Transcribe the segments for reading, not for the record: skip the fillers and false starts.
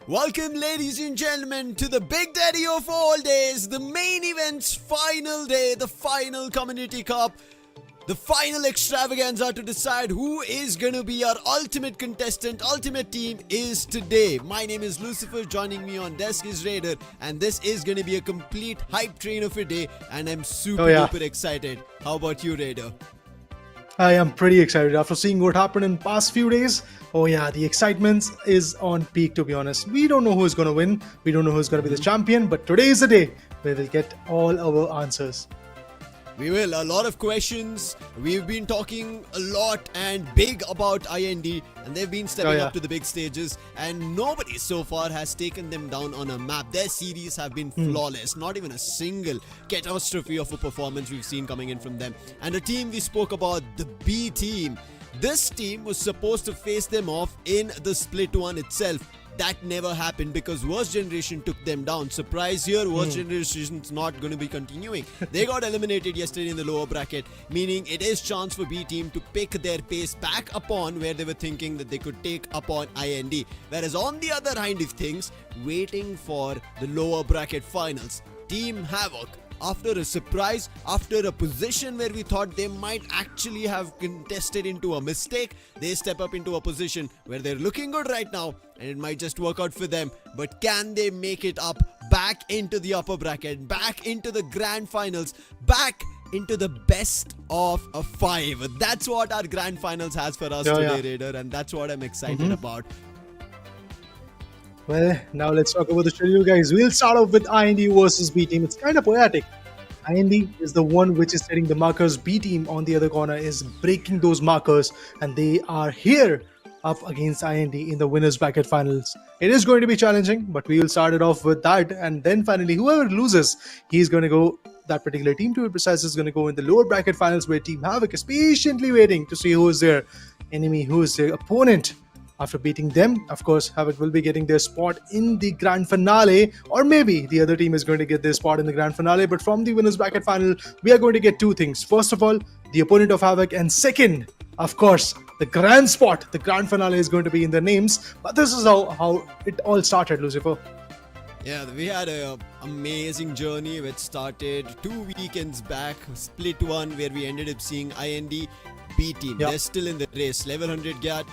Welcome, ladies and gentlemen, to the big daddy of all days, the main event's final day, the final Community Cup, the final extravaganza to decide who is going to be our ultimate contestant, ultimate team is today. My name is Lucifer, joining me on desk is Raider, and this is going to be a complete hype train of a day, and I'm super duper excited. How about you, Raider? I am pretty excited after seeing what happened in past few days. Oh yeah, the excitement is on peak, to be honest. We don't know who's going to win. We don't know who's going to be the champion. But today is the day where we'll get all our answers. We will. A lot of questions. We've been talking a lot and big about IND, and they've been stepping up to the big stages, and nobody so far has taken them down on a map. Their series have been flawless. Not even a single catastrophe of a performance we've seen coming in from them. And the team we spoke about, the B team. This team was supposed to face them off in the Split 1 itself. That never happened because Worst Generation took them down. Surprise here, Worst Generation's not going to be continuing. They got eliminated yesterday in the lower bracket, meaning it is chance for B team to pick their pace back upon where they were thinking that they could take upon IND. Whereas on the other hand of things, waiting for the lower bracket finals, Team Havk, after a surprise, after a position where we thought they might actually have contested into a mistake, they step up into a position where they're looking good right now and it might just work out for them. But can they make it up back into the upper bracket, back into the grand finals, back into the best of a 5? That's what our grand finals has for us today, Raider, and that's what I'm excited about. Well, now let's talk about the schedule, guys. We'll start off with IND versus B team. It's kind of poetic. IND is the one which is setting the markers. B team on the other corner is breaking those markers, and they are here up against IND in the winners bracket finals. It is going to be challenging, but we will start it off with that, and then finally whoever loses, he's going to go, that particular team to be precise, is going to go in the lower bracket finals, where Team Havk is patiently waiting to see who is their enemy, who is their opponent. After beating them, of course, Havk will be getting their spot in the grand finale, or maybe the other team is going to get their spot in the grand finale. But from the winners bracket final, we are going to get two things. First of all, the opponent of Havk, and second, of course, the grand spot. The grand finale is going to be in their names. But this is how it all started, Lucifer. Yeah, we had an amazing journey which started 2 weekends back, Split 1, where we ended up seeing IND B team. They're still in the race. Level 100 GAT.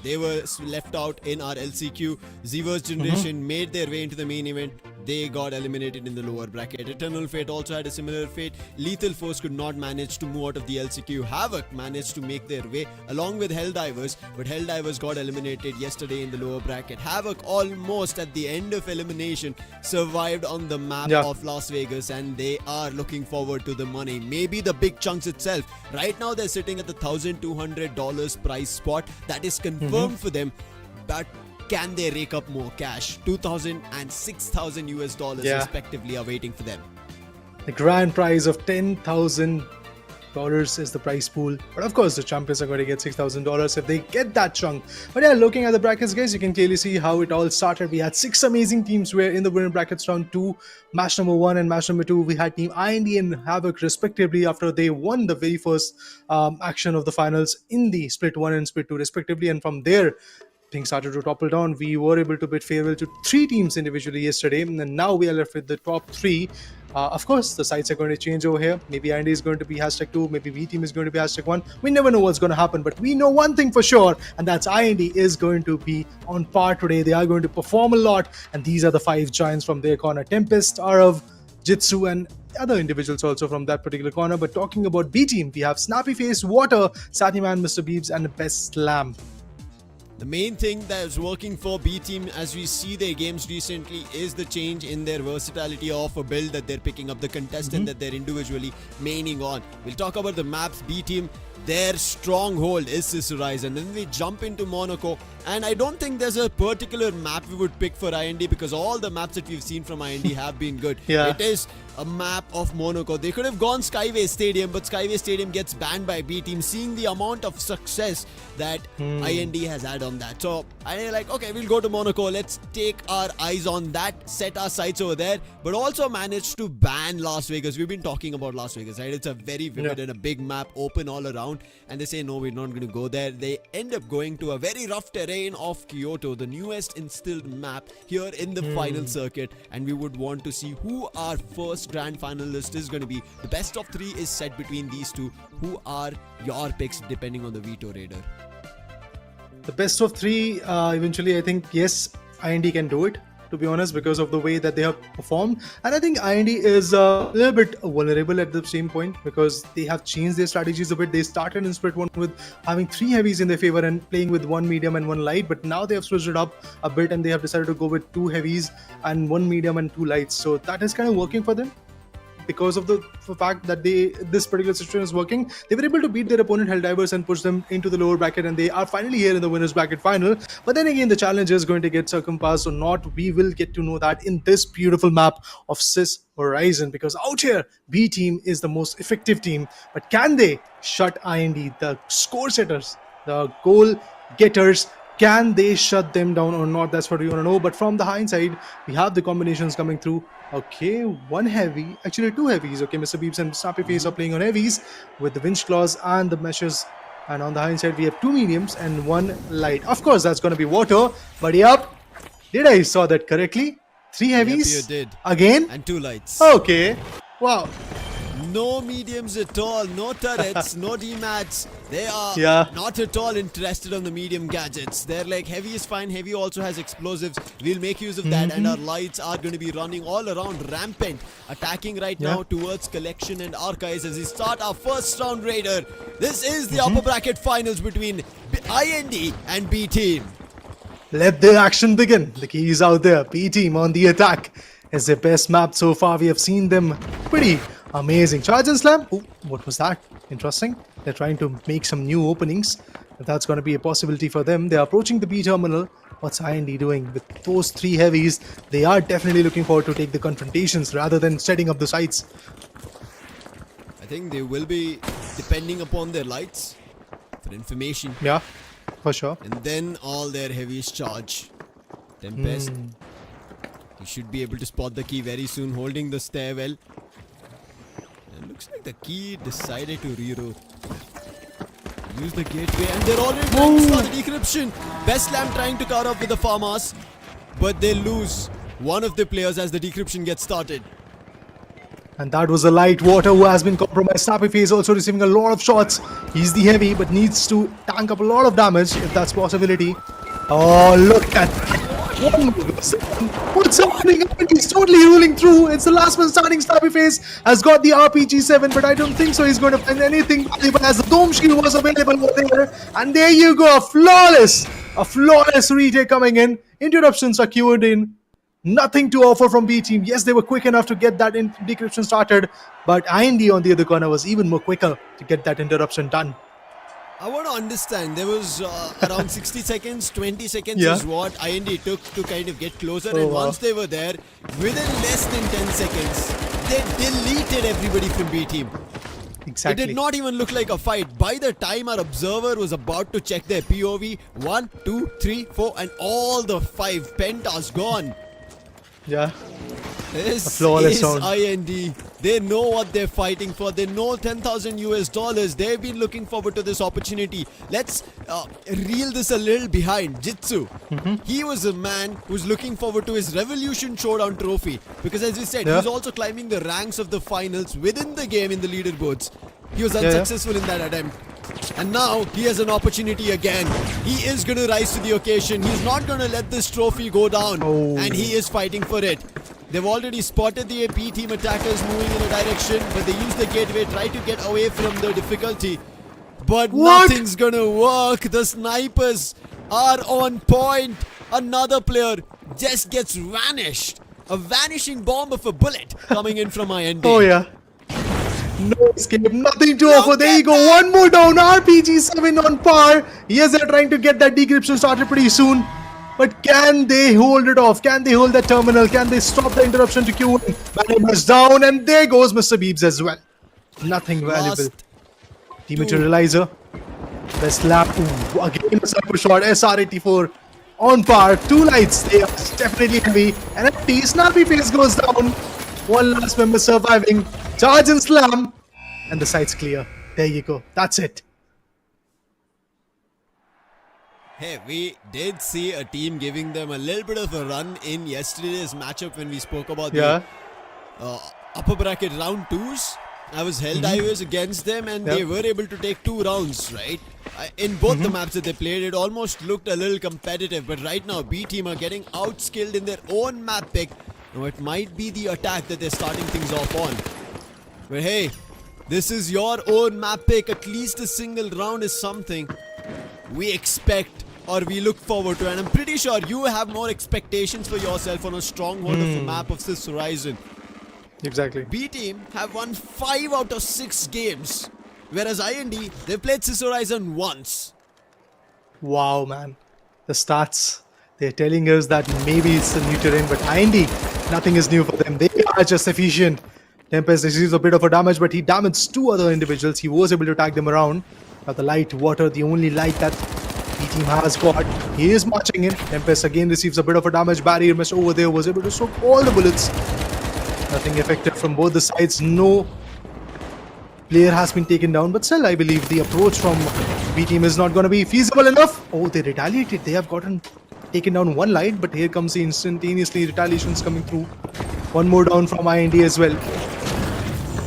They were left out in our LCQ. Zealous Generation made their way into the main event. They got eliminated in the lower bracket. Eternal Fate also had a similar fate. Lethal Force could not manage to move out of the LCQ. Havk managed to make their way along with Helldivers, but Helldivers got eliminated yesterday in the lower bracket. Havk almost at the end of elimination survived on the map of Las Vegas, and they are looking forward to the money. Maybe the big chunks itself. Right now they're sitting at the $1,200 prize spot. That is confirmed for them. But can they rake up more cash? $2,000 and $6,000 respectively are waiting for them. The grand prize of $10,000 is the prize pool, but of course the champions are going to get $6,000 if they get that chunk. But yeah, looking at the brackets, guys, you can clearly see how it all started. We had 6 amazing teams where in the winner brackets round 2, match number 1 and match number 2, we had Team IND and Havk respectively after they won the very first action of the finals in the Split 1 and Split 2 respectively, and from there things started to topple down. We were able to bid farewell to 3 teams individually yesterday, and now we are left with the top 3. Of course, the sides are going to change over here. Maybe IND is going to be #2, maybe B team is going to be #1. We never know what's going to happen, but we know one thing for sure, and that's IND is going to be on par today. They are going to perform a lot, and these are the 5 giants from their corner: Tempest, Arav, Jitsu, and other individuals also from that particular corner. But talking about B team, we have Snappy Face, Water, Satiman, Mr. Beebs, and Best Lamb. The main thing that is working for B team as we see their games recently is the change in their versatility of a build that they're picking up, the contestant that they're individually maining on. We'll talk about the maps. B team, their stronghold is Sissurise, and then we jump into Monaco, and I don't think there's a particular map we would pick for IND because all the maps that we've seen from IND have been good. It is a map of Monaco. They could have gone Skyway Stadium, but Skyway Stadium gets banned by B team, seeing the amount of success that IND has had on that. So I like, okay, we'll go to Monaco. Let's take our eyes on that, set our sights over there, but also managed to ban Las Vegas. We've been talking about Las Vegas, right? It's a very vivid and a big map, open all around, and they say, no, we're not going to go there. They end up going to a very rough terrain of Kyoto, the newest instilled map here in the final circuit, and we would want to see who our first grand finalist is going to be. The best of 3 is set between these two. Who are your picks depending on the veto raider? The best of 3, eventually I think, yes, IND can do it, to be honest, because of the way that they have performed. And I think IND is a little bit vulnerable at the same point, because they have changed their strategies a bit. They started in Split 1 with having 3 heavies in their favor and playing with 1 medium and 1 light, but now they have switched it up a bit and they have decided to go with 2 heavies and 1 medium and 2 lights. So that is kind of working for them. Because of the fact that this particular situation is working, they were able to beat their opponent Helldivers and push them into the lower bracket, and they are finally here in the winners bracket final. But then again, the challenge is going to get circumpassed or not. We will get to know that in this beautiful map of Cis Horizon, because out here B team is the most effective team. But can they shut IND, the score setters, the goal getters? Can they shut them down or not? That's what we want to know. But from the hindsight, we have the combinations coming through. Okay, 1 heavy, actually 2 heavies. Okay, Mr. Beeps and Snappy Face are playing on heavies with the winch claws and the meshes. And on the hindsight, we have 2 mediums and 1 light. Of course, that's going to be water. But yep, did I saw that correctly? 3 heavies? Yep, you did. Again? And 2 lights. Okay. Wow. No mediums at all, no turrets, no D-mats. They are not at all interested on the medium gadgets. They're like, heavy is fine, heavy also has explosives. We'll make use of that, and our lights are going to be running all around rampant, attacking right now towards Collection and Archives as we start our first round raider. This is the upper bracket finals between IND and B team. Let the action begin. The key is out there. B team on the attack. It's their best map so far. We have seen them pretty amazing. Charge and slam. Ooh, what was that? Interesting. They're trying to make some new openings. If that's going to be a possibility for them. They're approaching the B terminal. What's IND doing? With those 3 heavies, they are definitely looking forward to take the confrontations rather than setting up the sites. I think they will be depending upon their lights for information. Yeah, for sure. And then all their heavies charge. Tempest. He should be able to spot the key very soon, holding the stairwell. And looks like the key decided to reroute. Use the gateway, and they're already trying to start the decryption. Best Slam trying to cover up with the farmers, but they lose one of the players as the decryption gets started. And that was a light water who has been compromised. Snappy Face also receiving a lot of shots. He's the heavy, but needs to tank up a lot of damage if that's possibility. Oh, look at that. What's happening? He's totally ruling through. It's the last one starting. Snappy Face has got the RPG-7, but I don't think so he's going to find anything valuable as the Dome Shield was available over there. And there you go, a flawless retake coming in. Interruptions are queued in. Nothing to offer from B team. Yes, they were quick enough to get that decryption started, but IND on the other corner was even more quicker to get that interruption done. I want to understand, there was around 60 seconds, 20 seconds is what IND took to kind of get closer, and once they were there, within less than 10 seconds, they deleted everybody from B team. Exactly. It did not even look like a fight. By the time our observer was about to check their POV, 1, 2, 3, 4, and all the 5 pentas gone. Yeah. This a flawless is round. IND. They know what they're fighting for. They know $10,000. They've been looking forward to this opportunity. Let's reel this a little behind. Jitsu. He was a man who's looking forward to his Revolution Showdown trophy. Because as we said, he's also climbing the ranks of the finals within the game in the leaderboards. He was unsuccessful in that attempt. And now he has an opportunity again. He is going to rise to the occasion. He's not going to let this trophy go down. And he is fighting for it. They've already spotted the AP team attackers moving in a direction, but they use the gateway, try to get away from the difficulty. But nothing's going to work. The snipers are on point. Another player just gets vanished. A vanishing bomb of a bullet coming in from IND. Oh yeah. No escape, nothing to offer. There you go, one more down. RPG-7 on par. Yes, they're trying to get that decryption started pretty soon. But can they hold it off? Can they hold that terminal? Can they stop the interruption to Q1? Banner's down, and there goes Mr. Beebs as well. Nothing valuable. Lost Team two. materializer. Best lap. Ooh, again a sniper shot. SR84 on par. 2 lights. They are definitely heavy. And a Snappy face goes down. One last member surviving. Charge and slam. And the site's clear. There you go. That's it. Hey, we did see a team giving them a little bit of a run in yesterday's matchup when we spoke about the upper bracket round 2s. I was Helldivers against them and they were able to take 2 rounds, right? In both the maps that they played, it almost looked a little competitive. But right now, B team are getting outskilled in their own map pick. Now, it might be the attack that they're starting things off on. But hey, this is your own map pick. At least a single round is something we expect or we look forward to. And I'm pretty sure you have more expectations for yourself on a stronghold of the map of this horizon. Exactly. B team have won 5 out of 6 games, whereas IND, they've played Sis Horizon once. Wow, man. The stats, they're telling us that maybe it's a new terrain, but IND, nothing is new for them. They are just efficient. Tempest receives a bit of a damage, but he damaged 2 other individuals. He was able to tag them around. Now the light, water, the only light that B team has got. He is marching in. Tempest again receives a bit of a damage. Barrier mesh over there was able to soak all the bullets. Nothing effective from both the sides. No player has been taken down, but still I believe the approach from B team is not going to be feasible enough. Oh, they retaliated. They have gotten taken down 1 light, but here comes the instantaneously retaliations coming through. 1 more down from IND as well.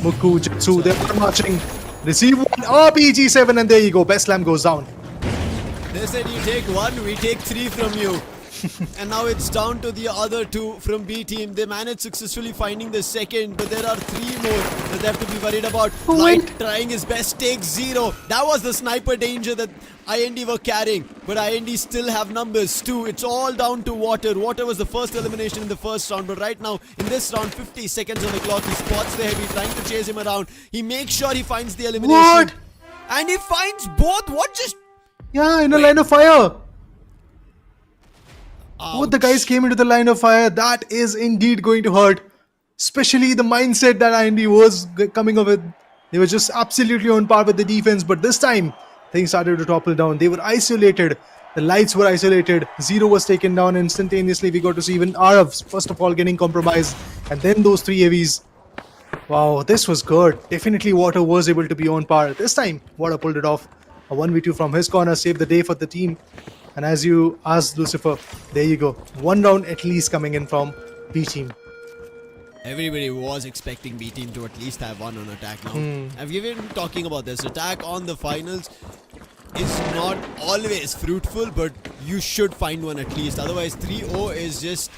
Muku, Jitsu, they are marching. Receive 1 RPG7 and there you go. Best slam goes down. They said you take 1, we take 3 from you. And now it's down to the other 2 from B team. They managed successfully finding the second, but there are 3 more that they have to be worried about. Light trying his best, takes 0. That was the sniper danger that IND were carrying, but IND still have numbers too. It's all down to Water. Water was the first elimination in the first round, but right now in this round, 50 seconds on the clock. He spots the heavy, trying to chase him around. He makes sure he finds the elimination. What? And he finds both. What just... Yeah, in a line of fire. Ouch. Both the guys came into the line of fire. That is indeed going to hurt. Especially the mindset that IND was coming up with. They were just absolutely on par with the defense. But this time, things started to topple down. They were isolated. The lights were isolated. 0 was taken down instantaneously. We got to see even Arav, first of all, getting compromised. And then those 3 heavies. Wow, this was good. Definitely Water was able to be on par. This time, Water pulled it off. A 1v2 from his corner saved the day for the team. And as you asked, Lucifer, there you go. 1 round at least coming in from B team. Everybody was expecting B team to at least have 1 on attack now. I've been talking about this. Attack on the finals is not always fruitful, but you should find 1 at least. Otherwise, 3-0 is just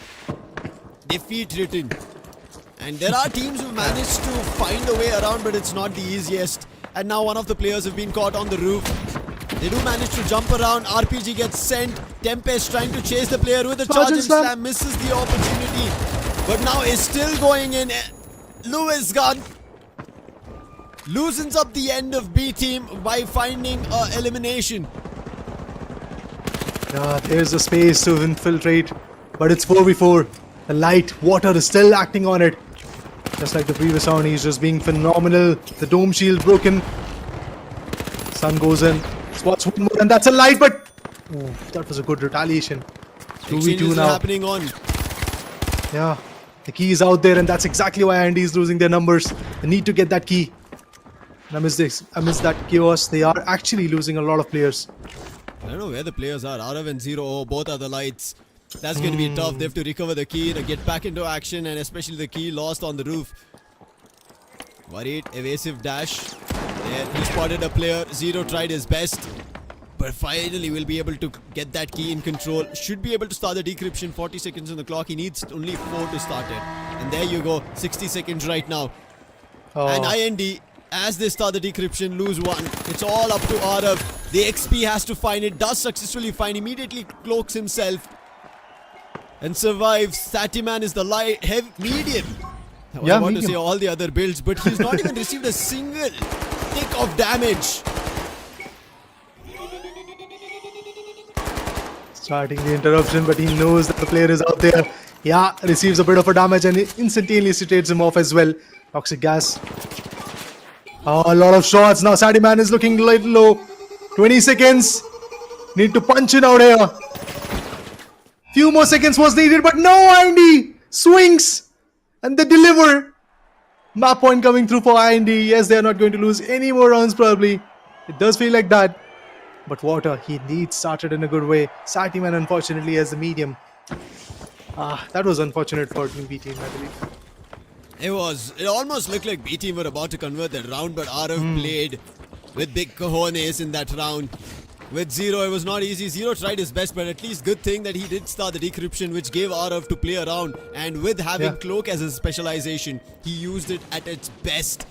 defeat written. And there are teams who managed to find a way around, but it's not the easiest. And now one of the players have been caught on the roof. They do manage to jump around. RPG gets sent. Tempest trying to chase the player with a charge and slam. Misses the opportunity. But now is still going in. Lewis Gunn loosens up the end of B team by finding elimination. Yeah, there's a space to infiltrate. But it's 4v4. The light, Water is still acting on it. Just like the previous round, he's just being phenomenal. The dome shield broken. Sun goes in. Spots 1 more and that's a light, but ooh, that was a good retaliation. 2v2 now. Happening on. Yeah, the key is out there and that's exactly why Andy is losing their numbers. They need to get that key. And amidst that chaos, they are actually losing a lot of players. I don't know where the players are. Arav and 0-0, both are the lights. That's going to be tough. They have to recover the key to get back into action, and especially the key lost on the roof. Worried, evasive dash. There, he spotted a player. 0 tried his best, but finally will be able to get that key in control. Should be able to start the decryption. 40 seconds on the clock. He needs only 4 to start it. And there you go. 60 seconds right now. And IND, as they start the decryption, lose 1. It's all up to Arav. The XP has to find it. Does successfully find. Immediately cloaks himself. And survives. Satiman is the light, heavy, medium. I was about to say all the other builds, but he's not even received a single tick of damage. Starting the interruption, but he knows that the player is out there. Yeah, receives a bit of a damage and instantaneously trades him off as well. Toxic gas. Oh, a lot of shots. Now Sadie Man is looking a little low. 20 seconds. Need to punch it out here. Few more seconds was needed, but no, Andy swings and they deliver. Map point coming through for IND. Yes, they are not going to lose any more rounds probably. It does feel like that. But Water, he needs started in a good way. Satiman unfortunately has the medium. That was unfortunate for Team B team, I believe. It was. It almost looked like B team were about to convert that round, but Arav played with big cojones in that round. With Zero, it was not easy. Zero tried his best, but at least good thing that he did start the decryption, which gave Arav to play around. And with having Cloak as his specialization, he used it at its best.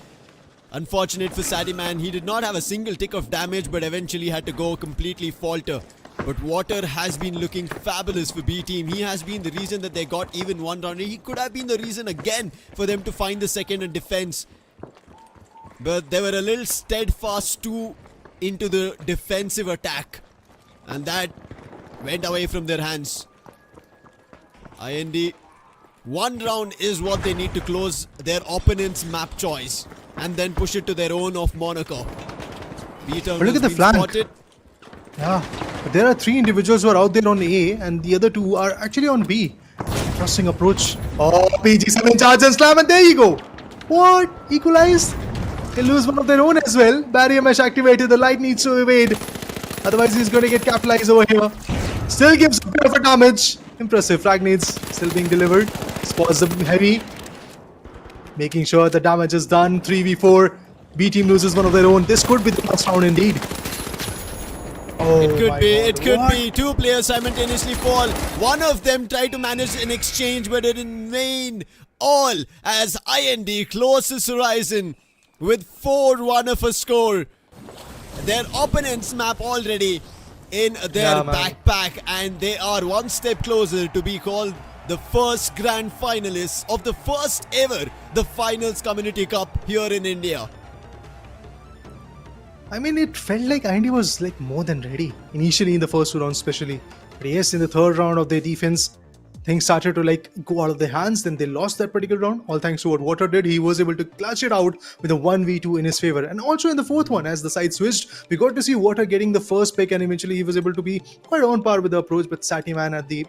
Unfortunate for Sadiman, he did not have a single tick of damage, but eventually had to go completely falter. But Water has been looking fabulous for B team. He has been the reason that they got even one round. He could have been the reason again for them to find the second and defense. But they were a little steadfast too into the defensive attack, and that went away from their hands. IND, one round is what they need to close their opponent's map choice and then push it to their own of Monaco. But look at the flank. Spotted. Yeah, but there are 3 individuals who are out there on A and the other 2 are actually on B. Crossing approach. Oh, PG7 charge and slam, and there you go. What? Equalized? They lose one of their own as well. Barrier mesh activated. The light needs to evade. Otherwise, he's going to get capitalized over here. Still gives a bit of a damage. Impressive. Frag nades still being delivered. Spots the heavy. Making sure the damage is done. 3v4. B team loses one of their own. This could be the last round indeed. Oh, it could be. 2 players simultaneously fall. One of them tried to manage an exchange, but it in vain. All as IND closes horizon with 4-1 of a score. Their opponent's map already in their backpack, and they are one step closer to be called the first grand finalists of the first ever the Finals Community Cup here in India. I mean, it felt like Andy was like more than ready initially in the first 2 rounds especially. But yes, in the 3rd round of their defense, things started to like go out of their hands. Then they lost that particular round. All thanks to what Water did. He was able to clutch it out with a 1v2 in his favor. And also in the 4th one, as the side switched, we got to see Water getting the first pick, and eventually he was able to be quite on par with the approach. But Satiman at the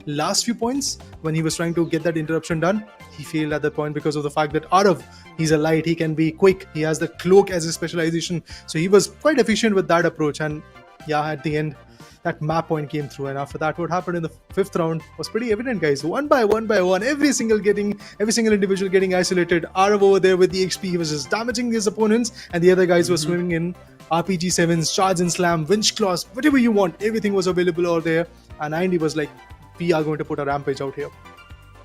last few points, when he was trying to get that interruption done, he failed at that point because of the fact that Arav, he's a light, he can be quick, he has the cloak as his specialization. So he was quite efficient with that approach. And yeah, at the end, that map point came through, and after that, what happened in the 5th round was pretty evident, guys. One by one, every single individual getting isolated. Arav over there with the XP, he was just damaging his opponents, and the other guys were swimming in RPG 7s, charge and slam, winch claws, whatever you want. Everything was available out there, and Andy was like, we are going to put a rampage out here.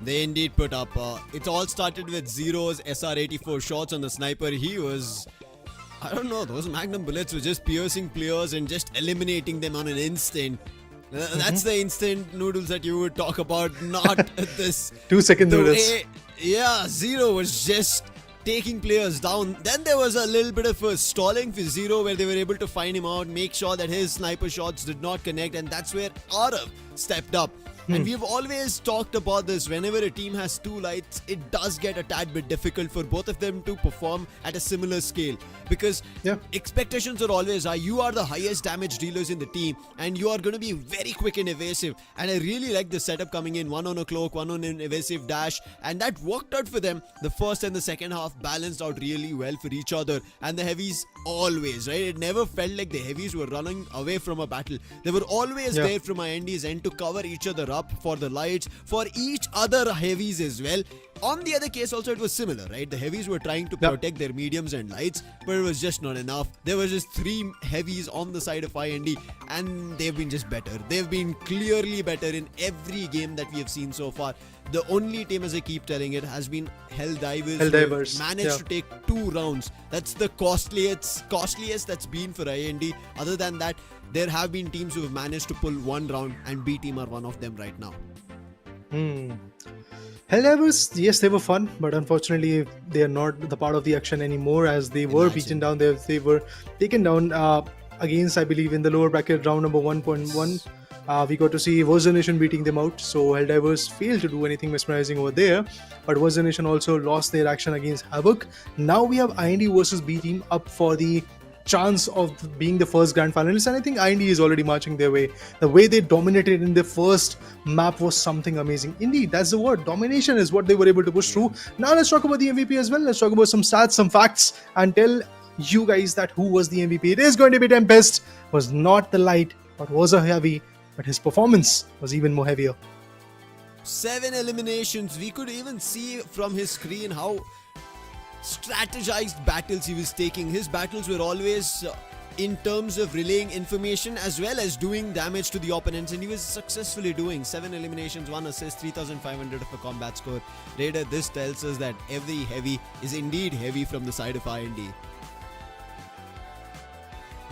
They indeed put up. It all started with Zero's SR84 shots on the sniper. He was, I don't know, those Magnum bullets were just piercing players and just eliminating them on an instant. That's the instant noodles that you would talk about, not this 2-second noodles. Yeah, Zero was just taking players down. Then there was a little bit of a stalling for Zero where they were able to find him out, make sure that his sniper shots did not connect, and that's where Arav stepped up. And we've always talked about this. Whenever a team has 2 lights, it does get a tad bit difficult for both of them to perform at a similar scale, because expectations are always high. You are the highest damage dealers in the team, and you are going to be very quick and evasive. And I really like the setup coming in, 1 on a cloak, 1 on an evasive dash, and that worked out for them. The first and the second half balanced out really well for each other, and the heavies always, right? It never felt like the heavies were running away from a battle. They were always there from IND's end to cover each other up for the lights, for each other heavies as well. On the other case also, it was similar, right? The heavies were trying to protect their mediums and lights, but it was just not enough. There was just 3 heavies on the side of IND, and they've been just better. They've been clearly better in every game that we have seen so far. The only team, as I keep telling it, has been Helldivers. Managed to take 2 rounds. That's the costliest that's been for IND. Other than that, there have been teams who have managed to pull 1 round, and B team are one of them right now. Helldivers, yes, they were fun, but unfortunately, they are not the part of the action anymore, as they were beaten down. They were taken down against, I believe, in the lower bracket round number 1.1. We got to see Versus Nation beating them out, so Helldivers failed to do anything mesmerizing over there. But Versus Nation also lost their action against Havk. Now we have IND versus B team up for the chance of being the first grand finalists, and I think IND is already marching their way. The way they dominated in the first map was something amazing. Indeed, that's the word. Domination is what they were able to push through. Now let's talk about the MVP as well. Let's talk about some stats, some facts, and tell you guys that who was the MVP. It is going to be Tempest. Was not the light, but was a heavy, but his performance was even more heavier. 7 eliminations. We could even see from his screen how strategized battles he was taking. His battles were always in terms of relaying information as well as doing damage to the opponents, and he was successfully doing 7 eliminations, 1 assist, 3,500 of a combat score. Raider, this tells us that every heavy is indeed heavy from the side of IND.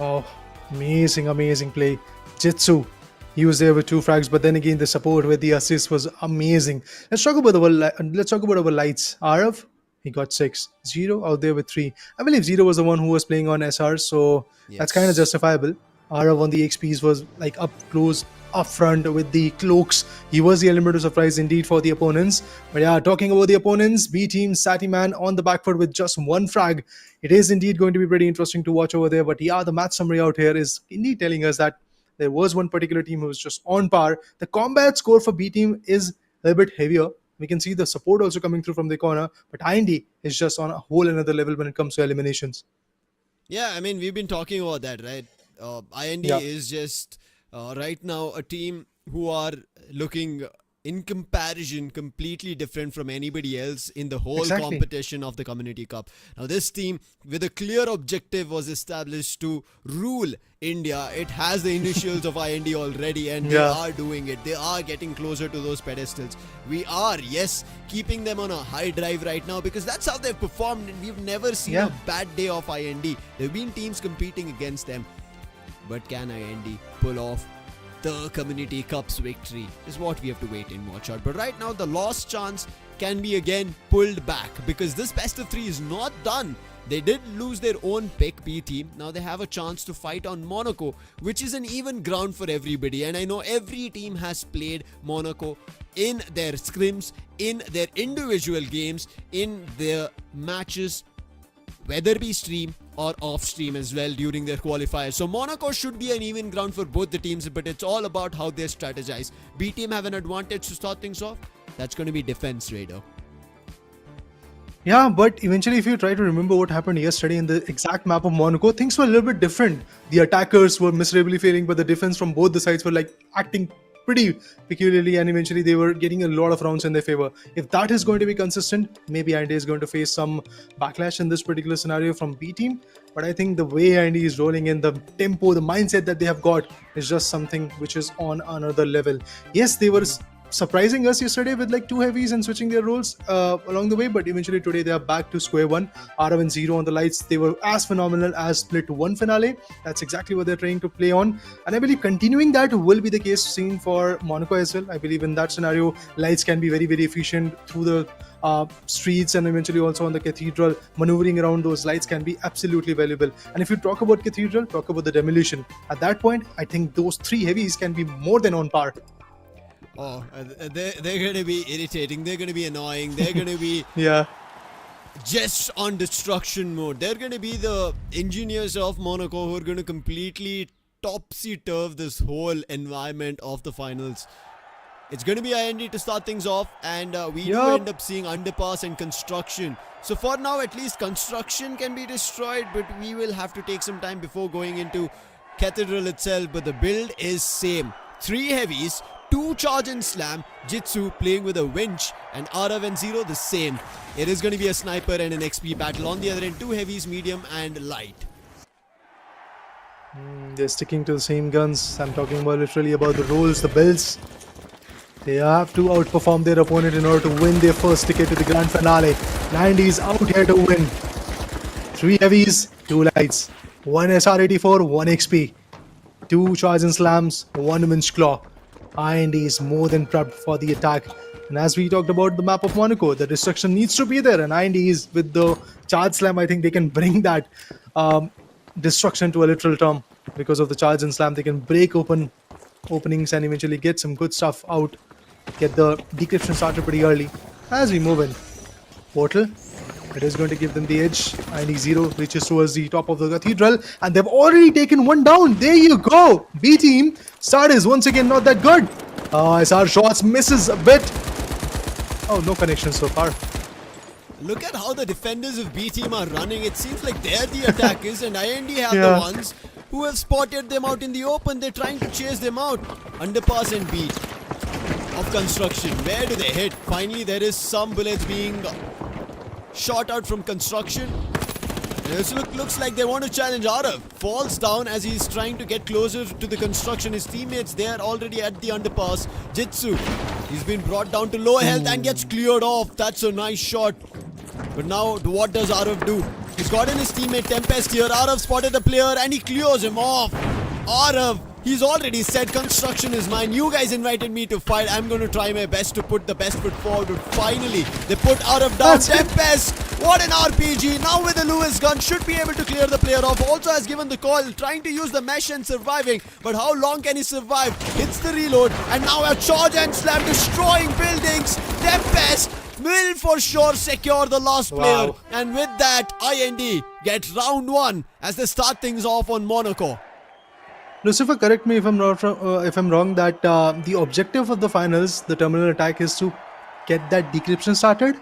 Oh, amazing play. Jitsu, he was there with 2 frags, but then again the support with the assist was amazing. Let's talk about our lights. Arav, he got 6. Zero out there with 3. I believe Zero was the one who was playing on SR, so that's kind of justifiable. Arav on the XPs was like up close, up front with the cloaks. He was the element of surprise indeed for the opponents. But yeah, talking about the opponents, B team, Satiman on the back foot with just 1 frag. It is indeed going to be pretty interesting to watch over there. But yeah, the match summary out here is indeed telling us that there was one particular team who was just on par. The combat score for B team is a little bit heavier. We can see the support also coming through from the corner, but IND is just on a whole another level when it comes to eliminations. Yeah, I mean, we've been talking about that, right? IND is just right now a team who are looking in comparison completely different from anybody else in the whole competition of the Community Cup. Now this team with a clear objective was established to rule India. It has the initials of IND already, and they are doing it. They are getting closer to those pedestals. We are, yes, keeping them on a high drive right now because that's how they've performed. We've never seen a bad day of IND. There have been teams competing against them. But can IND pull off the Community Cup's victory is what we have to wait and watch out. But right now the lost chance can be again pulled back because this best of 3 is not done. They did lose their own pick, B team. Now they have a chance to fight on Monaco, which is an even ground for everybody. And I know every team has played Monaco in their scrims, in their individual games, in their matches, whether be stream or off stream as well during their qualifiers. So Monaco should be an even ground for both the teams, but it's all about how they strategize. B team have an advantage to start things off. That's going to be defense, Raider. Yeah, but eventually if you try to remember what happened yesterday in the exact map of Monaco, things were a little bit different. The attackers were miserably failing, but the defense from both the sides were like acting pretty peculiarly, and eventually they were getting a lot of rounds in their favor. If that is going to be consistent, maybe IND is going to face some backlash in this particular scenario from B team. But I think the way IND is rolling in, the tempo, the mindset that they have got is just something which is on another level. Yes, they were surprising us yesterday with like 2 heavies and switching their roles along the way, but eventually today they are back to square one. Arav and Zero on the lights, they were as phenomenal as Split 1 finale. That's exactly what they're trying to play on, and I believe continuing that will be the case seen for Monaco as well. I believe in that scenario lights can be very efficient through the streets, and eventually also on the cathedral. Maneuvering around those lights can be absolutely valuable. And if you talk about cathedral, talk about the demolition. At that point, I think those 3 heavies can be more than on par. Oh, they're going to be irritating. They're going to be annoying. They're going to be just on destruction mode. They're going to be the engineers of Monaco who are going to completely topsy-turv this whole environment of the finals. It's going to be IND to start things off, and we do end up seeing underpass and construction. So for now, at least construction can be destroyed, but we will have to take some time before going into Cathedral itself. But the build is same. 3 heavies, 2 charge and slam, Jitsu playing with a winch, and Arav and Zero the same. It is going to be a sniper and an XP battle. On the other end, 2 heavies, medium and light. They're sticking to the same guns. I'm talking about literally about the roles, the builds. They have to outperform their opponent in order to win their first ticket to the grand finale. 90s out here to win. 3 heavies, 2 lights. 1 SR84, 1 XP. 2 charge and slams, 1 winch claw. IND is more than prepped for the attack. And as we talked about the map of Monaco, the destruction needs to be there. And IND is with the charge slam, I think they can bring that destruction to a literal term. Because of the charge and slam, they can break open openings and eventually get some good stuff out. Get the decryption started pretty early. As we move in, Portal, it is going to give them the edge. ID0 reaches towards the top of the cathedral, and they've already taken one down. There you go. B team start is once again not that good. As our shots misses a bit. Oh, no connection so far. Look at how the defenders of B team are running. It seems like they're the attackers and IND have the ones who have spotted them out in the open. They're trying to chase them out. Underpass and beat of construction. Where do they hit? Finally, there is some bullets being shot out from construction. This looks like they want to challenge Arav. Falls down as he's trying to get closer to the construction. His teammates, they are already at the underpass. Jitsu, he's been brought down to low health and gets cleared off. That's a nice shot. But now, what does Arav do? He's gotten his teammate Tempest here. Arav spotted the player and he clears him off. Arav, he's already said construction is mine. You guys invited me to fight. I'm going to try my best to put the best foot forward. But finally, they put Arav down. Tempest, what an RPG. Now with the Lewis gun, should be able to clear the player off. Also has given the call, trying to use the mesh and surviving. But how long can he survive? Hits the reload. And now a charge and slam, destroying buildings. Tempest will for sure secure the last player. And with that, IND get round 1 as they start things off on Monaco. Lucifer, correct me if I'm not if I'm wrong, that the objective of the finals, the terminal attack, is to get that decryption started.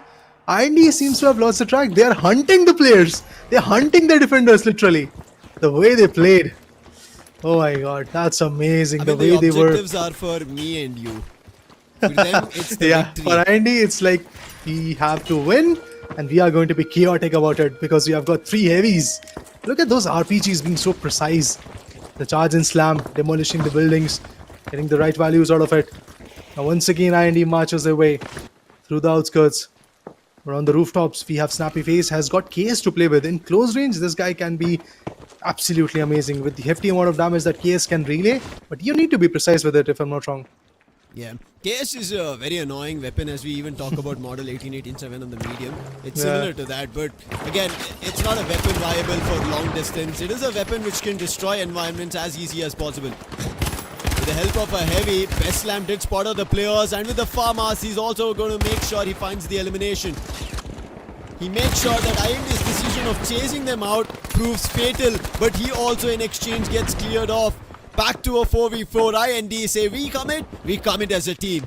IND seems to have lost the track. They are hunting the players. They're hunting the defenders, literally. The way they played. Oh my god, that's amazing. The way they were. The objectives are for me and you. For them, it's the victory. For IND, it's like we have to win and we are going to be chaotic about it because we have got 3 heavies. Look at those RPGs being so precise. The charge and slam, demolishing the buildings, getting the right values out of it. Now once again, IND marches their way through the outskirts. We're on the rooftops. We have Snappy Face, has got KS to play with. In close range, this guy can be absolutely amazing with the hefty amount of damage that KS can relay. But you need to be precise with it, if I'm not wrong. Yeah, KS is a very annoying weapon, as we even talk about model 1887 on the medium. It's similar to that, but again, it's not a weapon viable for long distance. It is a weapon which can destroy environments as easy as possible. With the help of a heavy, Best Slam did spot the players, and with the farmers, he's also going to make sure he finds the elimination. He makes sure that IND's decision of chasing them out proves fatal, but he also in exchange gets cleared off. Back to a 4v4. IND say we commit as a team.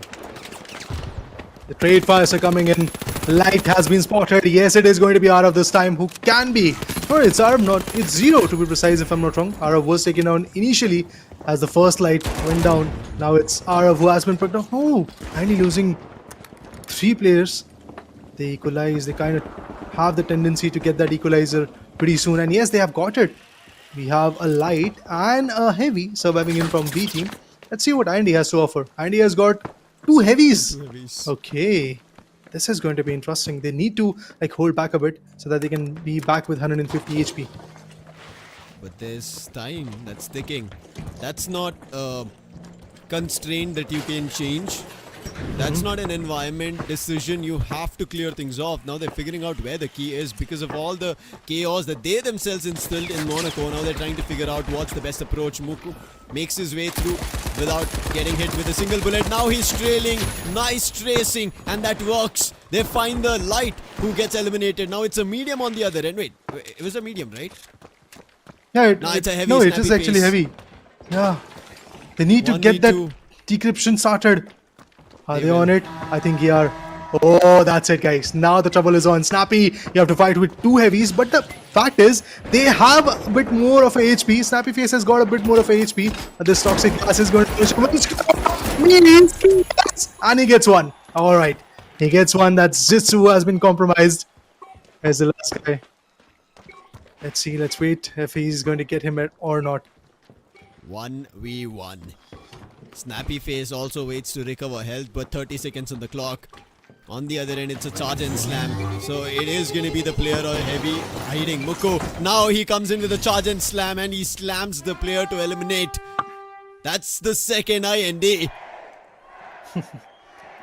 The trade fires are coming in. Light has been spotted. Yes, it is going to be Arav this time. Who can be? No, it's Arav, not. It's Zero to be precise, if I'm not wrong. Arav was taken down initially as the first light went down. Now it's Arav who has been put down. Oh, IND losing 3 players. They equalize. They kind of have the tendency to get that equalizer pretty soon. And yes, they have got it. We have a light and a heavy surviving in from B team. Let's see what IND has to offer. IND has got 2 heavies. Okay. This is going to be interesting. They need to hold back a bit so that they can be back with 150 HP. But there's time that's ticking. That's not a constraint that you can change. That's not an environment decision. You have to clear things off. Now they're figuring out where the key is because of all the chaos that they themselves instilled in Monaco. Now they're trying to figure out what's the best approach. Muku makes his way through without getting hit with a single bullet. Now he's trailing. Nice tracing, and that works. They find the light who gets eliminated. Now it's a medium on the other end. Wait, it was a medium, right? Yeah, it's a heavy. No, it is actually heavy. Yeah. They need to get that decryption started. Are they on it? I think they are. Oh, that's it, guys. Now the trouble is on. Snappy, you have to fight with 2 heavies. But the fact is, they have a bit more of a HP. Snappy Face has got a bit more of a HP. But this toxic gas is going to push him. And he gets one. Alright. He gets one. That's Jitsu has been compromised. There's the last guy. Let's see. Let's wait if he's going to get him or not. 1v1. Snappy Face also waits to recover health, but 30 seconds on the clock. On the other end, it's a charge and slam. So it is going to be the player or heavy hiding. Muko, now he comes in with a charge and slam, and he slams the player to eliminate. That's the second IND.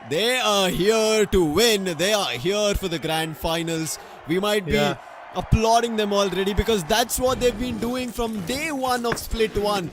They are here to win. They are here for the grand finals. We might be applauding them already because that's what they've been doing from day 1 of Split 1.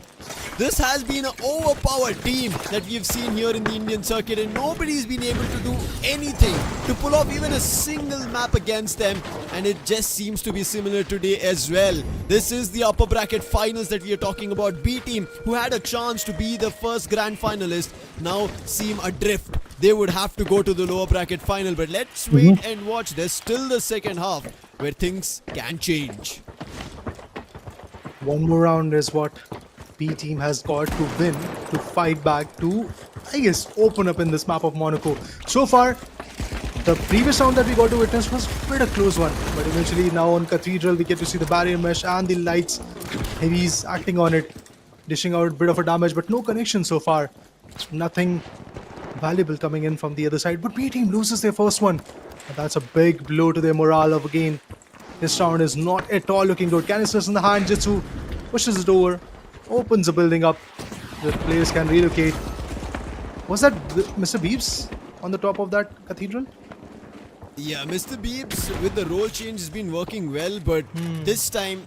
This has been an overpowered team that we've seen here in the Indian circuit, and nobody's been able to do anything to pull off even a single map against them. And it just seems to be similar today as well. This is the upper bracket finals that we are talking about. B team, who had a chance to be the first grand finalist, now seem adrift. They would have to go to the lower bracket final, but let's wait and watch. There's still the second half where things can change. One more round is what B team has got to win to fight back to, I guess, open up in this map of Monaco. So far, the previous round that we got to witness was quite a close one, but eventually now on Cathedral we get to see the barrier mesh and the lights. Heavies acting on it, dishing out a bit of a damage, but no connection so far. Nothing valuable coming in from the other side, but B team loses their first one. And that's a big blow to their morale of again. This round is not at all looking good. Canisters in the hand, Jitsu pushes it over, opens the building up. The players can relocate. Was that Mr. Beeps on the top of that Cathedral? Yeah, Mr. Beeps with the role change has been working well, but this time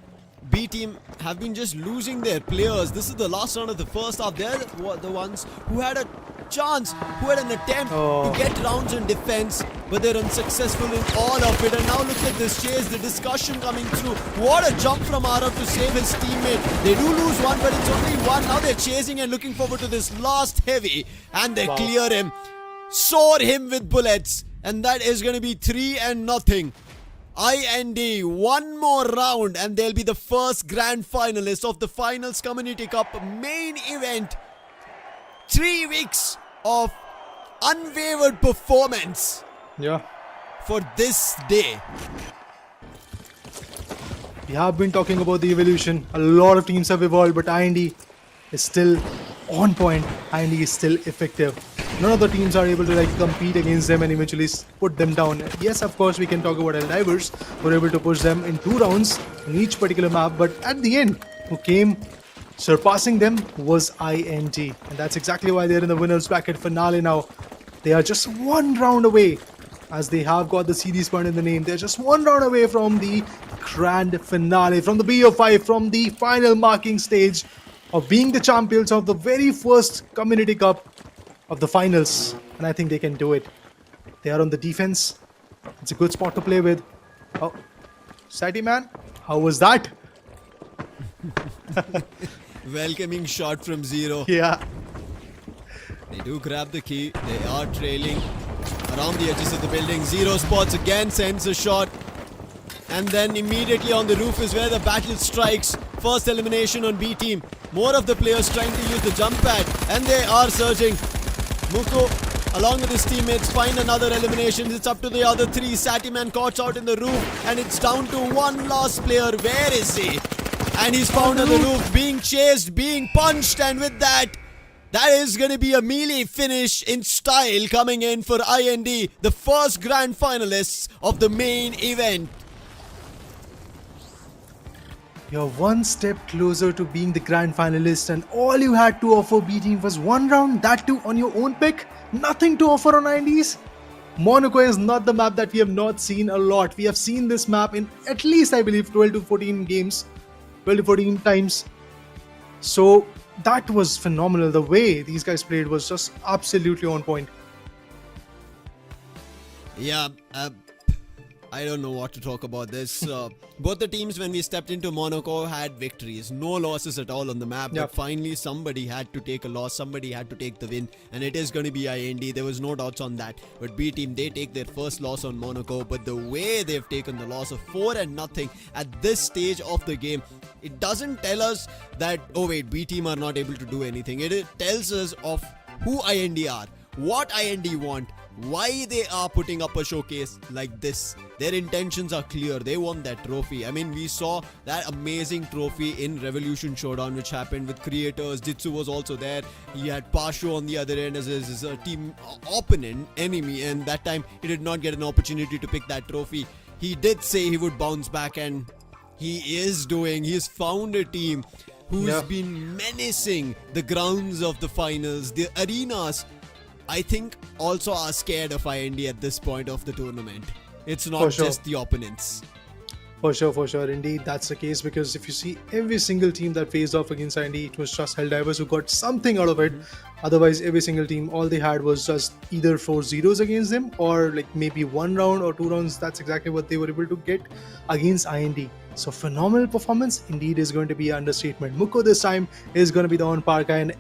B team have been just losing their players. This is the last round of the first half. They're the ones who had a chance, who had an attempt to get rounds in defense, but they're unsuccessful in all of it. And now look at this chase, the discussion coming through. What a jump from Arav to save his teammate. They do lose one, but it's only one. Now they're chasing and looking forward to this last heavy, and they clear him, soar him with bullets, and that is going to be 3-0. IND, one more round, and they'll be the first grand finalist of the Finals Community Cup main event. 3 weeks of unwavered performance for this day. We have been talking about the evolution. A lot of teams have evolved, but IND is still on point. IND is still effective. None of the teams are able to compete against them and eventually put them down. Yes, of course, we can talk about Eldivers who were able to push them in 2 rounds in each particular map, but at the end, who came surpassing them was IND. And that's exactly why they're in the winners bracket finale now. They are just 1 round away, as they have got the series point in the name. They're just 1 round away from the grand finale, from the BO5, from the final marking stage of being the champions of the very first Community Cup of the finals. And I think they can do it. They are on the defense. It's a good spot to play with. Oh, Sati man, how was that? Welcoming shot from Zero. Yeah. They do grab the key. They are trailing around the edges of the building. Zero spots again, sends a shot. And then immediately on the roof is where the battle strikes. First elimination on B team. More of the players trying to use the jump pad, and they are surging. Muko, along with his teammates, find another elimination. It's up to the other 3. Satiman caught out in the roof, and it's down to one last player. Where is he? And he's found on the roof, being chased, being punched, and with that is going to be a melee finish in style coming in for IND, the first grand finalists of the main event. You're 1 step closer to being the grand finalist, and all you had to offer B team was 1 round, that too on your own pick. Nothing to offer on INDs. Monaco is not the map that we have not seen a lot. We have seen this map in at least, I believe, 12 to 14 games. 12 to 14 times. So that was phenomenal. The way these guys played was just absolutely on point. Yeah, I don't know what to talk about this. Both the teams, when we stepped into Monaco, had victories. No losses at all on the map. But finally, somebody had to take a loss. Somebody had to take the win. And it is going to be IND. There was no doubts on that. But B team, they take their first loss on Monaco. But the way they've taken the loss of 4-0 at this stage of the game, it doesn't tell us that, oh wait, B team are not able to do anything. It tells us of who IND are, what IND want, why they are putting up a showcase like this. Their intentions are clear. They want that trophy. I mean, we saw that amazing trophy in Revolution Showdown, which happened with creators. Jitsu was also there. He had Pasho on the other end as his team opponent, enemy, and that time he did not get an opportunity to pick that trophy. He did say he would bounce back, and he is doing. He's found a team who's been menacing the grounds of the finals, the arenas. I think also are scared of IND at this point of the tournament. It's not just the opponents. For sure, for sure. Indeed, that's the case because if you see every single team that faced off against IND, it was just Helldivers who got something out of it. Otherwise, every single team, all they had was just either 4-0s against them or like maybe 1 round or 2 rounds. That's exactly what they were able to get against IND. So, phenomenal performance indeed is going to be an understatement. Muko this time is going to be the on par guy, and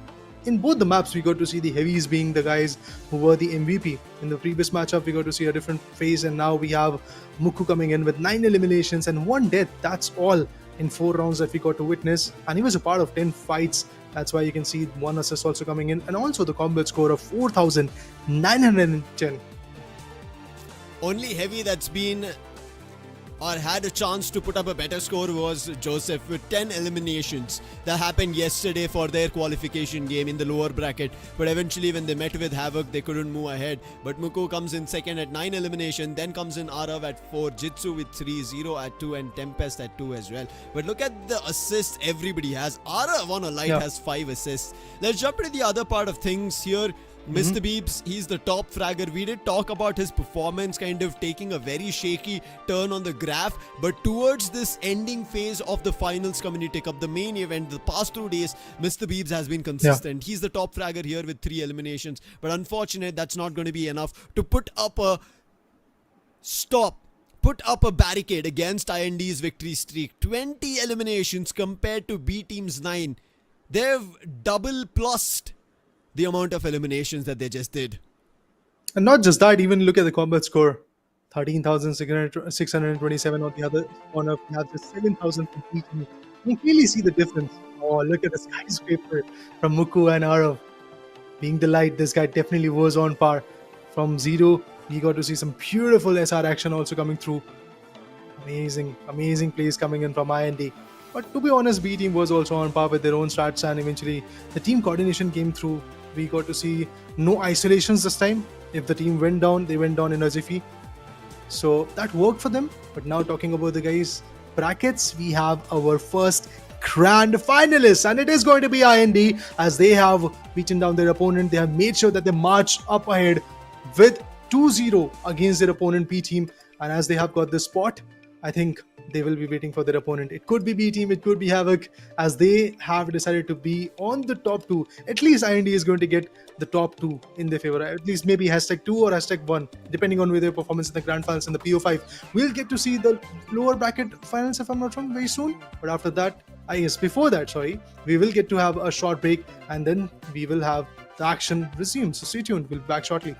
in both the maps, we got to see the heavies being the guys who were the MVP. In the previous matchup, we got to see a different phase, and now we have Muku coming in with 9 eliminations and 1 death. That's all in 4 rounds that we got to witness. And he was a part of 10 fights. That's why you can see 1 assist also coming in, and also the combat score of 4,910. Only heavy that's been or had a chance to put up a better score was Joseph with 10 eliminations. That happened yesterday for their qualification game in the lower bracket, but eventually when they met with Havk, they couldn't move ahead. But Muko comes in second at 9 elimination, then comes in Arav at 4, Jitsu with 3, Zero at 2, and Tempest at 2 as well. But look at the assists everybody has. Arav on a light has 5 assists. Let's jump into the other part of things here. Mr. Beebs, he's the top fragger. We did talk about his performance kind of taking a very shaky turn on the graph, but towards this ending phase of the finals community cup, the main event, the past 2 days, Mr. Beebs has been consistent. He's the top fragger here with 3 eliminations, but unfortunately that's not going to be enough to put up a barricade against IND's victory streak. 20 eliminations compared to B Team's 9. They've double plussed the amount of eliminations that they just did. And not just that, even look at the combat score. 13,627 on the other corner. We have just 7,000 completion. You can clearly see the difference. Oh, look at the skyscraper from Muku and Arav. Being the light, this guy definitely was on par. From Zero, we got to see some beautiful SR action also coming through. Amazing plays coming in from IND. But to be honest, B team was also on par with their own stats, and eventually the team coordination came through. We got to see no isolations this time. If the team went down, they went down in a jiffy. So that worked for them. But now talking about the guys' brackets, we have our first grand finalists, and it is going to be IND, as they have beaten down their opponent. They have made sure that they march up ahead with 2-0 against their opponent B team, and as they have got this spot, I think they will be waiting for their opponent. It could be B team, it could be Havk, as they have decided to be on the top 2. At least IND is going to get the top 2 in their favor. At least maybe #2 or #1, depending on their performance in the grand finals and the PO5. We'll get to see the lower bracket finals, if I'm not wrong, very soon. But after that, before that, we will get to have a short break, and then we will have the action resume. So stay tuned. We'll be back shortly.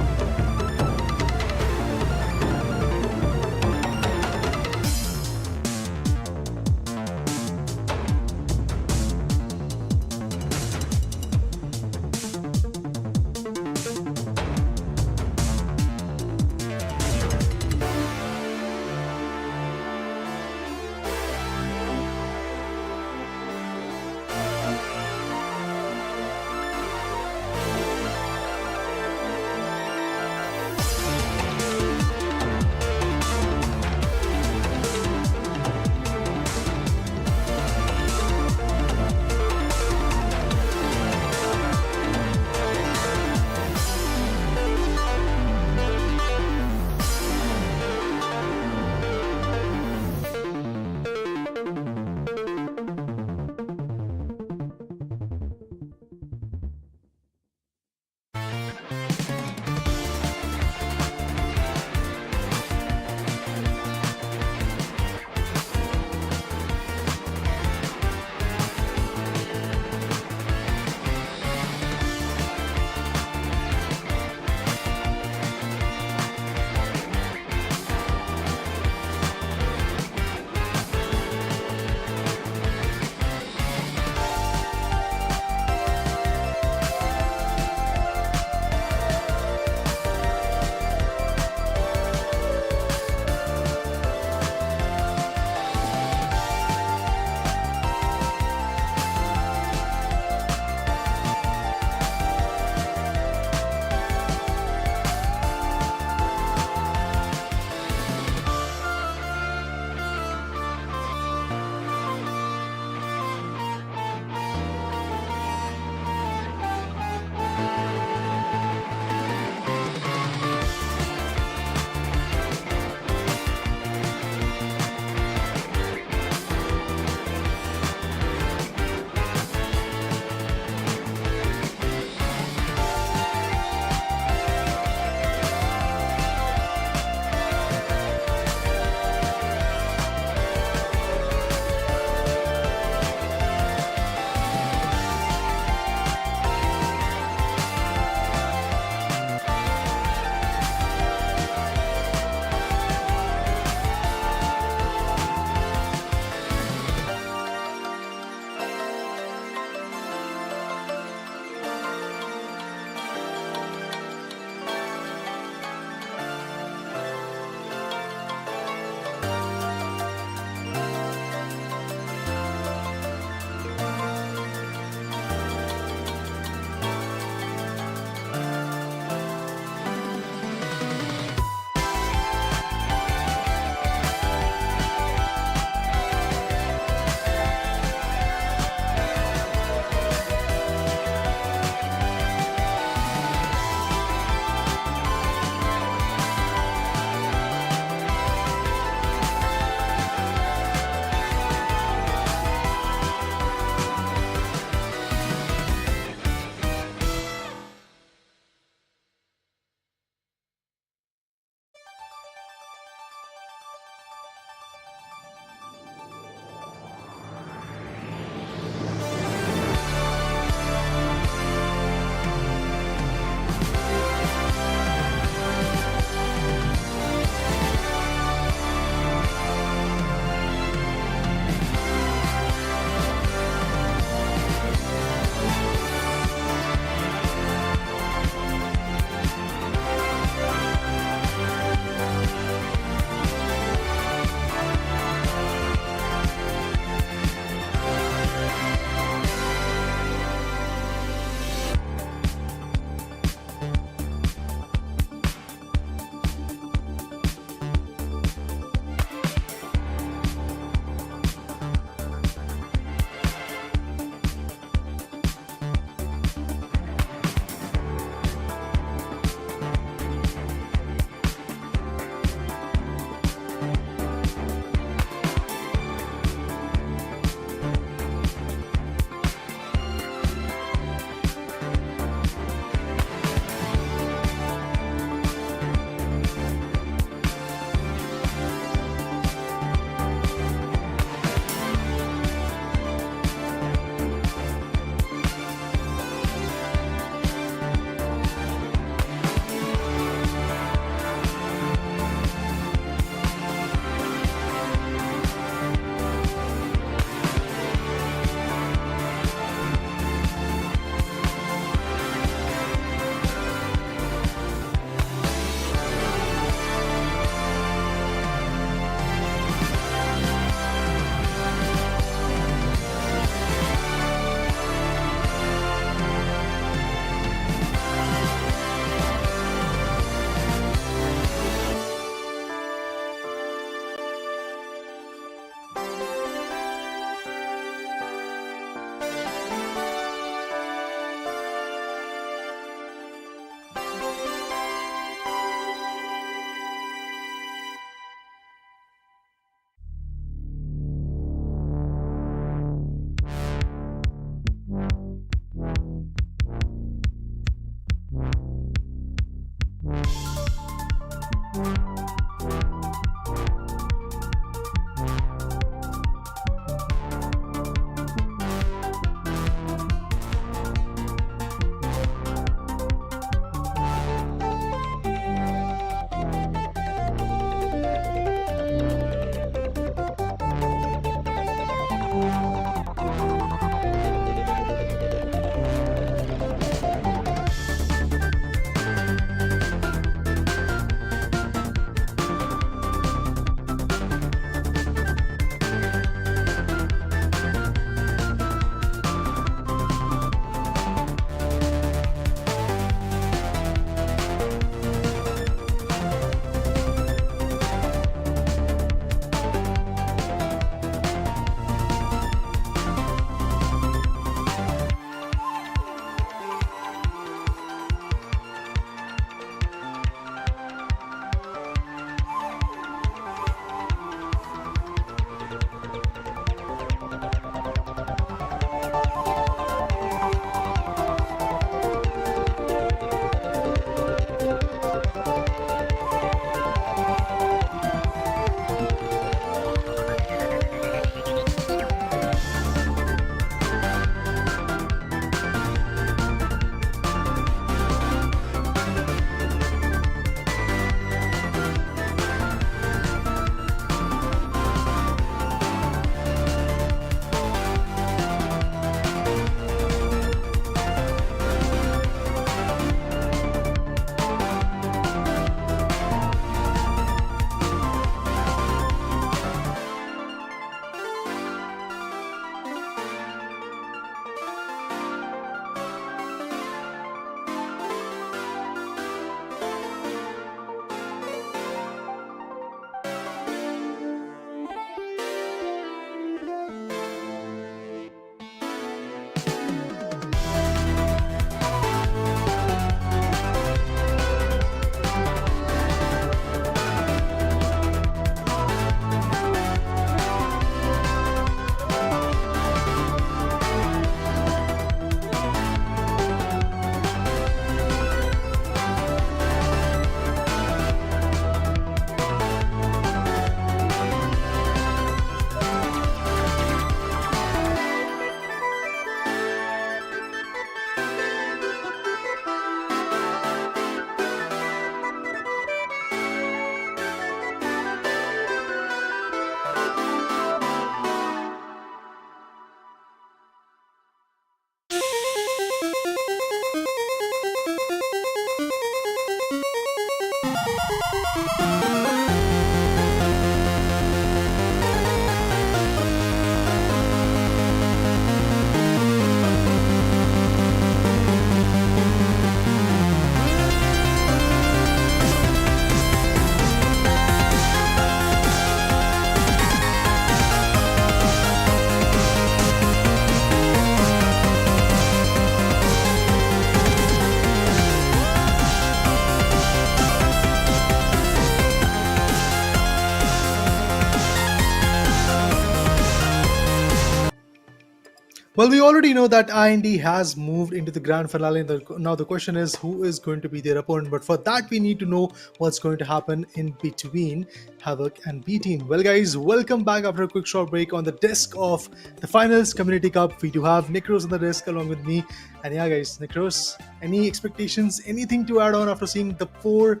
Well, we already know that IND has moved into the grand finale. Now the question is who is going to be their opponent. But for that, we need to know what's going to happen in between Havk and B Team. Well, guys, welcome back after a quick short break on the desk of the finals Community Cup. We do have Nikros on the desk along with me. And yeah, guys, Nikros, any expectations, anything to add on after seeing the 4-0,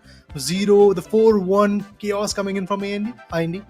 the 4-1 chaos coming in from IND?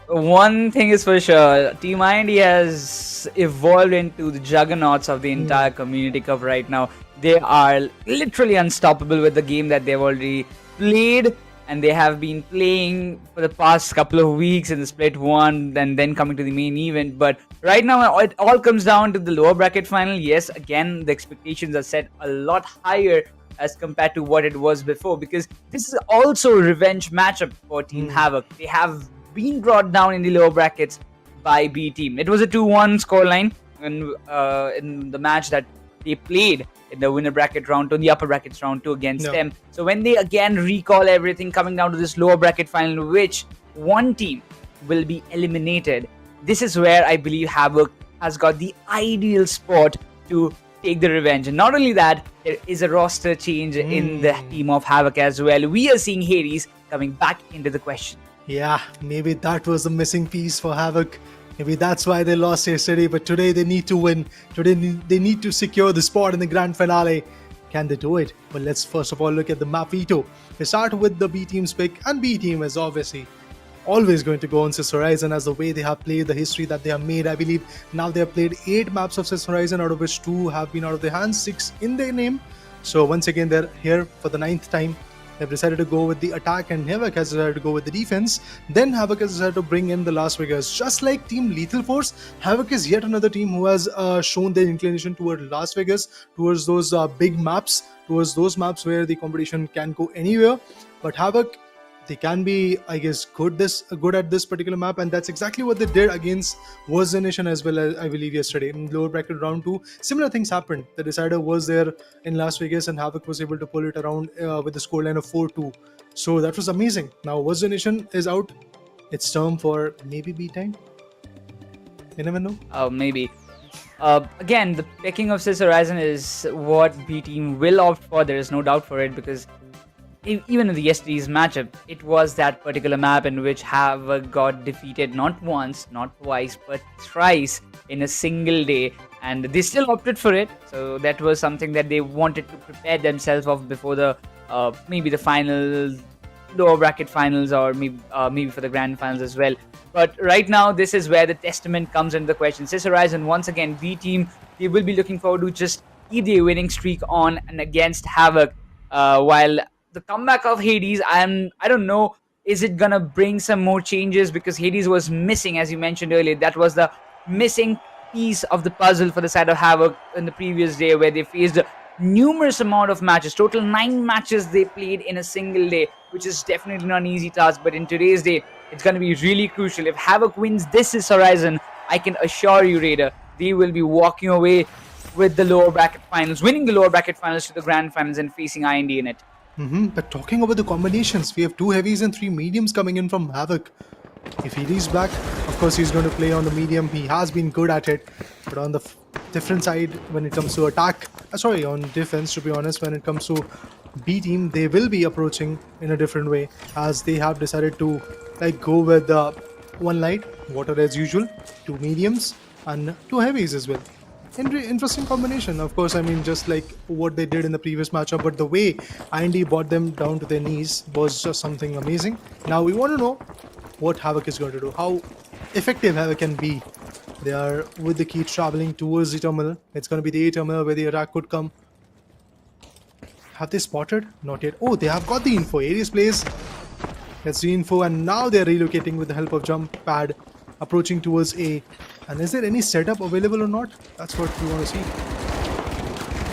One thing is for sure, Team IND has evolved into the juggernauts of the entire Community Cup right now. They are literally unstoppable with the game that they've already played, and they have been playing for the past couple of weeks in the split one and then coming to the main event. But right now, it all comes down to the lower bracket final. Yes, again, the expectations are set a lot higher as compared to what it was before, because this is also a revenge matchup for Team Havk. They have been brought down in the lower brackets by B Team. It was a 2-1 scoreline in the match that they played in the winner bracket round 2, in the upper brackets round 2 against them. So when they again recall everything coming down to this lower bracket final, which one team will be eliminated, this is where I believe Havk has got the ideal spot to take the revenge. And not only that, there is a roster change in the team of Havk as well. We are seeing Hades coming back into the question. Yeah, maybe that was the missing piece for Havk. Maybe that's why they lost yesterday, but today they need to win. Today they need to secure the spot in the grand finale. Can they do it? Well, let's first of all look at the map veto. We start with the B Team's pick, and B Team is obviously always going to go on Cis Horizon as the way they have played, the history that they have made. I believe now they have played 8 maps of Cis Horizon, out of which 2 have been out of their hands, 6 in their name. So once again, they're here for the 9th time. They've decided to go with the attack, and Havk has decided to go with the defense. Then Havk has decided to bring in the Las Vegas. Just like Team Lethal Force, Havk is yet another team who has shown their inclination toward Las Vegas, towards those big maps, towards those maps where the competition can go anywhere. But Havk, they can be, I guess, good at this particular map, and that's exactly what they did against Was the Nation as well, as I believe yesterday in lower bracket round 2. Similar things happened. The decider was there in Las Vegas, and Havk was able to pull it around with the scoreline of 4-2. So that was amazing. Now Was the Nation is out. It's term for maybe B time. You never know. Maybe. Again, the picking of Cis Horizon is what B Team will opt for. There is no doubt for it, because even in the yesterday's matchup, it was that particular map in which Havk got defeated not once, not twice, but thrice in a single day, and they still opted for it. So that was something that they wanted to prepare themselves of before the maybe the finals, lower bracket finals, or maybe for the grand finals as well. But right now, this is where the testament comes into the question. Cis Horizon, once again, B Team, they will be looking forward to just keep their winning streak on and against Havk, while the comeback of Hades, I don't know, is it gonna bring some more changes, because Hades was missing, as you mentioned earlier. That was the missing piece of the puzzle for the side of Havk in the previous day, where they faced a numerous amount of matches. Total 9 matches they played in a single day, which is definitely not an easy task. But in today's day, it's gonna be really crucial. If Havk wins this Horizon, I can assure you, Raider, they will be walking away with the lower bracket finals, winning the lower bracket finals to the grand finals and facing IND in it. But talking about the combinations, we have 2 heavies and 3 mediums coming in from Havk. If He's back, of course he's going to play on the medium. He has been good at it, but on the different side when it comes to attack, on defense, to be honest, when it comes to B Team, they will be approaching in a different way, as they have decided to go with 1 light, water as usual, 2 mediums and 2 heavies as well. Interesting combination, of course. I mean, just like what they did in the previous matchup, but the way IND brought them down to their knees was just something amazing. Now we want to know what Havk is going to do, how effective Havk can be. They are with the key traveling towards the terminal. It's going to be the A terminal where the attack could come. Have they spotted? Not yet. Oh, they have got the info. Aries plays. That's the info, and now they're relocating with the help of jump pad, approaching towards A. And is there any setup available or not? That's what we want to see.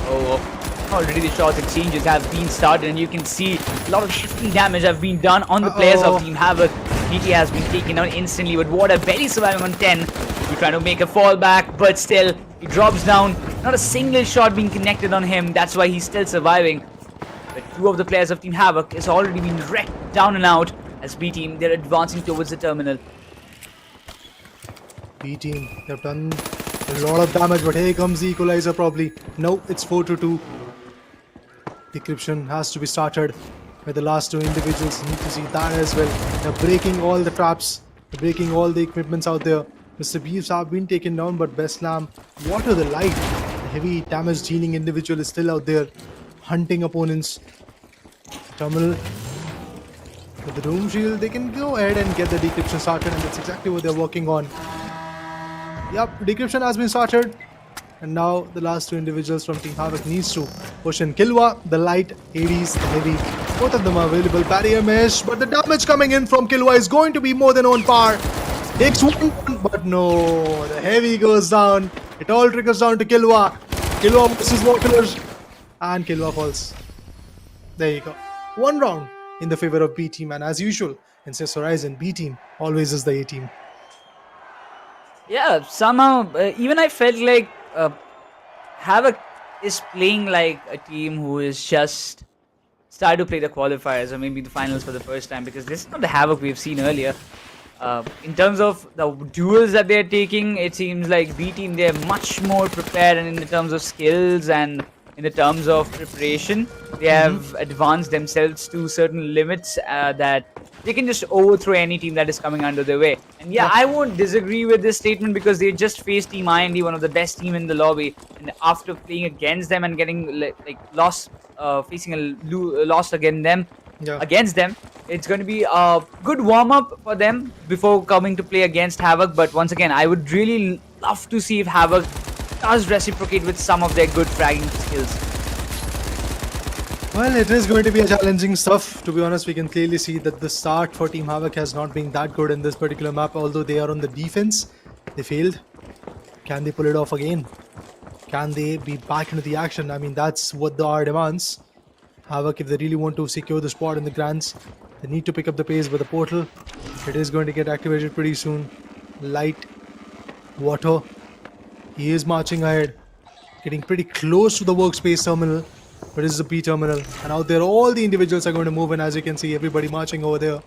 Oh, already the shots exchanges have been started, and you can see a lot of shifting damage have been done on the players of Team Havk. DT has been taken out instantly, but Water barely surviving on 10. We're trying to make a fallback, but still, he drops down. Not a single shot being connected on him. That's why he's still surviving. But 2 of the players of Team Havk has already been wrecked down and out. As B Team, they're advancing towards the terminal. B Team, they've done A lot of damage, but here comes the equalizer probably. No, it's 4-2. Decryption has to be started. Where the last two individuals need to see that as well. They're breaking all the traps. They're breaking all the equipments out there. Mr. Beefs have been taken down, but Beslam, Water the Light, the heavy damage dealing individual is still out there hunting opponents. Terminal with the Doom Shield, they can go ahead and get the decryption started, and that's exactly what they're working on. Yep, decryption has been started. And now the last two individuals from Team Havk needs to push in. Kilwa, the light, Hades, the heavy. Both of them are available. Barrier mesh, but the damage coming in from Kilwa is going to be more than on par. Takes one, but no. The heavy goes down. It all trickles down to Kilwa. Kilwa versus Walkers. And Kilwa falls. There you go. One round in the favor of B team. And as usual, in CIS Horizon, B team always is the A team. Yeah, somehow, even I felt like Havk is playing like a team who is just started to play the qualifiers or maybe the finals for the first time, because this is not the Havk we've seen earlier. In terms of the duels that they're taking, it seems like B team, they're much more prepared, and in the terms of skills and in the terms of preparation, they have advanced themselves to certain limits that they can just overthrow any team that is coming under their way. And yeah, I won't disagree with this statement, because they just faced Team IND, one of the best team in the lobby, and after playing against them and getting like lost, facing a loss against them, it's going to be a good warm-up for them before coming to play against Havk. But once again, I would really love to see if Havk does reciprocate with some of their good fragging skills. Well, it is going to be a challenging stuff. To be honest, we can clearly see that the start for Team Havk has not been that good in this particular map. Although they are on the defense, they failed. Can they pull it off again? Can they be back into the action? I mean, that's what the hour demands. Havk, if they really want to secure the spot in the Grands, they need to pick up the pace with the portal. It is going to get activated pretty soon. Light, Water. He is marching ahead, getting pretty close to the workspace terminal. But this is a B terminal, and out there all the individuals are going to move in. As you can see, everybody marching over there.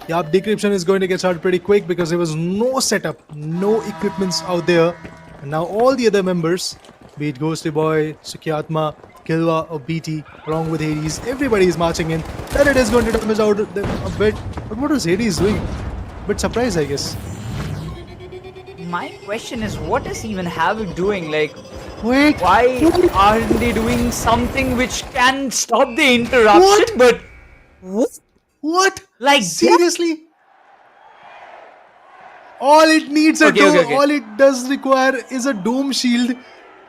Yup, decryption is going to get started pretty quick, because there was no setup, no equipments out there. And now all the other members, be it Ghostly Boy, Sukyatma, Kilwa or BT, along with Hades, everybody is marching in. Then it is going to damage out them a bit. But what is Hades doing? Bit surprised, I guess. My question is, what is even Havk doing? Like, Wait, why aren't they doing something which can stop the interruption? What? But what? like Seriously? All it needs all it does require is a Doom Shield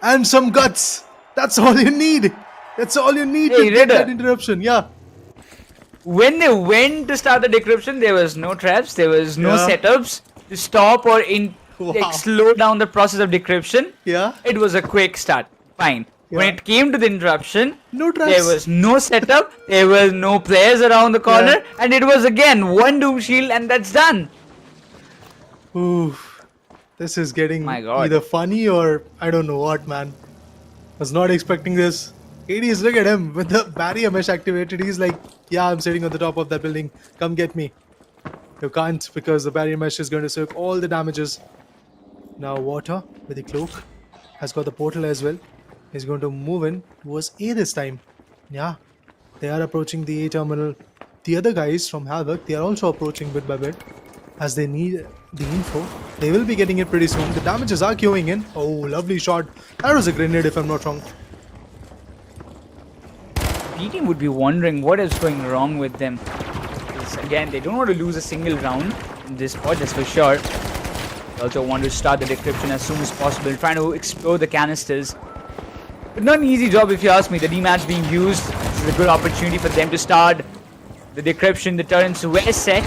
and some guts. That's all you need. That's all you need to get that interruption. Yeah. When they went to start the decryption, there was no traps, there was no setups to stop or slow down the process of decryption. Yeah. It was a quick start. Fine. Yeah. When it came to the interruption, No traps. there was no setup, there was no players around the corner, and it was again one Doom Shield, and that's done. Oof. This is getting My God. either funny or I don't know what, man. Was not expecting this. Hades, look at him with the barrier mesh activated. He's like, yeah, I'm sitting on the top of that building. Come get me. You can't, because the barrier mesh is going to soak all the damages. Now Water with the cloak has got the portal as well. He's going to move in towards A this time. Yeah, they are approaching the A terminal. The other guys from Havk, they are also approaching bit by bit as they need the info. They will be getting it pretty soon. The damages are queuing in. Oh, lovely shot. That was a grenade if I'm not wrong. B team would be wondering what is going wrong with them. Because again, they don't want to lose a single round in this spot, that's for sure. They also want to start the decryption as soon as possible, trying to explore the canisters. But not an easy job if you ask me. The rematch being used, this is a good opportunity for them to start the decryption. The turrets were set.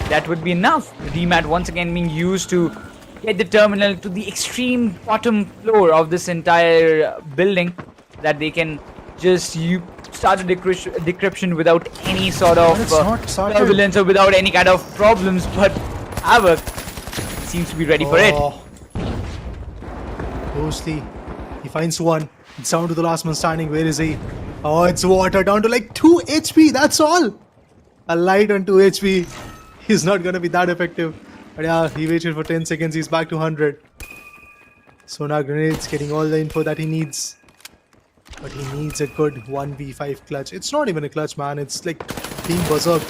That would be enough. The rematch once again being used to get the terminal to the extreme bottom floor of this entire building, that they can just start the decryption without any sort of turbulence or without any kind of problems. But Havk seems to be ready for it. Ghostly, he finds one. It's down to the last man standing. Where is he? Oh, it's Water, down to like 2 HP. That's all. A light on 2 HP. He's not gonna be that effective. But yeah, he waited for 10 seconds. He's back to 100. Sonar grenades, getting all the info that he needs. But he needs a good 1v5 clutch. It's not even a clutch, man. It's like being berserk.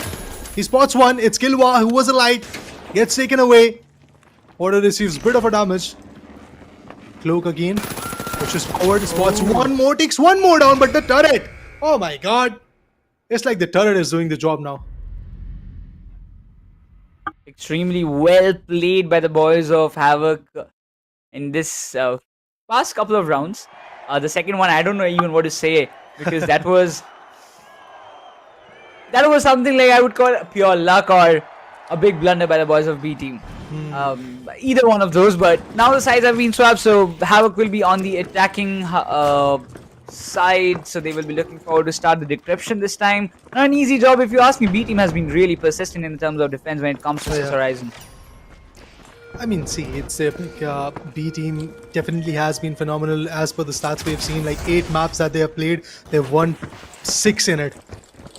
He spots one. It's Kilwa, who was a light. Gets taken away. Order receives a bit of a damage. Cloak again. Pushes forward. Spots one more. Takes one more down. But the turret. Oh my god. It's like the turret is doing the job now. Extremely well played by the boys of Havk in this past couple of rounds. The second one, I don't know even what to say, because that was something like I would call pure luck or a big blunder by the boys of B team. Either one of those, but now the sides have been swapped, so Havk will be on the attacking side, so they will be looking forward to start the decryption this time. Not an easy job, if you ask me. B team has been really persistent in terms of defense when it comes to this Horizon. I mean, see, it's a B team definitely has been phenomenal. As per the stats we've seen, like 8 maps that they have played, they've won 6 in it.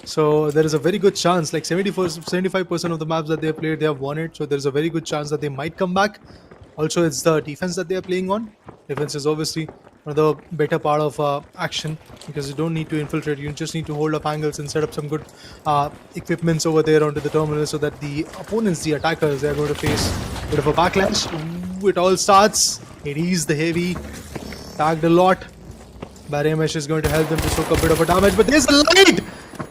So there is a very good chance, like 75% of the maps that they have played, they have won it. So there's a very good chance that they might come back. Also, it's the defense that they are playing on. Defense is obviously one of the better part of action, because you don't need to infiltrate. You just need to hold up angles and set up some good equipments over there onto the terminal, so that the opponents, the attackers, they are going to face a bit of a backlash. Ooh, it all starts. It is the heavy. Tagged a lot. Barrier mesh is going to help them to soak a bit of a damage, but there's a light!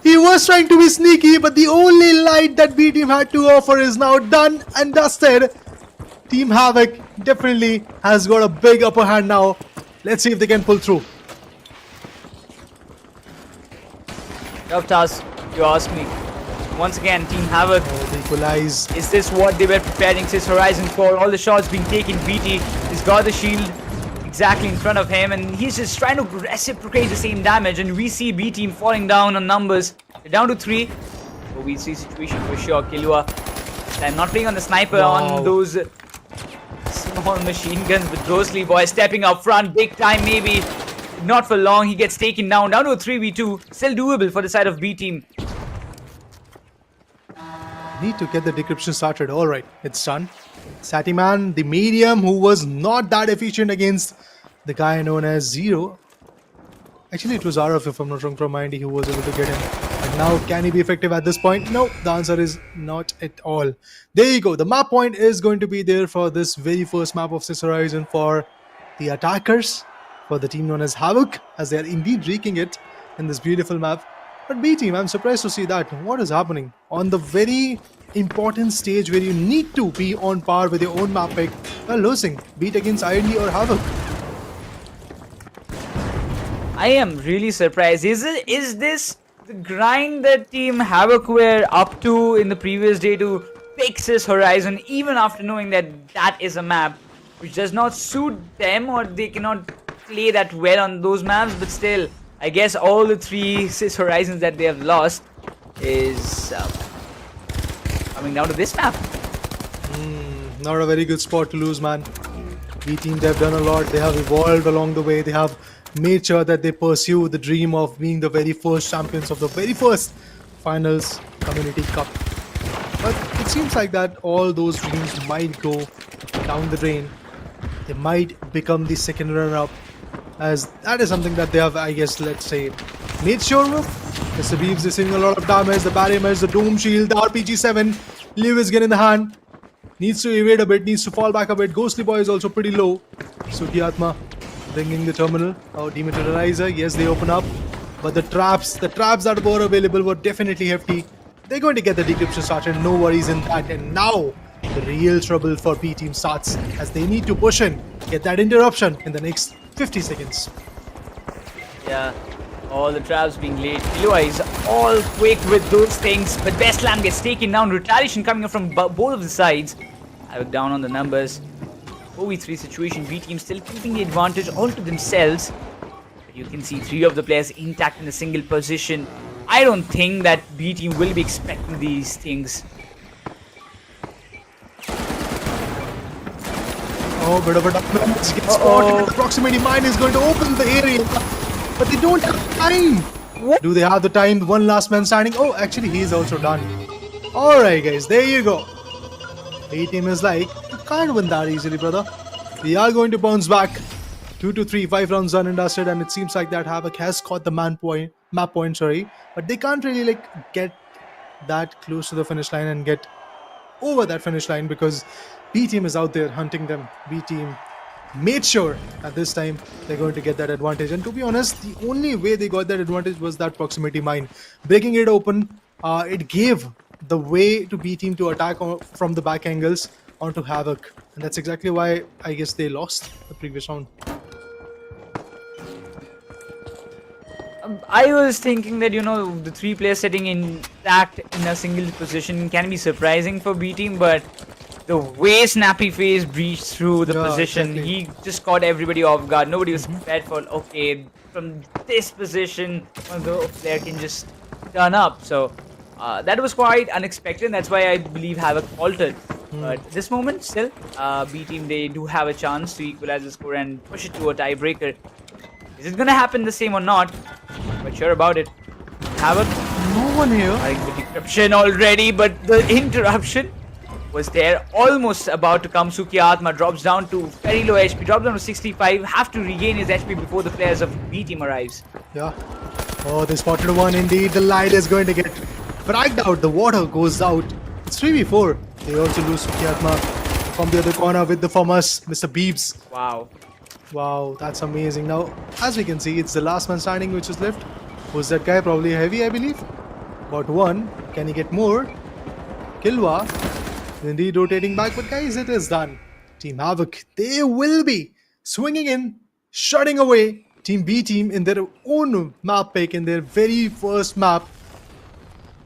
He was trying to be sneaky, but the only light that B team had to offer is now done and dusted. Team Havk definitely has got a big upper hand now. Let's see if they can pull through. Tough task, if you ask me. Once again, Team Havk. They equalize. Is this what they were preparing this Horizon for? All the shots being taken. BT has got the shield exactly in front of him, and he's just trying to reciprocate the same damage. And we see B team falling down on numbers. They're down to 3. So we see situation for sure. Kilua, I'm not playing on the sniper, on those small machine guns, but Ghostly Boy stepping up front big time. Maybe not for long. He gets taken down to a 3v2. Still doable for the side of B team. Need to get the decryption started. Alright, it's done. Satiman, the medium, who was not that efficient against the guy known as Zero. Actually, it was RF, if I'm not wrong, from Mindy, who was able to get him. And now, can he be effective at this point? No, the answer is not at all. There you go. The map point is going to be there for this very first map of Sis Horizon for the attackers, for the team known as Havk, as they are indeed wreaking it in this beautiful map. But B team, I'm surprised to see that. What is happening? On the very important stage where you need to be on par with your own map pick, you're losing. Be it against IND or Havk. I am really surprised. Is this the grind that Team Havk were up to in the previous day to pick this Horizon, even after knowing that that is a map which does not suit them, or they cannot play that well on those maps? But still, I guess all the 3 Sis Horizons that they have lost is coming down to this map. Not a very good spot to lose, man. B team, they've done a lot. They have evolved along the way. They have made sure that they pursue the dream of being the very first champions of the very first finals community cup. But it seems like that all those dreams might go down the drain. They might become the second runner-up, as that is something that they have, I guess, let's say, made sure of. Mr. Beeves is seeing a lot of damage. The barrier mesh, the Doom Shield, the RPG-7. Lewis get in the hand. Needs to evade a bit, needs to fall back a bit. Ghostly Boy is also pretty low. Sukiatma bringing the terminal. Oh, Dematerializer. Yes, they open up. But the traps that were available were definitely hefty. They're going to get the decryption started. No worries in that. And now, the real trouble for B team starts, as they need to push in, get that interruption in the next 50 seconds. Yeah, all the traps being laid. Kilua is all quick with those things, but Bestlam gets taken down. Retaliation coming up from both of the sides. Havk down on the numbers. 4v3 situation. B team still keeping the advantage all to themselves. But you can see 3 of the players intact in a single position. I don't think that B team will be expecting these things. Oh, bit of a damage. Gets spotted. The proximity mine is going to open the area, but they don't have time. What? Do they have the time? One last man standing. Oh, actually, he's also done. Alright, guys, there you go. A team is like, you can't win that easily, brother. We are going to bounce back. 2 to 3, 5 rounds done and dusted, and it seems like that Havk has caught the map point, but they can't really get that close to the finish line and get over that finish line because B team is out there hunting them. B team made sure at this time they're going to get that advantage, and to be honest, the only way they got that advantage was that proximity mine. Breaking it open, it gave the way to B team to attack from the back angles onto Havk, and that's exactly why I guess they lost the previous round. I was thinking that, the 3 players sitting intact in a single position can be surprising for B team, but the way Snappy Face breached through the position, exactly. he just caught everybody off guard. Nobody was prepared for, okay, from this position, the player can just turn up. So that was quite unexpected. That's why I believe Havk faltered. But at this moment, still, B team, they do have a chance to equalize the score and push it to a tiebreaker. Is it gonna happen the same or not? But sure about it. Havk, No one here. like the decryption already, but the interruption was there. Almost about to come. Atma drops down to very low HP, drops down to 65. Have to regain his HP before the players of B team arrives. Yeah. Oh, they spotted one indeed. The light is going to get fragged out. The water goes out. It's 3v4. They also lose Atma from the other corner with the Famas, Mr. Beebs. Wow. Wow, that's amazing. Now, as we can see, it's the last man standing which is left. Who's that guy? Probably Heavy, I believe. Got one. Can he get more? Kilwa. Indeed rotating back, but guys, it is done. Team Havk, they will be swinging in, shutting away Team B team in their own map pick, in their very first map.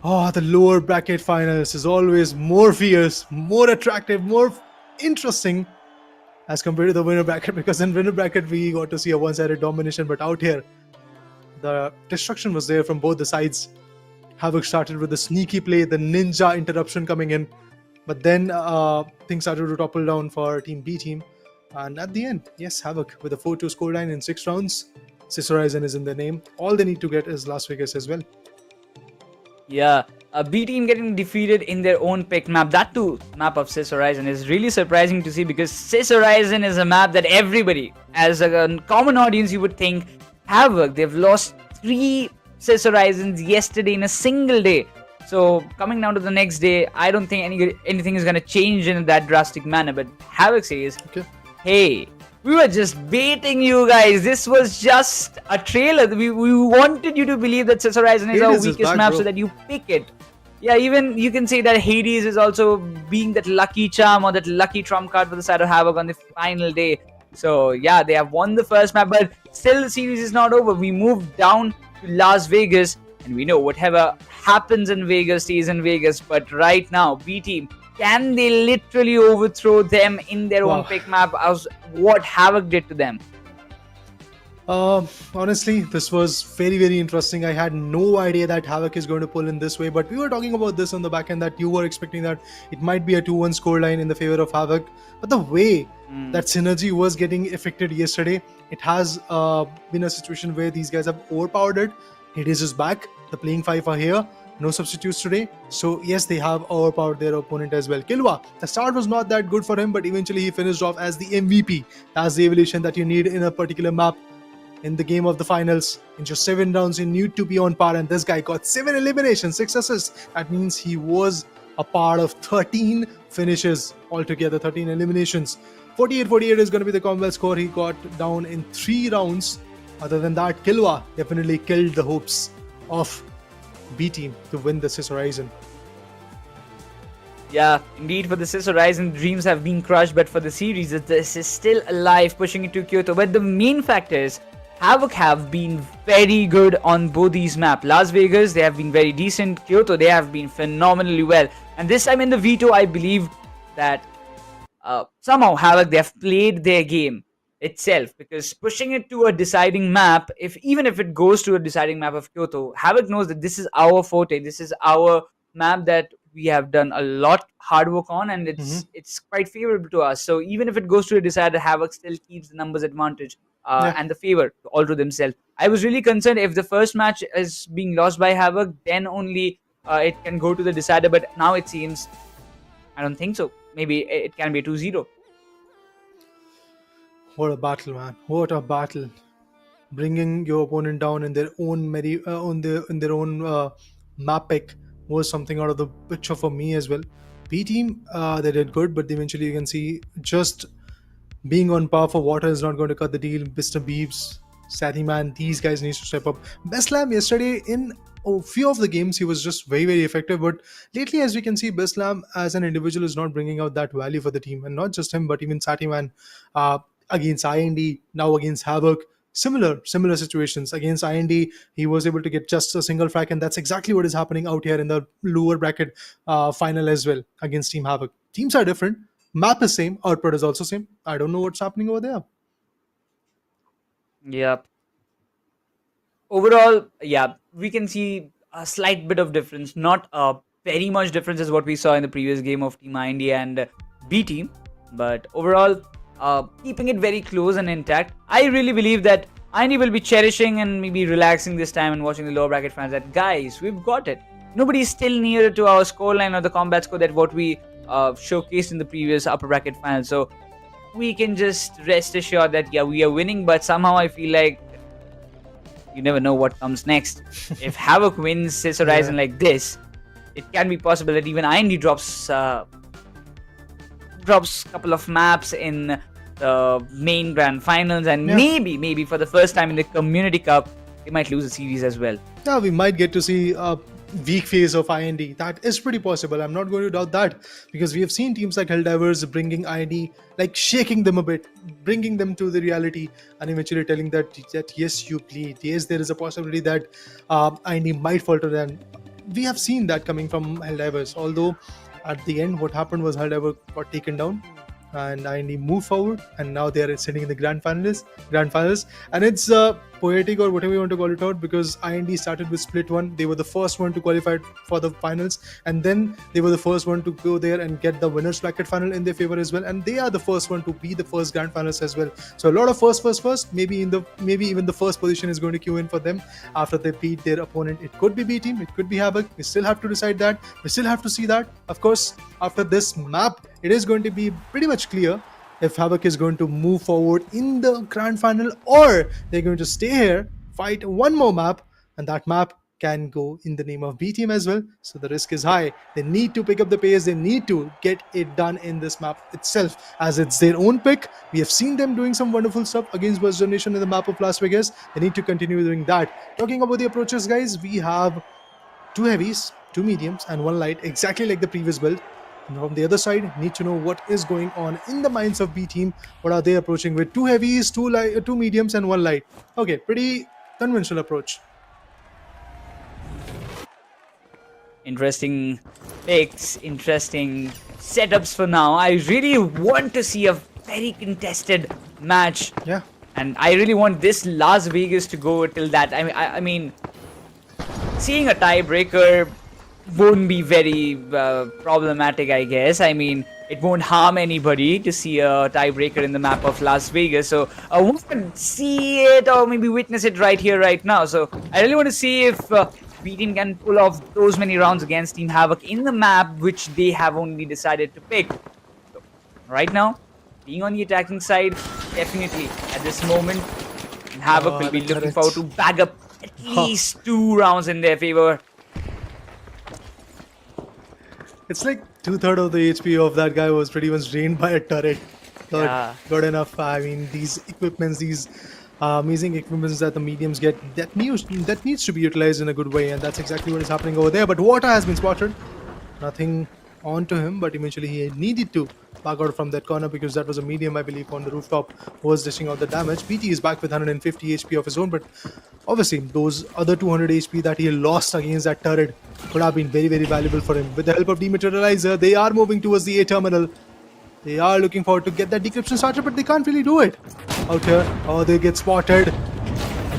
Oh, the lower bracket finals is always more fierce, more attractive, more interesting as compared to the winner bracket, because in winner bracket we got to see a one-sided domination, but out here the destruction was there from both the sides. Havk started with the sneaky play, the ninja interruption coming in, but then things started to topple down for Team B team, and at the end, yes, Havk with a 4-2 scoreline in 6 rounds. Horizon is in the name. All they need to get is Las Vegas as well. Yeah, B team getting defeated in their own pick map. That too, map of Horizon is really surprising to see, because Horizon is a map that everybody, as a common audience, you would think Havk. They've lost 3 Horizons yesterday in a single day. So coming down to the next day, I don't think anything is gonna change in that drastic manner. But Havk says, Okay. hey, we were just baiting you guys. This was just a trailer. We wanted you to believe that Horizon is our Hades is weakest back, map, bro. so that you pick it. Yeah, even you can say that Hades is also being that lucky charm or that lucky trump card for the side of Havk on the final day. So yeah, they have won the first map, but still the series is not over. We moved down to Las Vegas, and we know whatever happens in Vegas stays in Vegas. But right now, B team, can they literally overthrow them in their own Wow. pick map as what Havk did to them? Honestly, this was very, very interesting. I had no idea that Havk is going to pull in this way, but we were talking about this on the back end, that you were expecting that it might be a 2-1 scoreline in the favor of Havk. But the way that synergy was getting affected yesterday, it has been a situation where these guys have overpowered it. Hades is back. The playing 5 are here. No substitutes today. So yes, they have overpowered their opponent as well. Kilwa, the start was not that good for him, but eventually he finished off as the MVP. That's the evolution that you need in a particular map. In the game of the finals, in just 7 rounds, you need to be on par, and this guy got 7 eliminations, 6 assists. That means he was a part of 13 finishes altogether, 13 eliminations. 48-48 is going to be the Commonwealth score. He got down in 3 rounds. Other than that, Kilwa definitely killed the hopes of B team to win the Horizon. Yeah, indeed, for the Horizon, dreams have been crushed, but for the series, this is still alive, pushing it to Kyoto. But the main factor is Havk have been very good on both these maps. Las Vegas, they have been very decent. Kyoto, they have been phenomenally well. And this time in the veto, I believe that somehow Havk, they have played their game itself, because pushing it to a deciding map, even if it goes to a deciding map of Kyoto, Havk knows that this is our forte, this is our map that we have done a lot hard work on, and it's quite favorable to us. So even if it goes to a decider, Havk still keeps the numbers advantage and the favor all to themselves. I was really concerned if the first match is being lost by Havk, then only it can go to the decider, but now it seems, I don't think so. Maybe it can be 2-0. What a battle, man! What a battle! Bringing your opponent down in their own in their own map pick was something out of the picture for me as well. B team, they did good, but eventually you can see just being on par for water is not going to cut the deal. Mr. Beebs, Sadie Man, these guys need to step up. Beslam yesterday in a few of the games he was just very very effective, but lately as we can see, Beslam as an individual is not bringing out that value for the team, and not just him, but even Sadie Man against IND, now against Havk. Similar situations against IND. He was able to get just a single frag, and that's exactly what is happening out here in the lower bracket final as well against Team Havk. Teams are different, map is same, output is also same. I don't know what's happening over there. Yep. Overall, yeah, we can see a slight bit of difference, not a very much difference as what we saw in the previous game of Team India and B Team, but overall, keeping it very close and intact. I really believe that India will be cherishing and maybe relaxing this time and watching the lower bracket fans that, guys, we've got it. Nobody is still nearer to our scoreline or the combat score that what we showcased in the previous upper bracket final. So we can just rest assured that, yeah, we are winning, but somehow I feel like you never know what comes next. If Havk wins Sis Horizon like this, it can be possible that even IND drops a couple of maps in the main grand finals, and maybe for the first time in the Community Cup, they might lose a series as well. Yeah, we might get to see a weak phase of IND. That is pretty possible. I'm not going to doubt that, because we have seen teams like Helldivers bringing IND, like shaking them a bit, bringing them to the reality, and eventually telling that yes, you bleed. Yes, there is a possibility that IND might falter. And we have seen that coming from Helldivers. Although at the end, what happened was Helldiver got taken down, and IND moved forward, and now they are sitting in the grand finals. And it's poetic or whatever you want to call it out, because IND started with split one. They were the first one to qualify for the finals, and then they were the first one to go there and get the winners bracket final in their favor as well, and they are the first one to be the first grand finals as well. So a lot of first. Maybe even the first position is going to queue in for them after they beat their opponent. It could be B team, it could be Havk. We still have to decide that. We still have to see that. Of course, after this map, it is going to be pretty much clear if Havk is going to move forward in the grand final, or they're going to stay here, fight one more map, and that map can go in the name of B team as well. So the risk is high. They need to pick up the pace. They need to get it done in this map itself, as it's their own pick. We have seen them doing some wonderful stuff against Burst Generation in the map of Las Vegas. They need to continue doing that. Talking about the approaches, guys, we have 2 heavies, 2 mediums, and 1 light, exactly like the previous build. And from the other side, need to know what is going on in the minds of B team. What are they approaching with? 2 heavies, 2 mediums, and 1 light. Okay, pretty conventional approach. Interesting picks, interesting setups for now. I really want to see a very contested match. Yeah. And I really want this Las Vegas to go till that. I mean, seeing a tiebreaker won't be very problematic, I guess. I mean, it won't harm anybody to see a tiebreaker in the map of Las Vegas. So I want to see it or maybe witness it right here, right now. So I really want to see if B Team can pull off those many rounds against Team Havk in the map which they have only decided to pick. So, right now, being on the attacking side, definitely at this moment, Havk will be looking forward to bag up at least 2 rounds in their favor. It's like 2/3 of the HP of that guy was pretty much drained by a turret. Good enough. I mean, these equipments, these amazing equipments that the mediums get, that needs to be utilized in a good way, and that's exactly what is happening over there. But water has been spotted. Nothing onto him, but eventually he needed to back out from that corner because that was a medium, I believe, on the rooftop who was dishing out the damage. PT is back with 150 HP of his own, but obviously those other 200 HP that he lost against that turret would have been very, very valuable for him. With the help of Dematerializer, they are moving towards the A terminal. They are looking forward to get that decryption started, but they can't really do it out here. Oh, they get spotted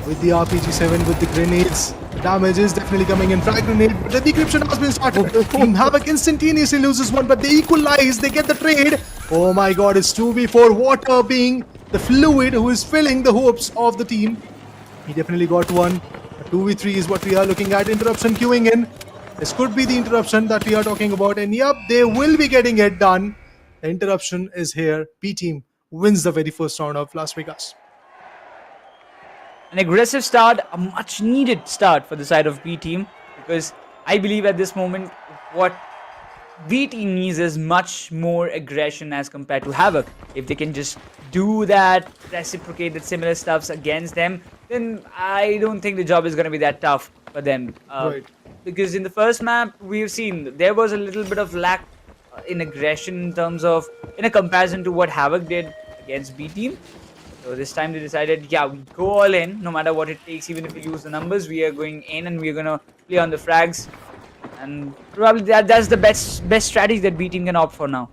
with the RPG-7, with the grenades. Damage is definitely coming in. Frag grenade, but the decryption has been started. Team Havk instantaneously loses one, but they equalize. They get the trade. Oh my god, it's 2v4. Water being the fluid who is filling the hopes of the team. He definitely got one. A 2v3 is what we are looking at. Interruption queuing in. This could be the interruption that we are talking about. And yep, they will be getting it done. The interruption is here. B team wins the very first round of Las Vegas. An aggressive start, a much needed start for the side of B team, because I believe at this moment what B team needs is much more aggression as compared to Havk. If they can just do that, reciprocate the similar stuffs against them, then I don't think the job is going to be that tough for them. Right. Because in the first map, we've seen there was a little bit of lack in aggression in terms of, in a comparison to what Havk did against B team. So this time they decided, yeah, we go all in, no matter what it takes, even if we lose the numbers, we are going in and we're going to play on the frags. And probably that's the best strategy that B team can opt for now.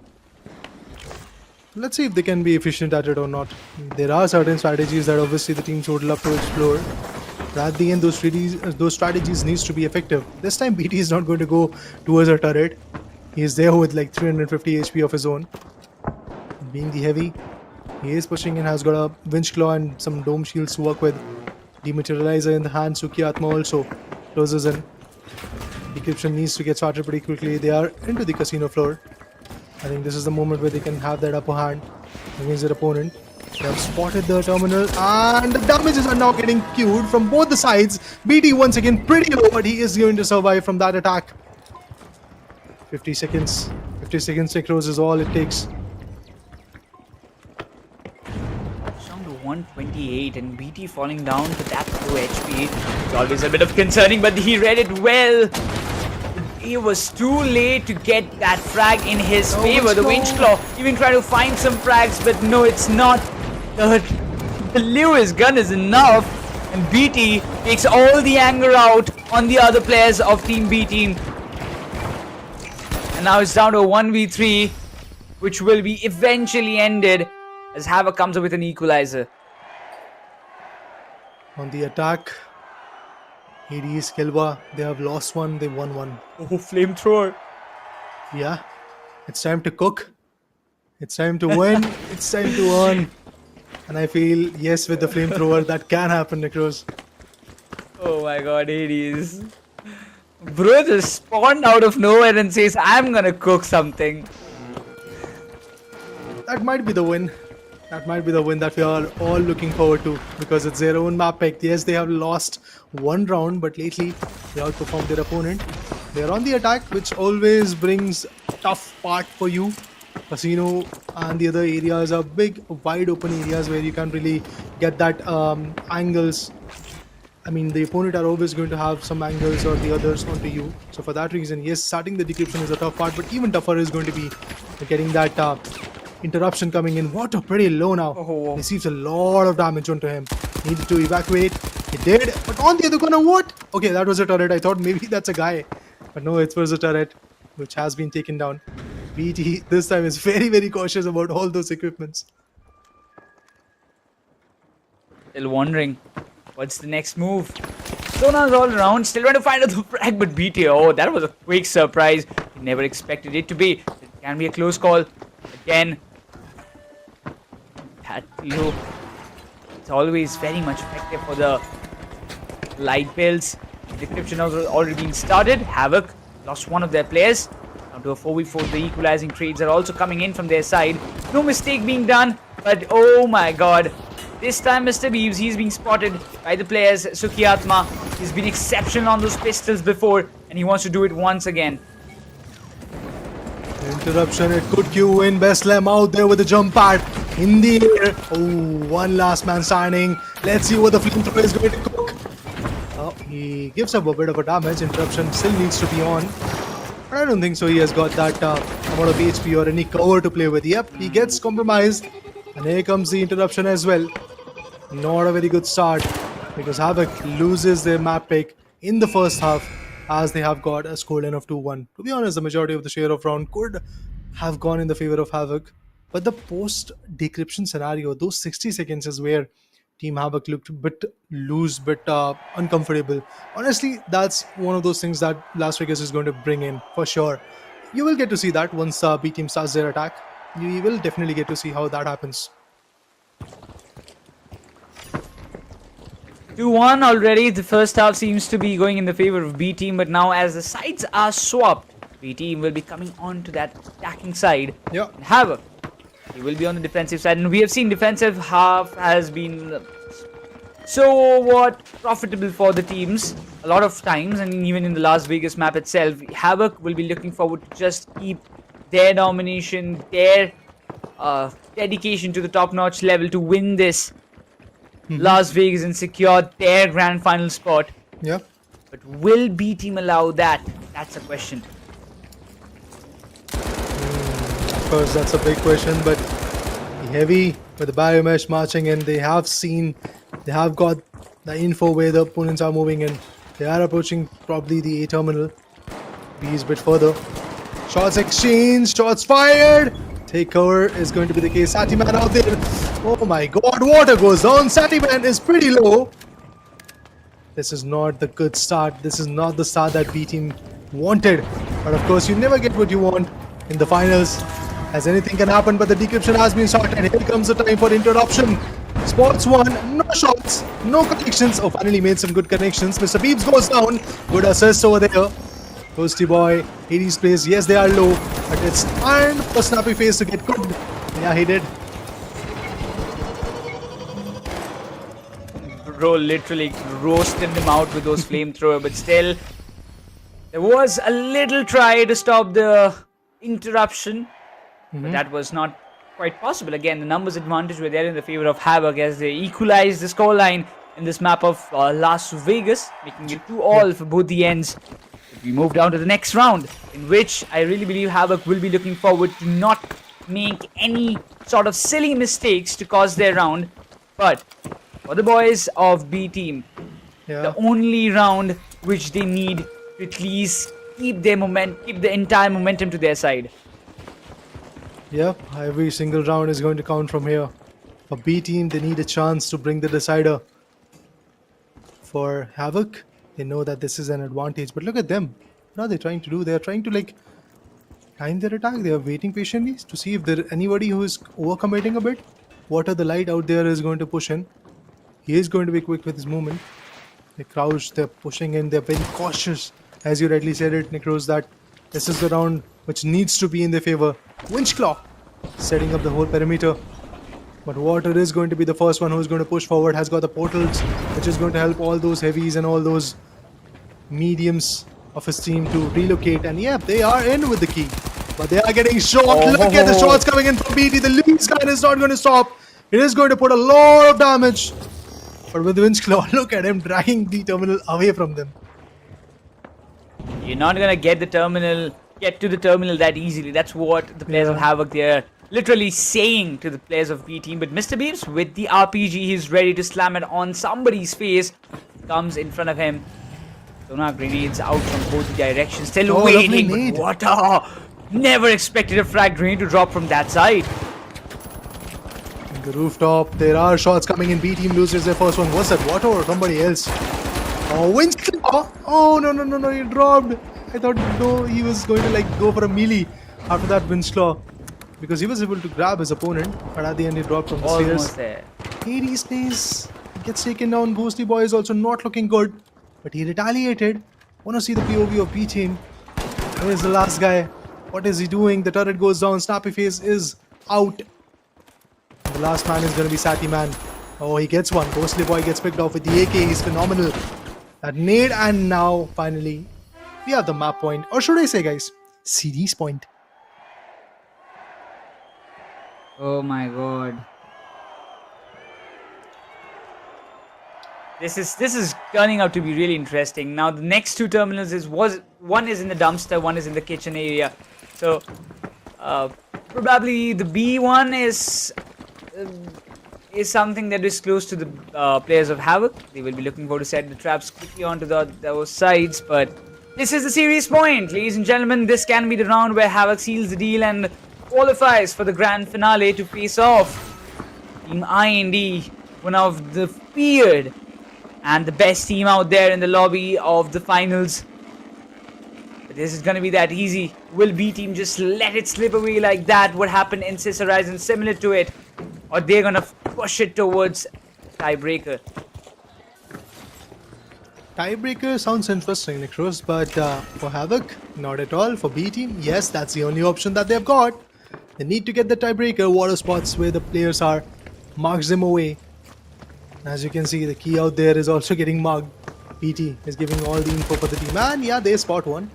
Let's see if they can be efficient at it or not. There are certain strategies that obviously the teams would love to explore. But at the end, those strategies needs to be effective. This time BT is not going to go towards a turret. He is there with like 350 HP of his own. Being the heavy, he is pushing in, has got a winch claw and some dome shields to work with. Dematerializer in the hand, Skyesports also closes in. Decryption needs to get started pretty quickly. They are into the casino floor. I think this is the moment where they can have that upper hand against their opponent. They have spotted the terminal and the damages are now getting queued from both the sides. BT once again pretty low, but he is going to survive from that attack. 50 seconds. 50 seconds to close is all it takes. Down to 128 and BT falling down to that low HP. It's always a bit of concerning, but he read it well. He was too late to get that frag in his favor. The winch claw even trying to find some frags, but no, it's not. The Lewis gun is enough, and BT takes all the anger out on the other players of Team B team. And now it's down to a 1v3, which will be eventually ended as Havk comes up with an equalizer. On the attack, Hades, Kelva, they have lost one, they won one. Oh, flamethrower. Yeah, it's time to cook. It's time to win. It's time to earn. And I feel, yes, with the flamethrower, that can happen, Necros. Oh my god, Hades. Bro just spawned out of nowhere and says, I'm gonna cook something. That might be the win. That might be the win that we are all looking forward to, because it's their own map pick. Yes, they have lost one round, but lately they outperformed their opponent. They are on the attack, which always brings tough part for you. Casino and the other areas are big, wide open areas where you can't really get that angles. I mean, the opponent are always going to have some angles or the others onto you. So for that reason, yes, starting the decryption is a tough part, but even tougher is going to be getting that interruption coming in. Water pretty low now. Oh. Receives a lot of damage onto him. Needed to evacuate. He did. But on the other corner, what? Okay, that was a turret. I thought maybe that's a guy. But no, it was a turret, which has been taken down. BT this time is very, very cautious about all those equipments. Still wondering, what's the next move? Sona's all around, still trying to find out the frag, but BT, oh, that was a quick surprise. He never expected it to be. It can be a close call. Again, that low. It's always very much effective for the light builds. Decryption has already been started. Havk lost one of their players. Down to a 4v4. The equalizing trades are also coming in from their side. No mistake being done, but oh my god. This time Mr. Beeves, he's being spotted by the players. Skyesports, he's been exceptional on those pistols before, and he wants to do it once again. Interruption, it could queue in. Bestlem out there with the jump pad in the air. Oh, one last man standing. Let's see what the flamethrower is going to cook. Oh, he gives up a bit of a damage. Interruption still needs to be on. But I don't think so. He has got that amount of HP or any cover to play with. Yep, he gets compromised. And here comes the interruption as well. Not a very good start, because Havk loses their map pick in the first half, as they have got a scoreline of 2-1. To be honest, the majority of the share of round could have gone in the favor of Havk. But the post-decryption scenario, those 60 seconds is where Team Havk looked a bit loose, bit uncomfortable. Honestly, that's one of those things that Las Vegas is going to bring in, for sure. You will get to see that once B team starts their attack. You will definitely get to see how that happens. 2-1 already. The first half seems to be going in the favor of B team, but now as the sides are swapped, B team will be coming on to that attacking side. Yeah. Havk He will be on the defensive side, and we have seen defensive half has been so profitable for the teams a lot of times, and even in the Las Vegas map itself, Havk will be looking forward to just keep their domination, their dedication to the top-notch level to win this Las Vegas and secure their grand final spot. Yeah. But will B team allow that? That's a question. Of course, that's a big question, but Heavy with the biomesh marching in, they have got the info where the opponents are moving in. They are approaching probably the A terminal. B is a bit further. Shots exchanged, shots fired. Takeover is going to be the case. Satiman out there. Oh my god, water goes down. Satiman is pretty low. This is not the good start. This is not the start that B team wanted. But of course, you never get what you want in the finals, as anything can happen. But the decryption has been started. Here comes the time for interruption. Sports 1, no shots, no connections. Oh, finally made some good connections. Mr. Beebs goes down. Good assist over there. Ghosty boy, Hades plays. Yes, they are low, but it's time for Snappy Face to get cooked. Yeah, he did. Bro literally roasted him out with those flamethrower, but still, there was a little try to stop the interruption, but that was not quite possible. Again, the numbers advantage were there in the favor of Havk as they equalized the scoreline in this map of Las Vegas, making it 2-all for both the ends. We move down to the next round, in which I really believe Havk will be looking forward to not make any sort of silly mistakes to cause their round. But for the boys of B team, the only round which they need to at least keep the entire momentum to their side. Yeah, every single round is going to count from here. For B team, they need a chance to bring the decider. For Havk, they know that this is an advantage. But look at them. What are they trying to do? They are trying to time their attack. They are waiting patiently to see if there anybody who is overcommitting a bit. Water the light out there is going to push in. He is going to be quick with his movement. They crouch, they're pushing in, they're very cautious. As you rightly said it, Nikros, that this is the round which needs to be in their favor. Winchclaw setting up the whole perimeter. But Water is going to be the first one who's going to push forward, has got the portals, which is going to help all those heavies and all those mediums of his team to relocate. And yeah, they are in with the key. But they are getting shot. Look at the shots coming in from BT. The League's gun is not going to stop. It is going to put a lot of damage. But with Winchclaw, look at him dragging the terminal away from them. You're not gonna get to the terminal that easily. That's what the players of Havk, they're literally saying to the players of B team. But Mr. Beeps, with the RPG, he's ready to slam it on somebody's face. Comes in front of him. Sonar grenades out from both directions. Still waiting. But Water never expected a frag grenade to drop from that side. The rooftop, there are shots coming in. B team loses their first one. Was that Water or somebody else? Oh, Winchclaw! Oh, no, he dropped. I thought no, he was going to go for a melee after that Winchclaw, because he was able to grab his opponent, but at the end he dropped from the stairs. Almost there. Hades plays, gets taken down. Ghosty Boy is also not looking good, but he retaliated. Wanna see the POV of B team? Where's the last guy? What is he doing? The turret goes down. Snappy Face is out. The last man is gonna be Sati Man. Oh, he gets one. Ghostly Boy gets picked off with the AK. He's phenomenal. That nade, and now finally we have the map point, or should I say, guys, CD's point. Oh my god. This is turning out to be really interesting. Now the next two terminals one is in the dumpster, one is in the kitchen area. So probably the B one is something that is close to the players of Havk. They will be looking forward to set the traps quickly onto those sides, but this is the series point. Ladies and gentlemen, this can be the round where Havk seals the deal and qualifies for the grand finale to face off Team IND, one of the feared and the best team out there in the lobby of the finals. But this is going to be that easy. Will B team just let it slip away like that? What happened in Sis Horizon similar to it? Or they're going to push it towards tiebreaker? Tiebreaker sounds interesting, Nikros, but for Havk, not at all. For B team, yes, that's the only option that they've got. They need to get the tiebreaker. Water spots where the players are marks them away. As you can see, the key out there is also getting marked. PT is giving all the info for the team. And yeah, they spot one.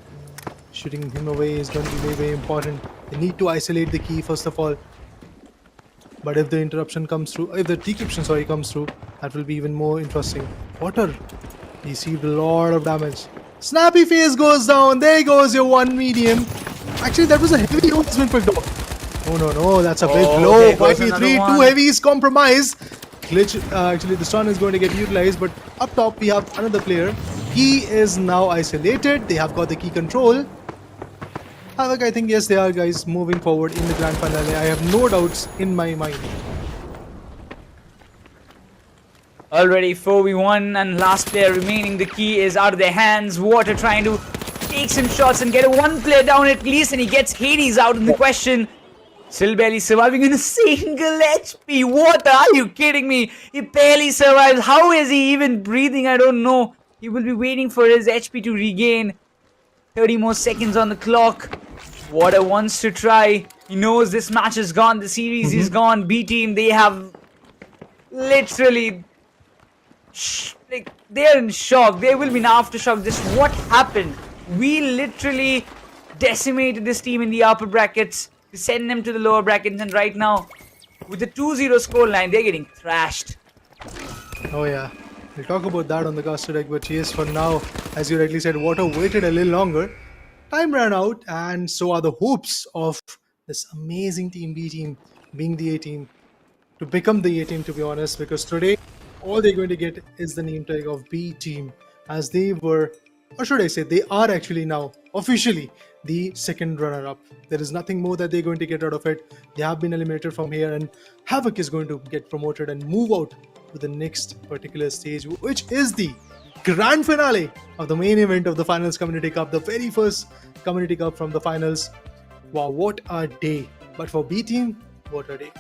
Shooting him away is going to be very, very important. They need to isolate the key first of all. But if the interruption comes through, if the decryption, sorry, comes through, that will be even more interesting. Water received a lot of damage. Snappy face goes down. There goes your one medium. Actually, that was a heavy load that's been picked up. Oh no, that's a big blow. there goes 5v3, another one. two heavies compromise. Glitch, actually the stun is going to get utilized, but up top we have another player. Key is now isolated. They have got the key control. Havk, I think yes, they are guys moving forward in the grand finale. I have no doubts in my mind. Already 4v1 and last player remaining. The key is out of their hands. Water trying to take some shots and get a one player down at least, and he gets Hades out in the question. Still barely surviving in a single HP. What? Are you kidding me? He barely survives. How is he even breathing? I don't know. He will be waiting for his HP to regain. 30 more seconds on the clock. Water wants to try. He knows this match is gone. The series is gone. B team, they have literally... like, they're in shock. There will be an aftershock. Just what happened? We literally decimated this team in the upper brackets to send them to the lower brackets, and right now, with the 2-0 scoreline, they're getting thrashed. Oh yeah, we'll talk about that on the caster deck, but yes, for now, as you rightly said, Water waited a little longer. Time ran out, and so are the hopes of this amazing team B team being the A team to become the A team, to be honest, because today all they're going to get is the name tag of B team, as they were, or should I say, they are actually now officially the second runner-up. There is nothing more that they're going to get out of it. They have been eliminated from here, and Havk is going to get promoted and move out to the next particular stage, which is the grand finale of the main event of the Finals Community Cup, the very first Community Cup from the Finals. Wow, what a day. But for B team, what a day.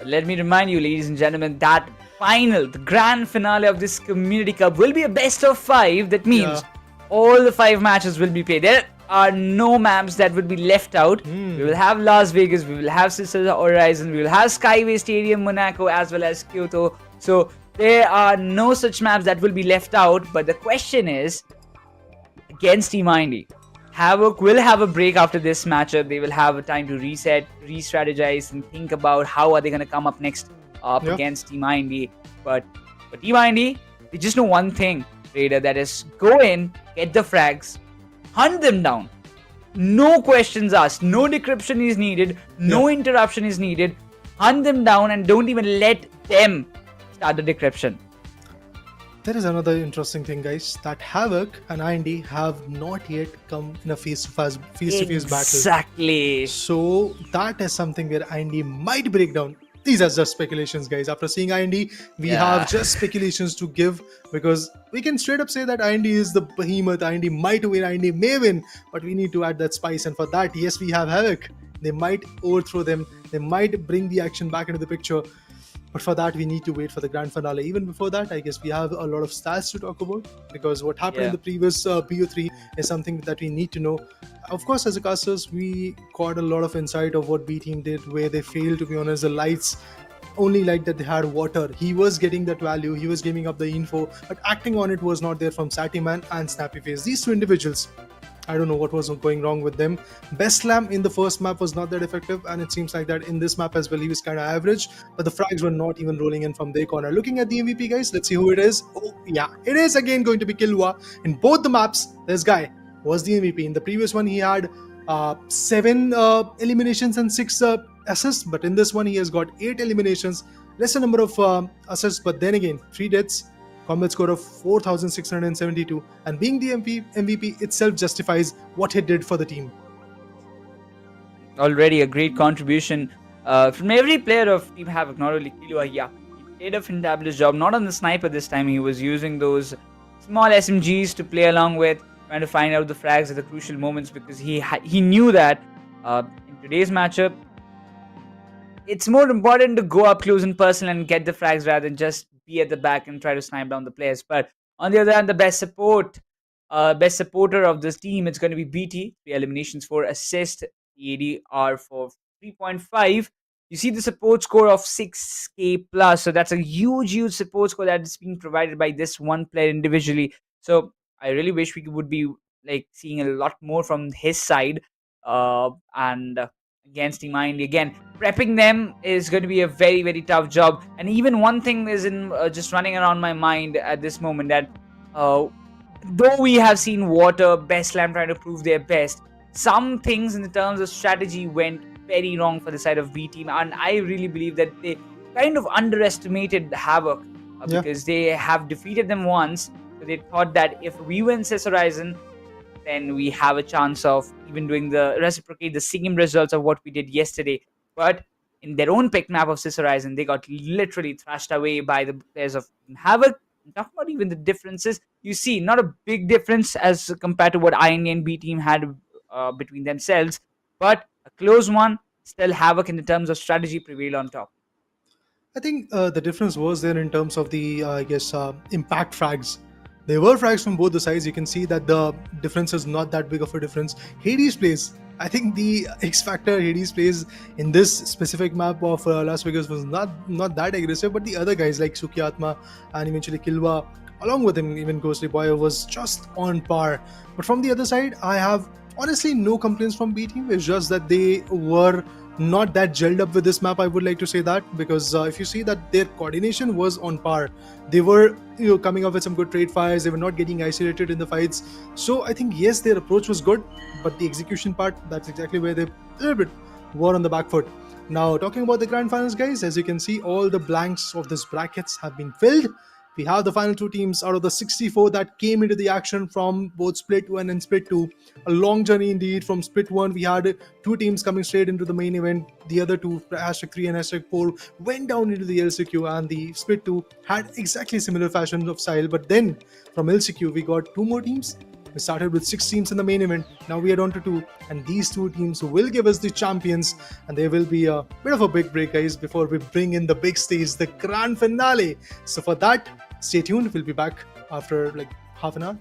Let me remind you, ladies and gentlemen, that final, the grand finale of this Community Cup will be a best of 5. That means all the 5 matches will be played. There are no maps that would be left out. We will have Las Vegas, we will have Sister Horizon, we will have Skyway Stadium, Monaco, as well as Kyoto. So there are no such maps that will be left out. But the question is, against Team Indy, Havk will have a break after this matchup. They will have a time to reset, re-strategize, and think about how are they going to come up next against Team Indy. But for Team Indy, they just know one thing, Raider, that is go in, get the frags, hunt them down. No questions asked. No decryption is needed. No interruption is needed. Hunt them down and don't even let them start the decryption. There is another interesting thing, guys, that Havk and IND have not yet come in a face-to-face battle. Exactly. So that is something where IND might break down. These are just speculations, guys. After seeing IND, we have just speculations to give, because we can straight up say that IND is the behemoth. IND might win, IND may win, but we need to add that spice. And for that, yes, we have Havk. They might overthrow them. They might bring the action back into the picture. But for that, we need to wait for the grand finale. Even before that, I guess we have a lot of stats to talk about, because what happened in the previous BO3 is something that we need to know. Of course, as a casters, we got a lot of insight of what B team did, where they failed, to be honest. The lights only light that they had Water. He was getting that value. He was giving up the info, but acting on it was not there from Satiman and Snappy Face. These two individuals, I don't know what was going wrong with them. Best Lamb in the first map was not that effective, and it seems like that in this map as well, he was kind of average, but the frags were not even rolling in from their corner. Looking at the MVP, guys, let's see who it is. Oh, yeah, it is again going to be Killua. In both the maps, this guy was the MVP. In the previous one, he had 7 eliminations and 6 assists, but in this one, he has got 8 eliminations, lesser number of assists, but then again, 3 deaths, combat score of 4,672, and being the MVP itself justifies what he did for the team. Already a great contribution from every player of Team Havk, not only Killua. He did a fantabulous job, not on the sniper this time. He was using those small SMGs to play along with, trying to find out the frags at the crucial moments, because he knew that in today's matchup, it's more important to go up close and personal and get the frags rather than just be at the back and try to snipe down the players. But on the other hand, the best supporter of this team, it's going to be BT. 3 eliminations, 4 assists. the ADR for 3.5. You see the support score of 6k plus, so that's a huge support score that is being provided by this one player individually. So I really wish we would be like seeing a lot more from his side. And against Team Mind again, prepping them is going to be a very tough job. And even one thing is in just running around my mind at this moment, that uh, though we have seen Water, Best Lamb trying to prove their best, some things in the terms of strategy went very wrong for the side of B team, and I really believe that they kind of underestimated Havk, Yeah. because they have defeated them once. So they thought that if we win Cis Horizon, then we have a chance of even doing the reciprocate the same results of what we did yesterday. But in their own pick map of Cis Horizon, they got literally thrashed away by the players of Team Havk. Talk about even the differences. You see, not a big difference as compared to what IND and B team had between themselves, but a close one. Still, Havk in the terms of strategy prevailed on top. I think the difference was there in terms of the, I guess, impact frags. There were frags from both the sides. You can see that the difference is not that big of a difference. Hades plays. I think the X Factor Hades plays in this specific map of Las Vegas was not that aggressive, but the other guys like Sukyatma and eventually Kilwa, along with him, even Ghostly Boy was just on par. But from the other side, I have honestly no complaints from B team. It's just that they were not that gelled up with this map. I would like to say that, because if you see that their coordination was on par, they were coming up with some good trade fires, they were not getting isolated in the fights. So I think yes, their approach was good, but the execution part, that's exactly where they a little bit were on the back foot. Now talking about the grand finals, guys, as you can see, all the blanks of this brackets have been filled. We have the final two teams out of the 64 that came into the action from both Split 1 and Split 2. A long journey indeed. From Split 1, we had two teams coming straight into the main event. The other two, hashtag 3 and hashtag 4, went down into the LCQ, and the Split 2 had exactly similar fashion of style. But then from LCQ, we got two more teams. We started with 6 teams in the main event. Now we are down to 2, and these 2 teams will give us the champions. And there will be a bit of a big break, guys, before we bring in the big stage, the grand finale. So for that, stay tuned. We'll be back after like half an hour.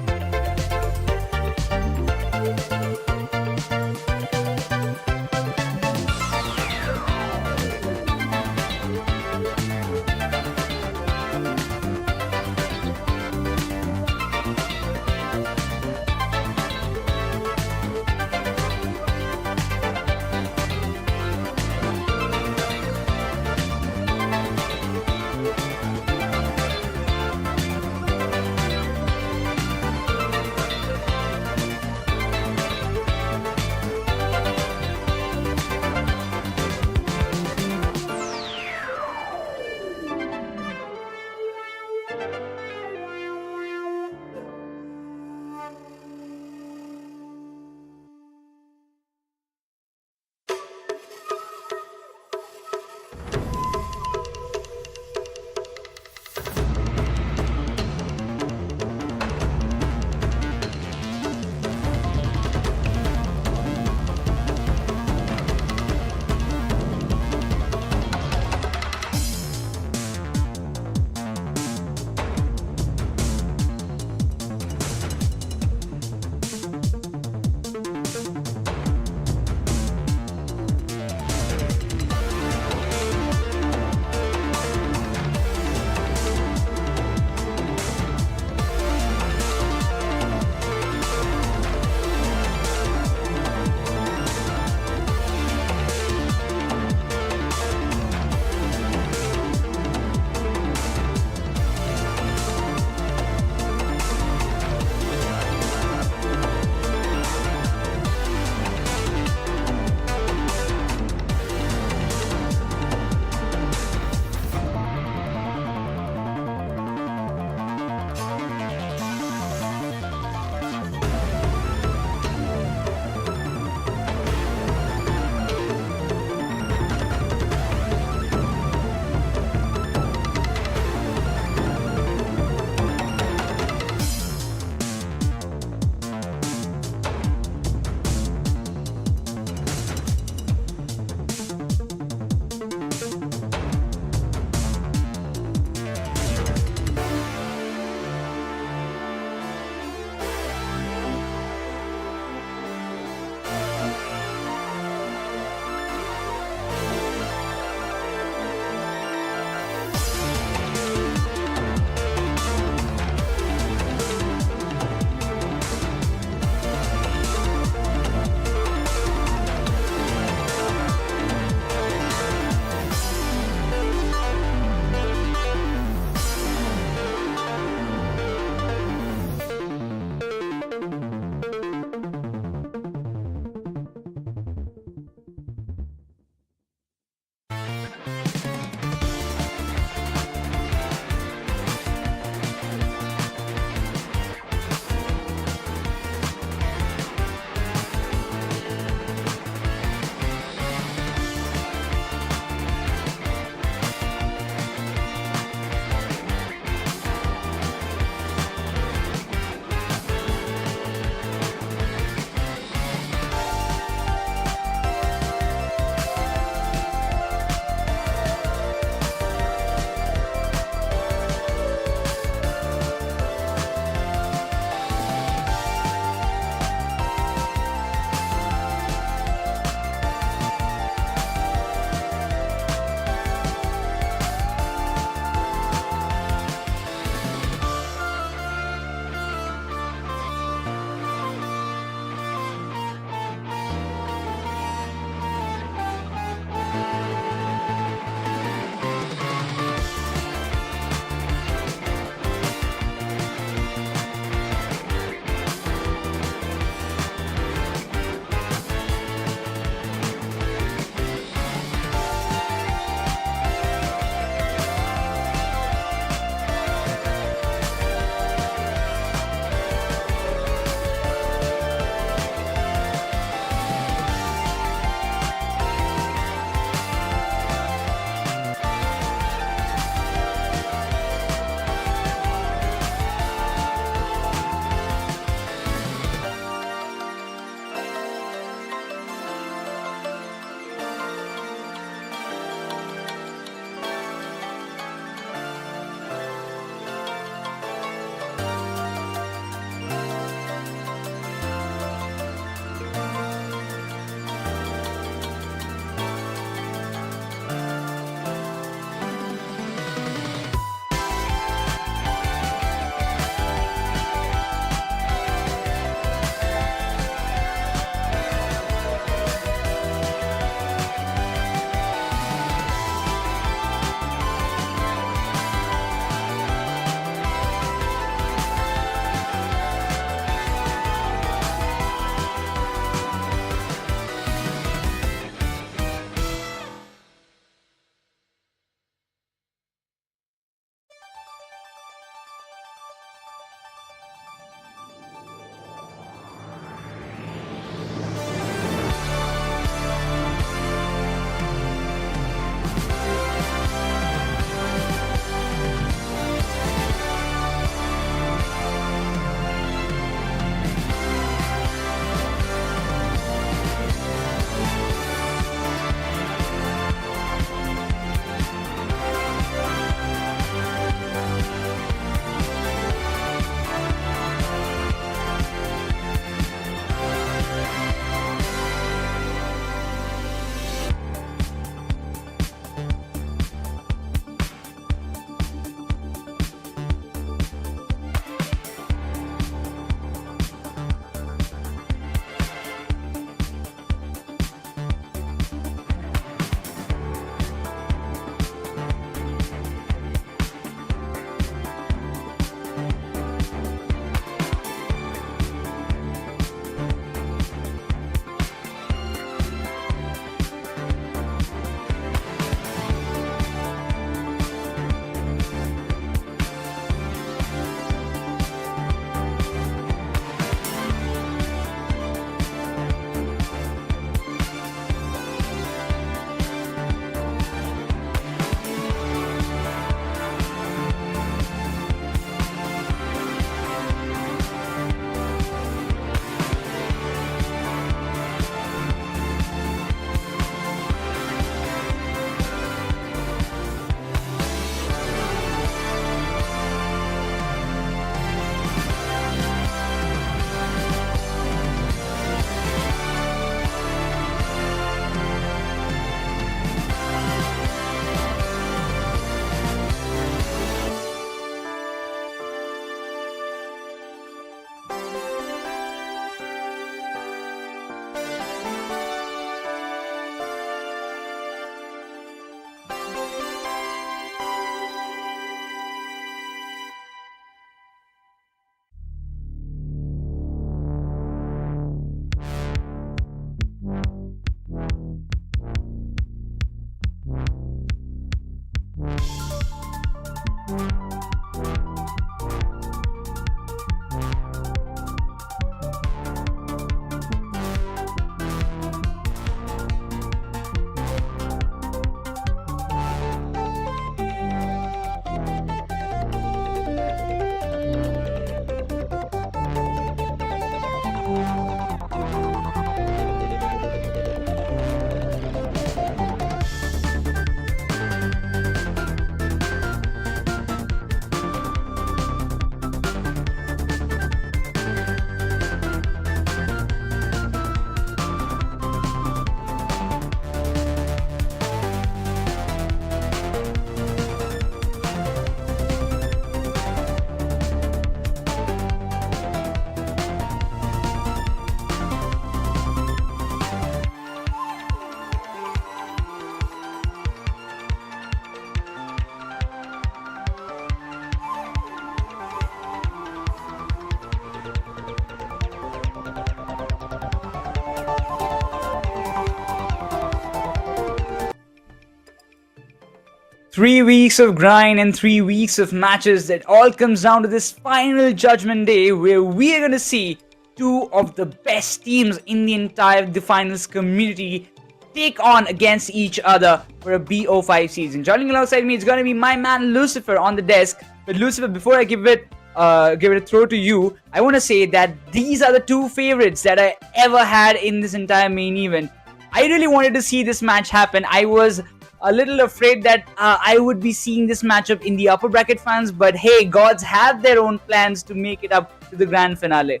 3 weeks of grind and 3 weeks of matches. That all comes down to this final Judgment Day, where we are going to see two of the best teams in the entire the finals community take on against each other for a BO5 season. Joining alongside me is going to be my man Lucifer on the desk. But Lucifer, before I give it a throw to you, I want to say that these are the two favorites that I ever had in this entire main event. I really wanted to see this match happen. I was a little afraid that I would be seeing this matchup in the upper bracket fans, but hey, gods have their own plans to make it up to the grand finale.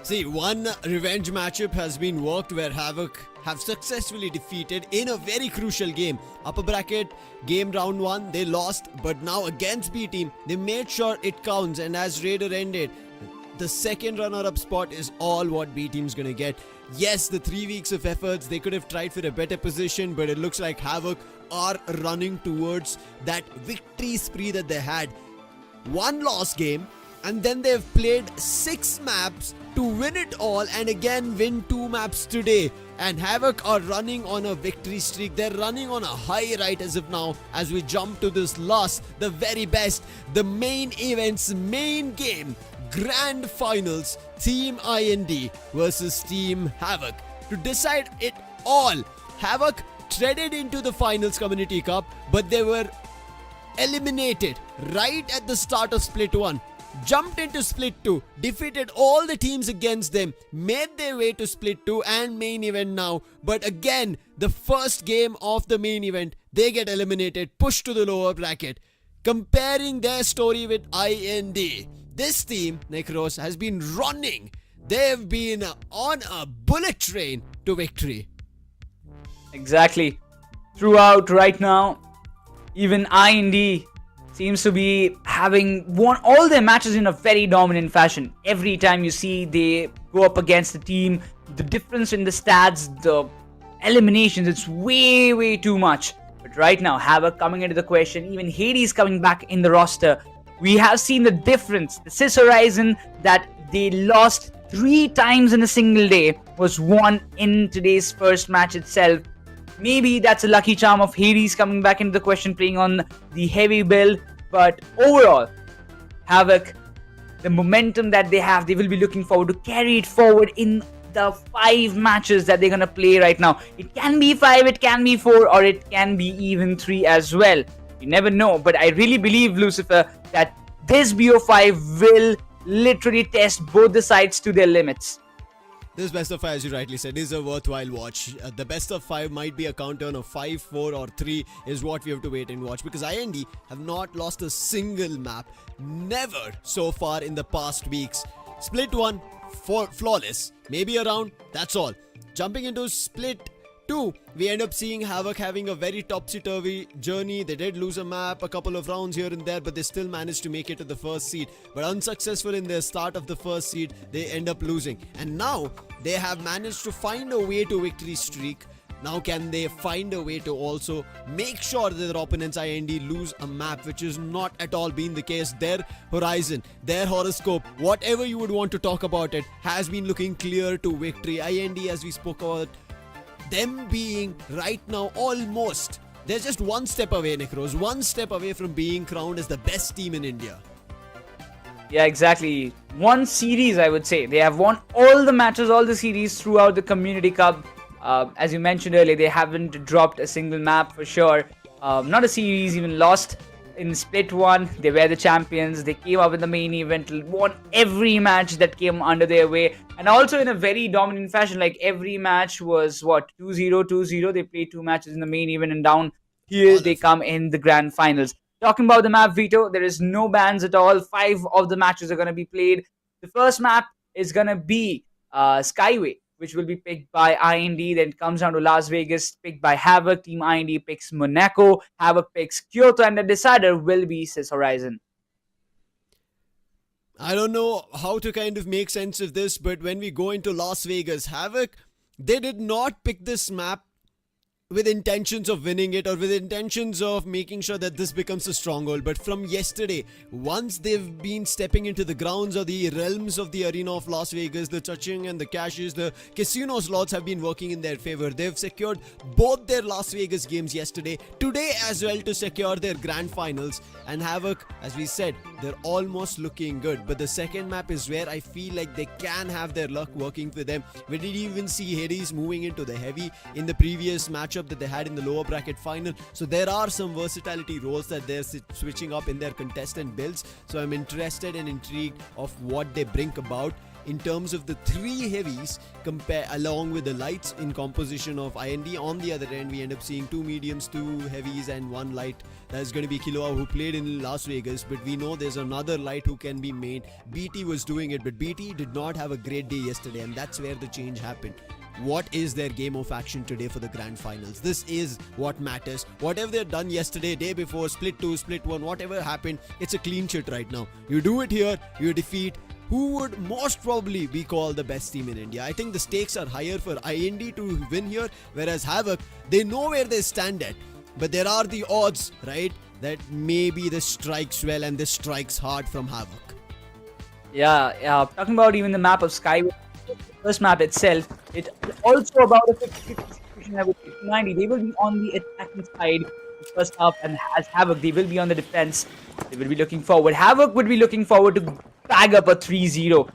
See, one revenge matchup has been worked where Havk have successfully defeated in a very crucial game. Upper bracket game round 1, they lost, but now against B team, they made sure it counts, and as Raider ended, the second runner-up spot is all what B team's gonna get. Yes, the 3 weeks of efforts, they could have tried for a better position, but it looks like Havk are running towards that victory spree that they had. One loss game, and then they've played 6 maps to win it all and again win 2 maps today. And Havk are running on a victory streak. They're running on a high right as of now as we jump to this last, the very best, the main event's main game. Grand Finals, Team IND versus Team Havk. To decide it all, Havk treaded into the Finals Community Cup, but they were eliminated right at the start of Split 1. Jumped into Split 2, defeated all the teams against them, made their way to Split 2 and main event now. But again, the first game of the main event, they get eliminated, pushed to the lower bracket. Comparing their story with IND, this team, Necros, has been running. They've been on a bullet train to victory. Exactly. Throughout right now, even IND seems to be having won all their matches in a very dominant fashion. Every time you see they go up against the team, the difference in the stats, the eliminations, it's way too much. But right now, Havk coming into the question, even Hades coming back in the roster, we have seen the difference. The Cis Horizon that they lost 3 times in a single day was won in today's first match itself. Maybe that's a lucky charm of Hades coming back into the question, playing on the heavy build. But overall, Havk, the momentum that they have, they will be looking forward to carry it forward in the 5 matches that they're going to play right now. It can be 5, it can be 4, or it can be even 3 as well. You never know. But I really believe, Lucifer, that this BO5 will literally test both the sides to their limits. This best of 5, as you rightly said, is a worthwhile watch. The best of 5 might be a countdown of 5, 4 or 3 is what we have to wait and watch, because IND have not lost a single map, never so far in the past weeks. Split 1, flawless, maybe a round, that's all. Jumping into Split 2, we end up seeing Havk having a very topsy-turvy journey. They did lose a map, a couple of rounds here and there, but they still managed to make it to the first seed. But unsuccessful in their start of the first seed, they end up losing. And now, they have managed to find a way to victory streak. Now can they find a way to also make sure that their opponents IND lose a map, which is not at all been the case. Their horizon, their horoscope, whatever you would want to talk about it, has been looking clear to victory. IND, as we spoke about, them being right now almost, they're just one step away, Necros, one step away from being crowned as the best team in India. Yeah, exactly. One series, I would say. They have won all the matches, all the series throughout the Community Cup. As you mentioned earlier, they haven't dropped a single map for sure. Not a series, even lost in Split 1. They were the champions. They came up in the main event, won every match that came under their way. And also in a very dominant fashion, like every match was, 2-0, 2-0. They played 2 matches in the main event, and down here they come in the grand finals. Talking about the map, Vito, there is no bans at all. 5 of the matches are going to be played. The first map is going to be Skyway, which will be picked by IND. Then comes down to Las Vegas, picked by Havk. Team IND picks Monaco. Havk picks Kyoto, and the decider will be Cis Horizon. I don't know how to kind of make sense of this, but when we go into Las Vegas, Havk, they did not pick this map with intentions of winning it or with intentions of making sure that this becomes a stronghold. But from yesterday, once they've been stepping into the grounds or the realms of the arena of Las Vegas, the touching and the cashes, the casino slots have been working in their favor. They've secured both their Las Vegas games yesterday, today as well, to secure their grand finals. And Havk, as we said, they're almost looking good. But the second map is where I feel like they can have their luck working for them. We did even see Hades moving into the heavy in the previous matchup that they had in the lower bracket final. So there are some versatility roles that they're switching up in their contestant builds. So I'm interested and intrigued of what they bring about in terms of the three heavies along with the lights in composition of IND. On the other end, we end up seeing two mediums, two heavies and one light. That's going to be Killua, who played in Las Vegas, but we know there's another light who can be made. BT was doing it, but BT did not have a great day yesterday, and that's where the change happened. What is their game of action today for the grand finals? This is what matters. Whatever they've done yesterday, day before, split 2, split 1, whatever happened, it's a clean shit right now. You do it here, you defeat who would most probably be called the best team in India. I think the stakes are higher for IND to win here, whereas Havk, they know where they stand at. But there are the odds, right, that maybe this strikes well and this strikes hard from Havk. Yeah. Talking about even the map of Skyesports, the first map itself, it's also about a 50-50 situation. I would say 90. They will be on the attacking side the first half, and as Havk, they will be on the defense. They will be looking forward. Havk would be looking forward to bag up a 3-0.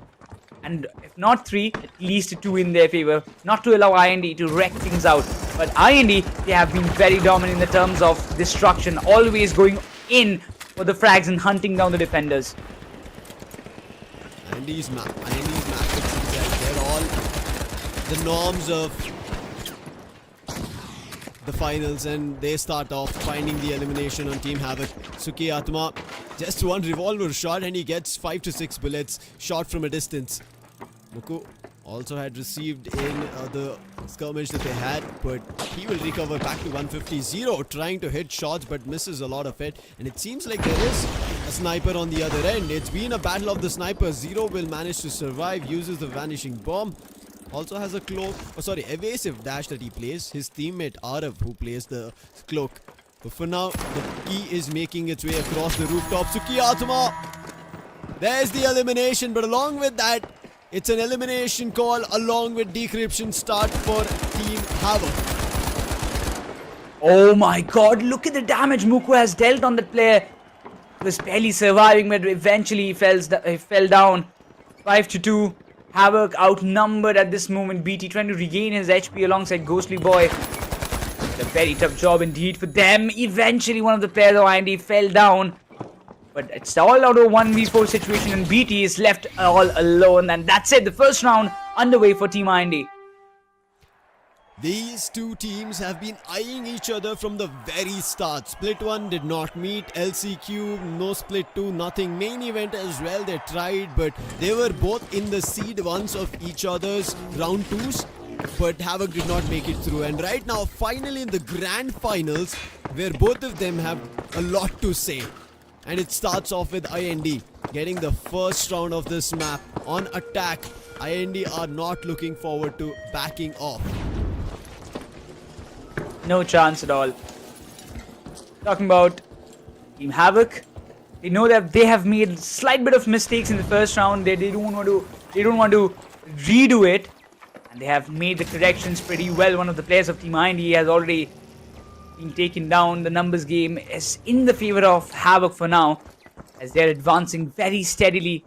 And if not 3, at least a 2 in their favor, not to allow IND to wreck things out. But IND, they have been very dominant in the terms of destruction, always going in for the frags and hunting down the defenders. IND's map, it seems like they're all the norms of the finals, and they start off finding the elimination on Team Havk. Suki Atma, just one revolver shot and he gets 5 to 6 bullets shot from a distance. Muku also had received in the skirmish that they had, but he will recover back to 150. Zero trying to hit shots but misses a lot of it, and it seems like there is a sniper on the other end. It's been a battle of the snipers. Zero will manage to survive, uses the vanishing bomb. Also has a cloak, evasive dash that he plays. His teammate Arav, who plays the cloak. But for now, the key is making its way across the rooftop. Suki Atma, there's the elimination, but along with that, it's an elimination call along with decryption start for Team Havk. Oh my god, look at the damage Muku has dealt on that player. He was barely surviving, but eventually he fell down. 5 to 2. Havk outnumbered at this moment. BT trying to regain his HP alongside Ghostly Boy. It's a very tough job indeed for them. Eventually one of the players of IND fell down. But it's all out of a 1v4 situation and BT is left all alone. And that's it. The first round underway for Team IND. These two teams have been eyeing each other from the very start. Split 1 did not meet. LCQ, no split 2, nothing. Main event as well, they tried, but they were both in the seed 1s of each other's round 2s. But Havk did not make it through. And right now, finally in the grand finals, where both of them have a lot to say. And it starts off with IND getting the first round of this map on attack. IND are not looking forward to backing off. No chance at all. Talking about Team Havk, they know that they have made a slight bit of mistakes in the first round. They don't want to redo it, and they have made the corrections pretty well. One of the players of Team IND has already been taken down. The numbers game is in the favor of Havk for now, as they're advancing very steadily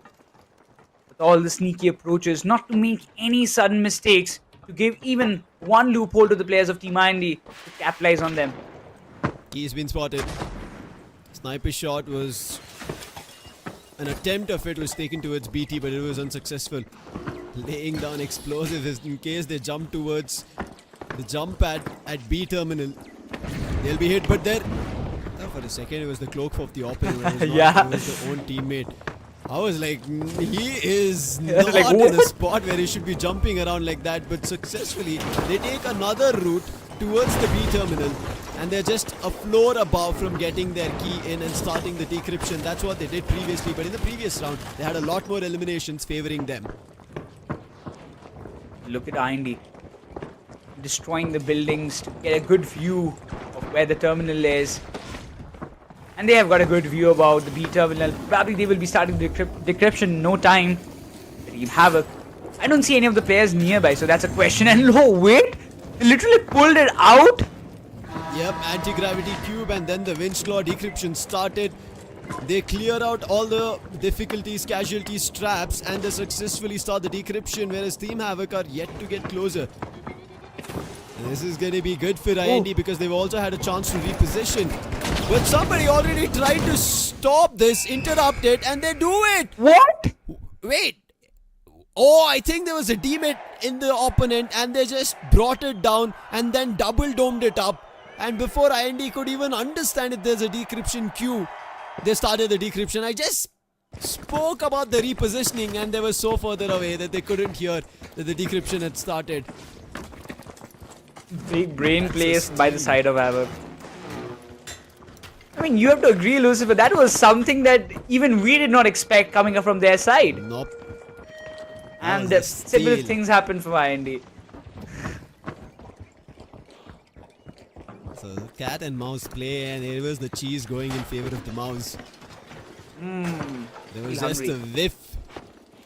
with all the sneaky approaches, not to make any sudden mistakes, to give even one loophole to the players of Team IND to capitalize on them. He's been spotted. Sniper shot was... an attempt of it was taken towards BT, but it was unsuccessful. Laying down explosives in case they jump towards the jump pad at B terminal. They'll be hit, but there... for a second it was the cloak of the opponent. It was not, Yeah. It was their own teammate. I was like, he is Yeah, not like, in a what? spot where he should be jumping around like that, but successfully they take another route towards the B terminal, and they're just a floor above from getting their key in and starting the decryption. That's what they did previously, but in the previous round they had a lot more eliminations favoring them. Look at IND. destroying the buildings to get a good view of where the terminal is. And they have got a good view about the B terminal. Probably they will be starting the decryption in no time. Team Havk. I don't see any of the players nearby, so that's a question. And oh, wait! They literally pulled it out? Yep, anti-gravity cube and then the winch claw decryption started. They clear out all the difficulties, casualties, traps, and they successfully start the decryption, whereas Team Havk are yet to get closer. And this is going to be good for IND because they've also had a chance to reposition. But somebody already tried to stop this, interrupt it, and they do it! What? Wait! Oh, I think there was a demate in the opponent and they just brought it down and then double domed it up. And before IND could even understand if there's a decryption queue, they started the decryption. I just spoke about the repositioning and they were so further away that they couldn't hear that the decryption had started. Big brain placed by the side of Havk. I mean, you have to agree, Lucifer, that was something that even we did not expect coming up from their side. Nope. And That was a similar steal. things happened from IND. So cat and mouse play and it was the cheese going in favor of the mouse. There was Feel just a hungry. whiff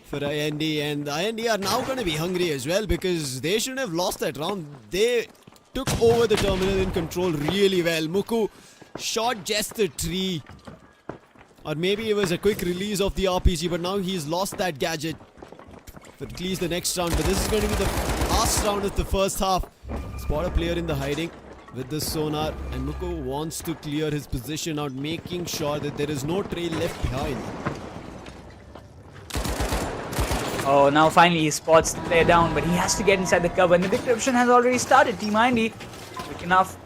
for IND and IND are now going to be hungry as well because they shouldn't have lost that round. They took over the terminal in control really well. Muku shot just the tree. Or maybe it was a quick release of the RPG, but now he's lost that gadget for at least the next round. But this is going to be the last round of the first half. Spot a player in the hiding with the sonar, and Muku wants to clear his position out, making sure that there is no trail left behind. Oh, now finally he spots the player down, but he has to get inside the cover, and the decryption has already started. Team IND quick enough.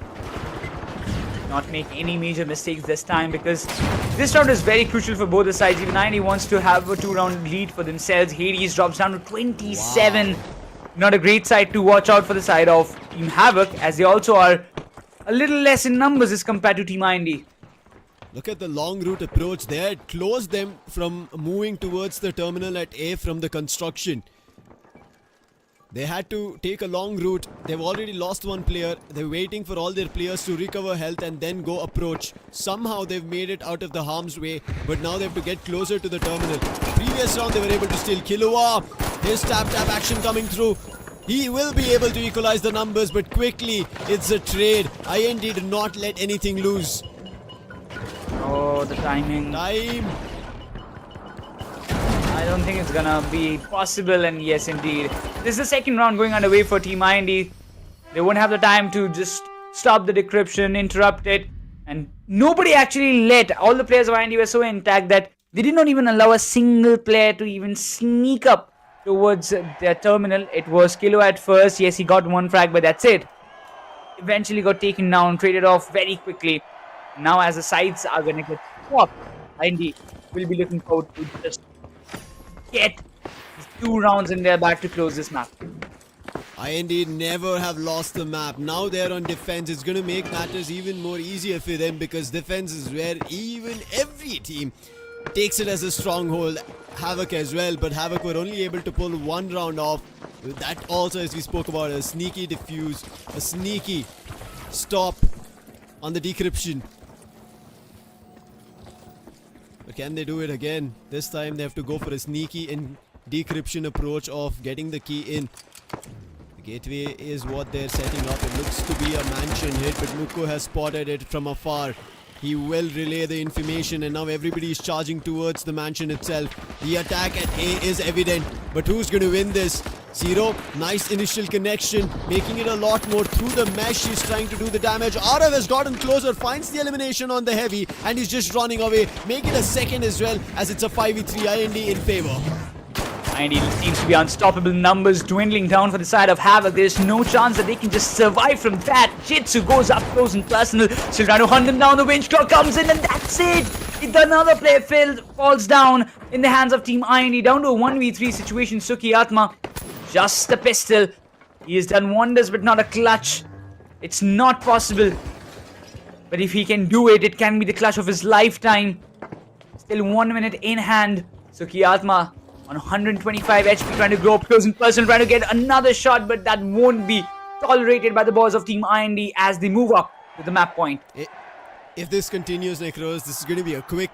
Not make any major mistakes this time because this round is very crucial for both the sides. Even IND wants to have a 2-round lead for themselves. Hades drops down to 27. Wow. Not a great side to watch out for the side of Team Havk, as they also are a little less in numbers as compared to Team IND. Look at the long route approach. They had closed them from moving towards the terminal at A from the construction. They had to take a long route. They've already lost one player. They're waiting for all their players to recover health and then go approach. Somehow they've made it out of the harm's way, but now they have to get closer to the terminal. Previous round they were able to steal Killua. His tap action coming through. He will be able to equalize the numbers, but quickly it's a trade. IND did not let anything loose. Oh, the timing. Time. I don't think it's gonna be possible, and yes, indeed. This is the second round going underway for Team IND. They won't have the time to just stop the decryption, interrupt it, and nobody actually let. All the players of IND were so intact that they did not even allow a single player to even sneak up towards their terminal. It was Kilo at first. Yes, he got one frag, but that's it. Eventually got taken down, traded off very quickly. Now as the sides are gonna get swapped, IND will be looking forward to just get 2 rounds in their back to close this map. IND never have lost the map. Now they're on defense. It's going to make matters even more easier for them because defense is where even every team takes it as a stronghold. Havk as well, but Havk were only able to pull 1 round off. That also, as we spoke about, a sneaky defuse, a sneaky stop on the decryption. But can they do it again? This time they have to go for a sneaky and decryption approach of getting the key in. The gateway is what they're setting up. It looks to be a mansion hit, but Muko has spotted it from afar. He will relay the information and now everybody is charging towards the mansion itself. The attack at A is evident, but who's going to win this? Zero, nice initial connection, making it a lot more through the mesh. He's trying to do the damage. Arav has gotten closer, finds the elimination on the heavy, and he's just running away. Make it a second as well, as it's a 5v3 IND in favor. IND seems to be unstoppable. Numbers dwindling down for the side of Havk. There's no chance that they can just survive from that. Jitsu goes up close and personal. Still trying to hunt them down. The winch claw comes in and that's it. Another player falls down in the hands of Team IND. Down to a 1v3 situation. Suki Atma. Just a pistol. He has done wonders but not a clutch. It's not possible. But if he can do it, it can be the clutch of his lifetime. Still 1 minute in hand. Suki Atma on 125 HP, trying to go up close and personal, trying to get another shot, but that won't be tolerated by the boys of Team IND as they move up to the map point. If this continues, Necros, this is going to be a quick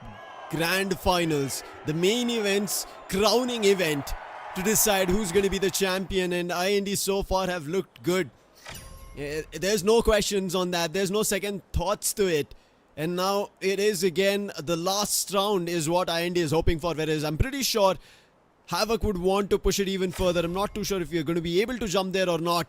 grand finals. The main event's crowning event to decide who's going to be the champion, and IND so far have looked good. There's no questions on that. There's no second thoughts to it. And now it is again the last round is what IND is hoping for, whereas I'm pretty sure Havk would want to push it even further. I'm not too sure if we're going to be able to jump there or not.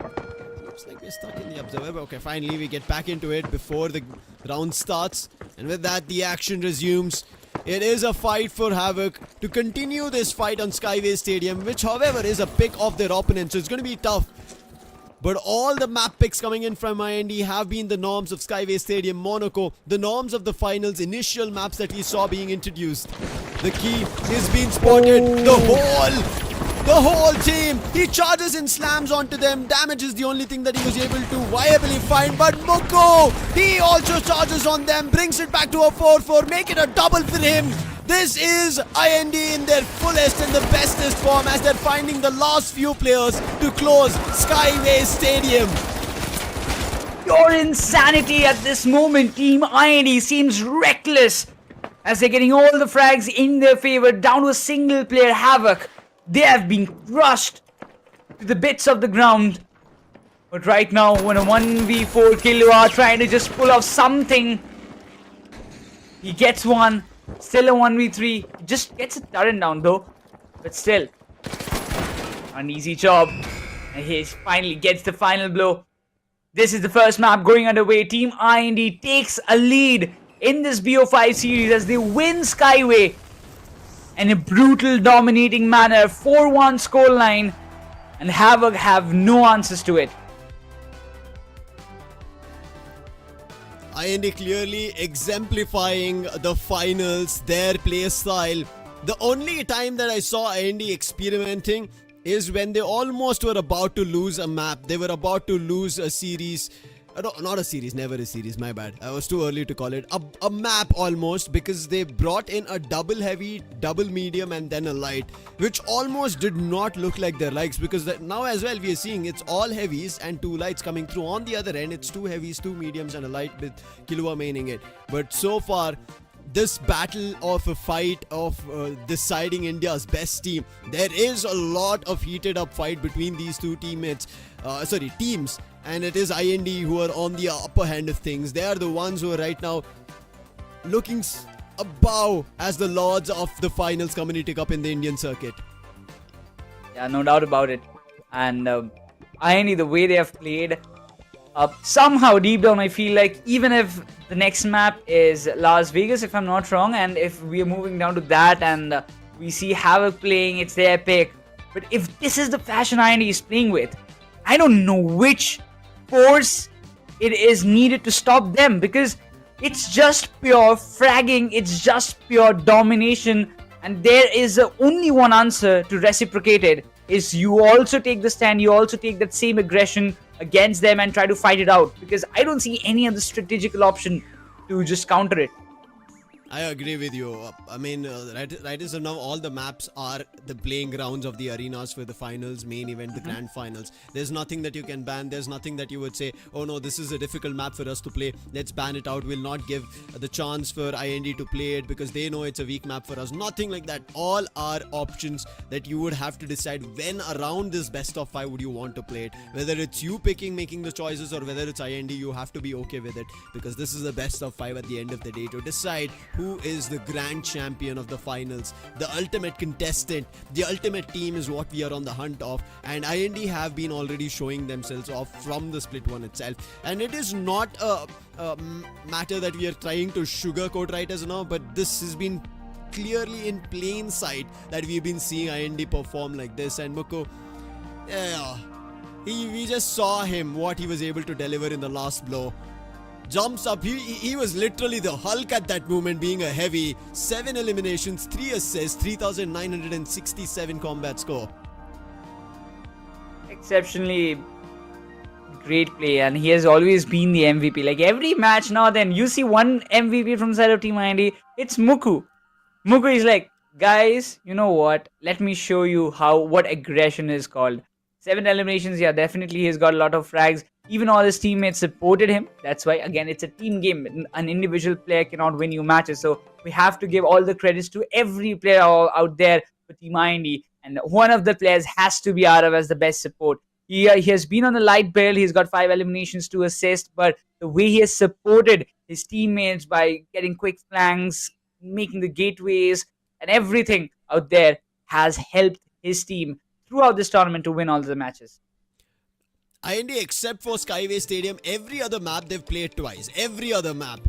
Looks like we're stuck in the observer. Okay, finally we get back into it before the round starts. And with that, the action resumes. It is a fight for Havk to continue this fight on Skyway Stadium, which however is a pick of their opponent, so it's going to be tough. But all the map picks coming in from IND have been the norms of Skyway Stadium, Monaco, the norms of the finals, initial maps that we saw being introduced. The key is being spotted. The whole team. He charges and slams onto them. Damage is the only thing that he was able to viably find. But Mukko, he also charges on them, brings it back to a 4-4, make it a double for him. This is IND in their fullest and the bestest form as they're finding the last few players to close Skyway Stadium. Pure insanity at this moment. Team IND seems reckless as they're getting all the frags in their favor down to a single player, Havk. They have been crushed to the bits of the ground. But right now, when a 1v4 Killua trying to just pull off something, he gets one. Still a 1v3. Just gets a turret down though. But still, an easy job. And he finally gets the final blow. This is the first map going underway. Team IND takes a lead in this BO5 series as they win Skyway in a brutal dominating manner. 4-1 scoreline. And Havk have no answers to it. IND clearly exemplifying the finals, their play style. The only time that I saw IND experimenting is when they almost were about to lose a map. They were about to lose a series. Not a series, never a series, my bad. I was too early to call it. A map almost, because they brought in a double heavy, double medium and then a light, which almost did not look like their likes, because now as well we are seeing it's all heavies and two lights coming through. On the other end, it's two heavies, two mediums and a light with Killua maining it. But so far, this battle of a fight of deciding India's best team, there is a lot of heated up fight between these two teams. And it is IND who are on the upper hand of things. They are the ones who are right now looking above as the lords of the finals community cup in the Indian circuit. Yeah, no doubt about it. And IND, the way they have played, somehow deep down I feel like even if the next map is Las Vegas, if I'm not wrong, and if we are moving down to that and we see Havk playing, it's their pick. But if this is the fashion IND is playing with, I don't know which force it is needed to stop them, because it's just pure fragging, it's just pure domination, and there is only one answer to reciprocate it, is you also take the stand, you also take that same aggression against them and try to fight it out, because I don't see any other strategical option to just counter it. I agree with you. I mean, right as of now, all the maps are the playing grounds of the arenas for the finals, main event, the grand finals. There's nothing that you can ban. There's nothing that you would say, oh no, this is a difficult map for us to play. Let's ban it out. We'll not give the chance for IND to play it because they know it's a weak map for us. Nothing like that. All are options that you would have to decide when around this best of 5 would you want to play it. Whether it's you making the choices, or whether it's IND, you have to be okay with it, because this is the best of 5 at the end of the day to decide who is the grand champion of the finals, the ultimate contestant, the ultimate team is what we are on the hunt of. And IND have been already showing themselves off from the split one itself, and it is not a matter that we are trying to sugarcoat right as now, but this has been clearly in plain sight that we've been seeing IND perform like this. And Mukko, yeah, we just saw him, what he was able to deliver in the last blow. Jumps up, he was literally the Hulk at that moment, being a heavy. 7 eliminations, 3 assists, 3,967 combat score. Exceptionally great play, and he has always been the MVP. Like every match now then, you see one MVP from the side of Team IND, it's Mukko. Mukko is like, guys, you know what? Let me show you what aggression is called. 7 eliminations, yeah, definitely he's got a lot of frags. Even all his teammates supported him. That's why, again, it's a team game. An individual player cannot win you matches. So we have to give all the credits to every player out there for Team IND. And one of the players has to be Arav as the best support. He has been on the light bill. He's got 5 eliminations to assist. But the way he has supported his teammates by getting quick flanks, making the gateways, and everything out there has helped his team throughout this tournament to win all the matches. IND, except for Skyway Stadium, every other map they've played twice. Every other map.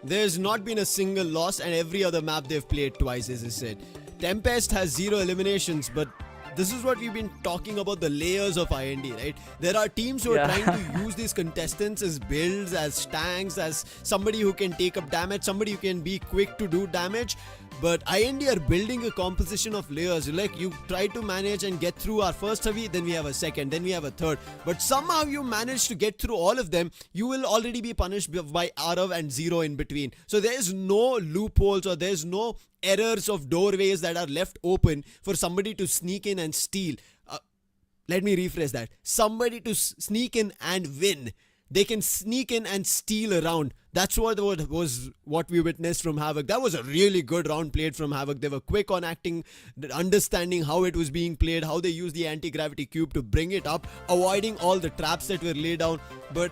There's not been a single loss, and every other map they've played twice, as I said. Tempest has 0 eliminations, but this is what we've been talking about, the layers of IND, right? There are teams who are trying to use these contestants as builds, as tanks, as somebody who can take up damage, somebody who can be quick to do damage. But IND are building a composition of layers. Like, you try to manage and get through our first heavy, then we have a second, then we have a third. But somehow you manage to get through all of them, you will already be punished by Arav and Zero in between. So there's no loopholes, or there's no errors of doorways that are left open for somebody to sneak in and steal. Let me rephrase that. Somebody to sneak in and win. They can sneak in and steal around. That's what we witnessed from Havk. That was a really good round played from Havk. They were quick on acting, understanding how it was being played, how they used the anti-gravity cube to bring it up, avoiding all the traps that were laid down. But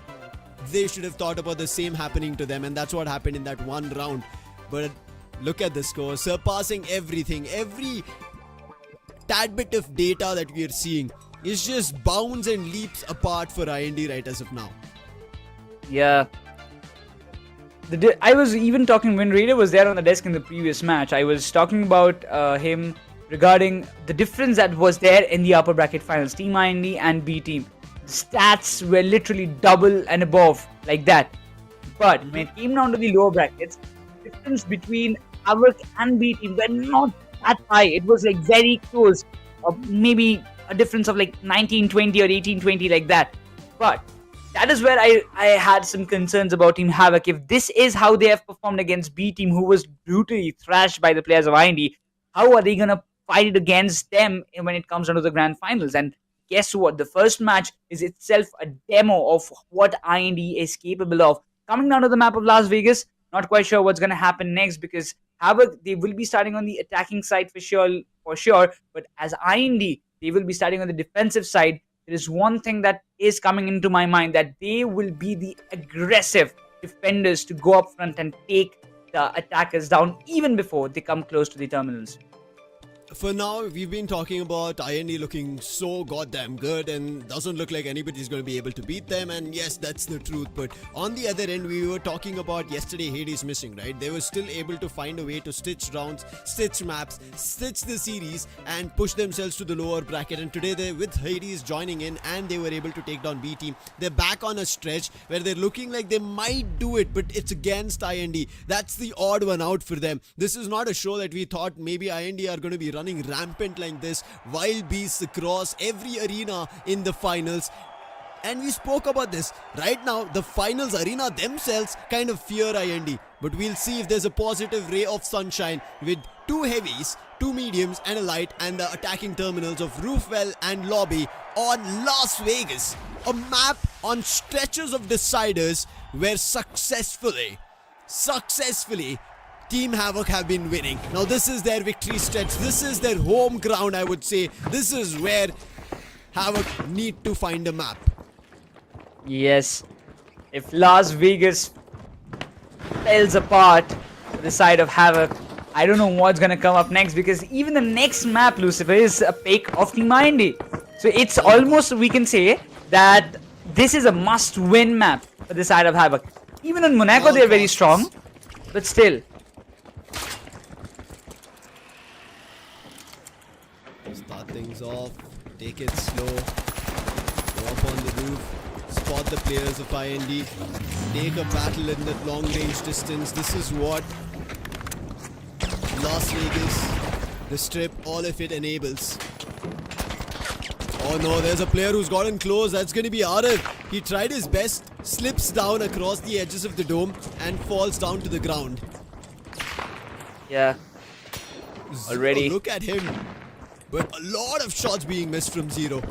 they should have thought about the same happening to them, and that's what happened in that one round. But look at the score, surpassing everything. Every tad bit of data that we are seeing is just bounds and leaps apart for IND right as of now. Yeah. I was even talking when Raider was there on the desk in the previous match. I was talking about him regarding the difference that was there in the upper bracket finals. Team IND and B team. The stats were literally double and above like that. But when it came down to the lower brackets, the difference between Havk and B team were not that high. It was like very close. Maybe a difference of like 19-20 or 18-20 like that. But that is where I had some concerns about Team Havk. If this is how they have performed against B team, who was brutally thrashed by the players of IND, how are they going to fight it against them when it comes down to the grand finals? And guess what? The first match is itself a demo of what IND is capable of. Coming down to the map of Las Vegas, not quite sure what's going to happen next, because Havk, they will be starting on the attacking side for sure. But as IND, they will be starting on the defensive side. There is one thing that is coming into my mind, that they will be the aggressive defenders to go up front and take the attackers down even before they come close to the terminals. For now, we've been talking about IND looking so goddamn good, and doesn't look like anybody's going to be able to beat them. And yes, that's the truth. But on the other end, we were talking about yesterday Hades missing, right? They were still able to find a way to stitch rounds, stitch maps, stitch the series, and push themselves to the lower bracket. And today, they with Hades joining in, and they were able to take down B team. They're back on a stretch where they're looking like they might do it, but it's against IND. That's the odd one out for them. This is not a show that we thought maybe IND are going to be running rampant like this, wild beasts across every arena in the finals. And we spoke about this. Right now, the finals arena themselves kind of fear IND. But we'll see if there's a positive ray of sunshine with 2 heavies, 2 mediums and a light, and the attacking terminals of Roofwell and Lobby on Las Vegas. A map on stretches of deciders where successfully Team Havk have been winning. Now this is their victory stretch. This is their home ground, I would say. This is where Havk need to find a map. Yes. If Las Vegas falls apart to the side of Havk, I don't know what's going to come up next, because even the next map, Lucifer, is a pick of Team IND. So it's almost, we can say, that this is a must-win map for the side of Havk. Even in Monaco, they're very strong, but still. Start things off, take it slow, go up on the roof, spot the players of IND, take a battle in that long range distance. This is what Las Vegas, the strip, all of it enables. Oh no, there's a player who's gotten close. That's going to be Arif. He tried his best, slips down across the edges of the dome and falls down to the ground. Yeah. Already. Look at him. But a lot of shots being missed from Zero.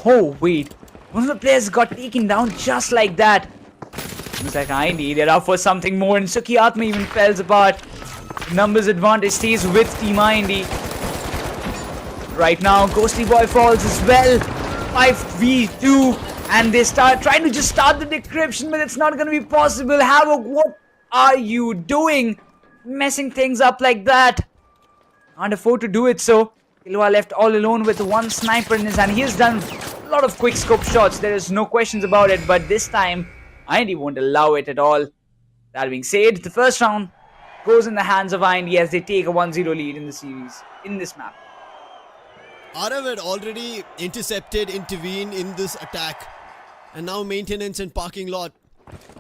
Oh, wait. One of the players got taken down just like that. Looks like IND, they're up for something more, and Skyesports even falls apart. Numbers advantage stays with Team IND. Right now, Ghostly Boy falls as well. 5v2, and they start trying to just start the decryption, but it's not going to be possible. Havk, what are you doing? Messing things up like that. Can't afford to do it so. Killua left all alone with one sniper in his hand. He has done a lot of quick scope shots. There is no questions about it, but this time, IND won't allow it at all. That being said, the first round goes in the hands of IND as they take a 1-0 lead in the series, in this map. Arav had already intervened in this attack. And now maintenance and parking lot.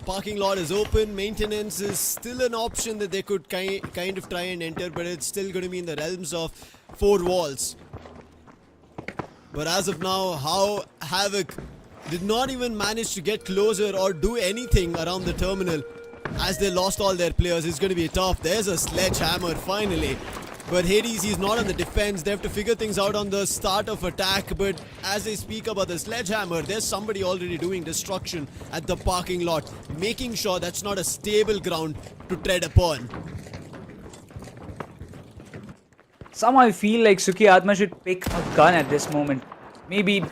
Parking lot is open. Maintenance is still an option that they could kind of try and enter, but it's still going to be in the realms of 4 walls. But as of now, how Havk did not even manage to get closer or do anything around the terminal as they lost all their players. It's going to be tough. There's a sledgehammer finally. But Hades, he's not on the defense. They have to figure things out on the start of attack. But as they speak about the sledgehammer, there's somebody already doing destruction at the parking lot, making sure that's not a stable ground to tread upon. Somehow I feel like Skyesports should pick a gun at this moment. Maybe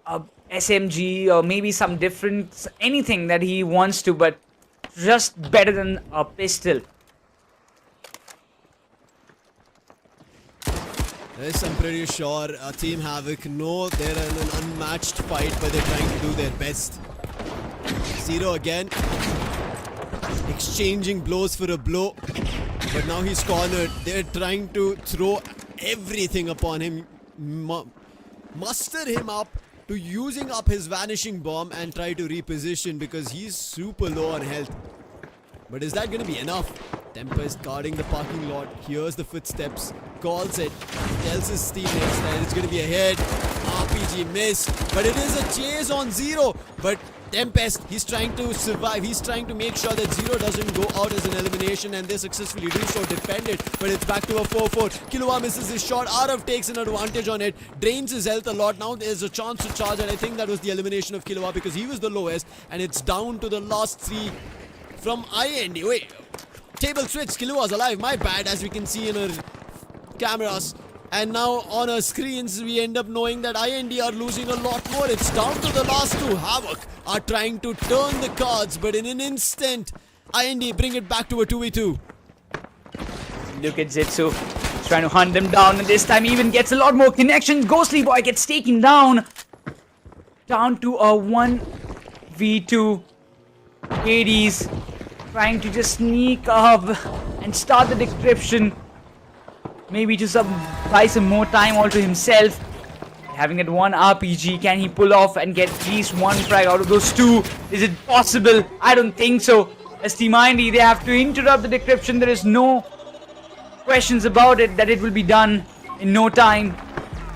a SMG or maybe some different, anything that he wants to, but just better than a pistol. Yes, I'm pretty sure Team Havk know they're in an unmatched fight, but they're trying to do their best. Zero again. Exchanging blows for a blow. But now he's cornered. They're trying to throw everything upon him. Muster him up to using up his vanishing bomb and try to reposition because he's super low on health. But is that going to be enough? Tempest guarding the parking lot, hears the footsteps, calls it, tells his teammates that it's going to be a hit. RPG miss, but it is a chase on Zero. But Tempest, he's trying to survive. He's trying to make sure that Zero doesn't go out as an elimination, and they successfully do so, defend it. But it's back to a 4-4. Killua misses his shot. Arav takes an advantage on it, drains his health a lot. Now there's a chance to charge, and I think that was the elimination of Killua because he was the lowest, and it's down to the last 3 from IND. Wait, table switch. Killua's alive. My bad, as we can see in our cameras. And now on our screens, we end up knowing that IND are losing a lot more. It's down to the last 2. Havk are trying to turn the cards, but in an instant, IND bring it back to a 2v2. Look at Zitsu. He's trying to hunt them down, and this time he even gets a lot more connection. Ghostly Boy gets taken down. Down to a 1v2. Hades trying to just sneak up and start the decryption. Maybe to buy some more time all to himself. Having that one RPG, can he pull off and get at least 1 frag out of those 2? Is it possible? I don't think so. As Team IND, they have to interrupt the decryption. There is no questions about it that it will be done in no time.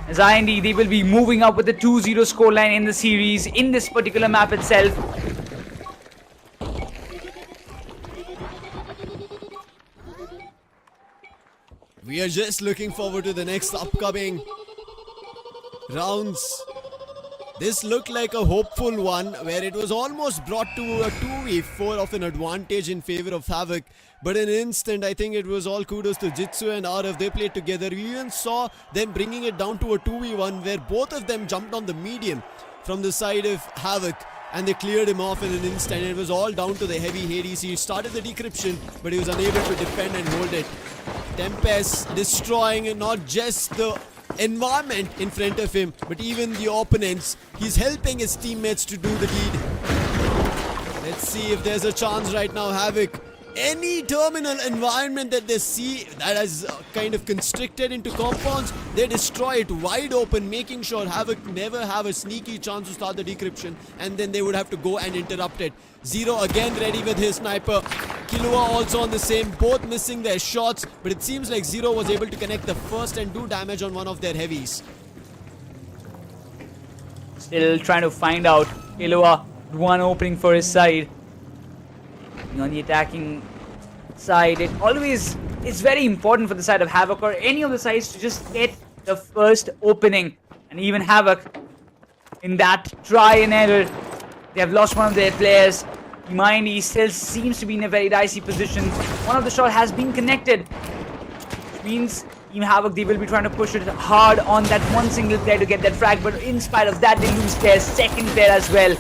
As IND, they will be moving up with the 2-0 scoreline in the series, in this particular map itself. We are just looking forward to the next upcoming rounds. This looked like a hopeful one where it was almost brought to a 2v4 of an advantage in favor of Havk. But in an instant, I think it was all kudos to Jitsu and Arav. They played together. We even saw them bringing it down to a 2v1 where both of them jumped on the medium from the side of Havk. And they cleared him off in an instant. It was all down to the heavy Hades. He started the decryption, but he was unable to defend and hold it. Tempest destroying not just the environment in front of him, but even the opponents. He's helping his teammates to do the deed. Let's see if there's a chance right now. Havk, any terminal environment that they see that is kind of constricted into compounds, they destroy it wide open, making sure Havk never have a sneaky chance to start the decryption, and then they would have to go and interrupt it. Zero again ready with his sniper. Killua also on the same, both missing their shots, but it seems like Zero was able to connect the first and do damage on one of their heavies. Still trying to find out. Killua, one opening for his side. On the attacking side, it's very important for the side of Havk or any of the sides to just get the first opening. And even Havk in that try and error. They have lost one of their players. Team still seems to be in a very dicey position. One of the shots has been connected, which means Team Havk, they will be trying to push it hard on that one single player to get that frag, but in spite of that, they lose their second player as well.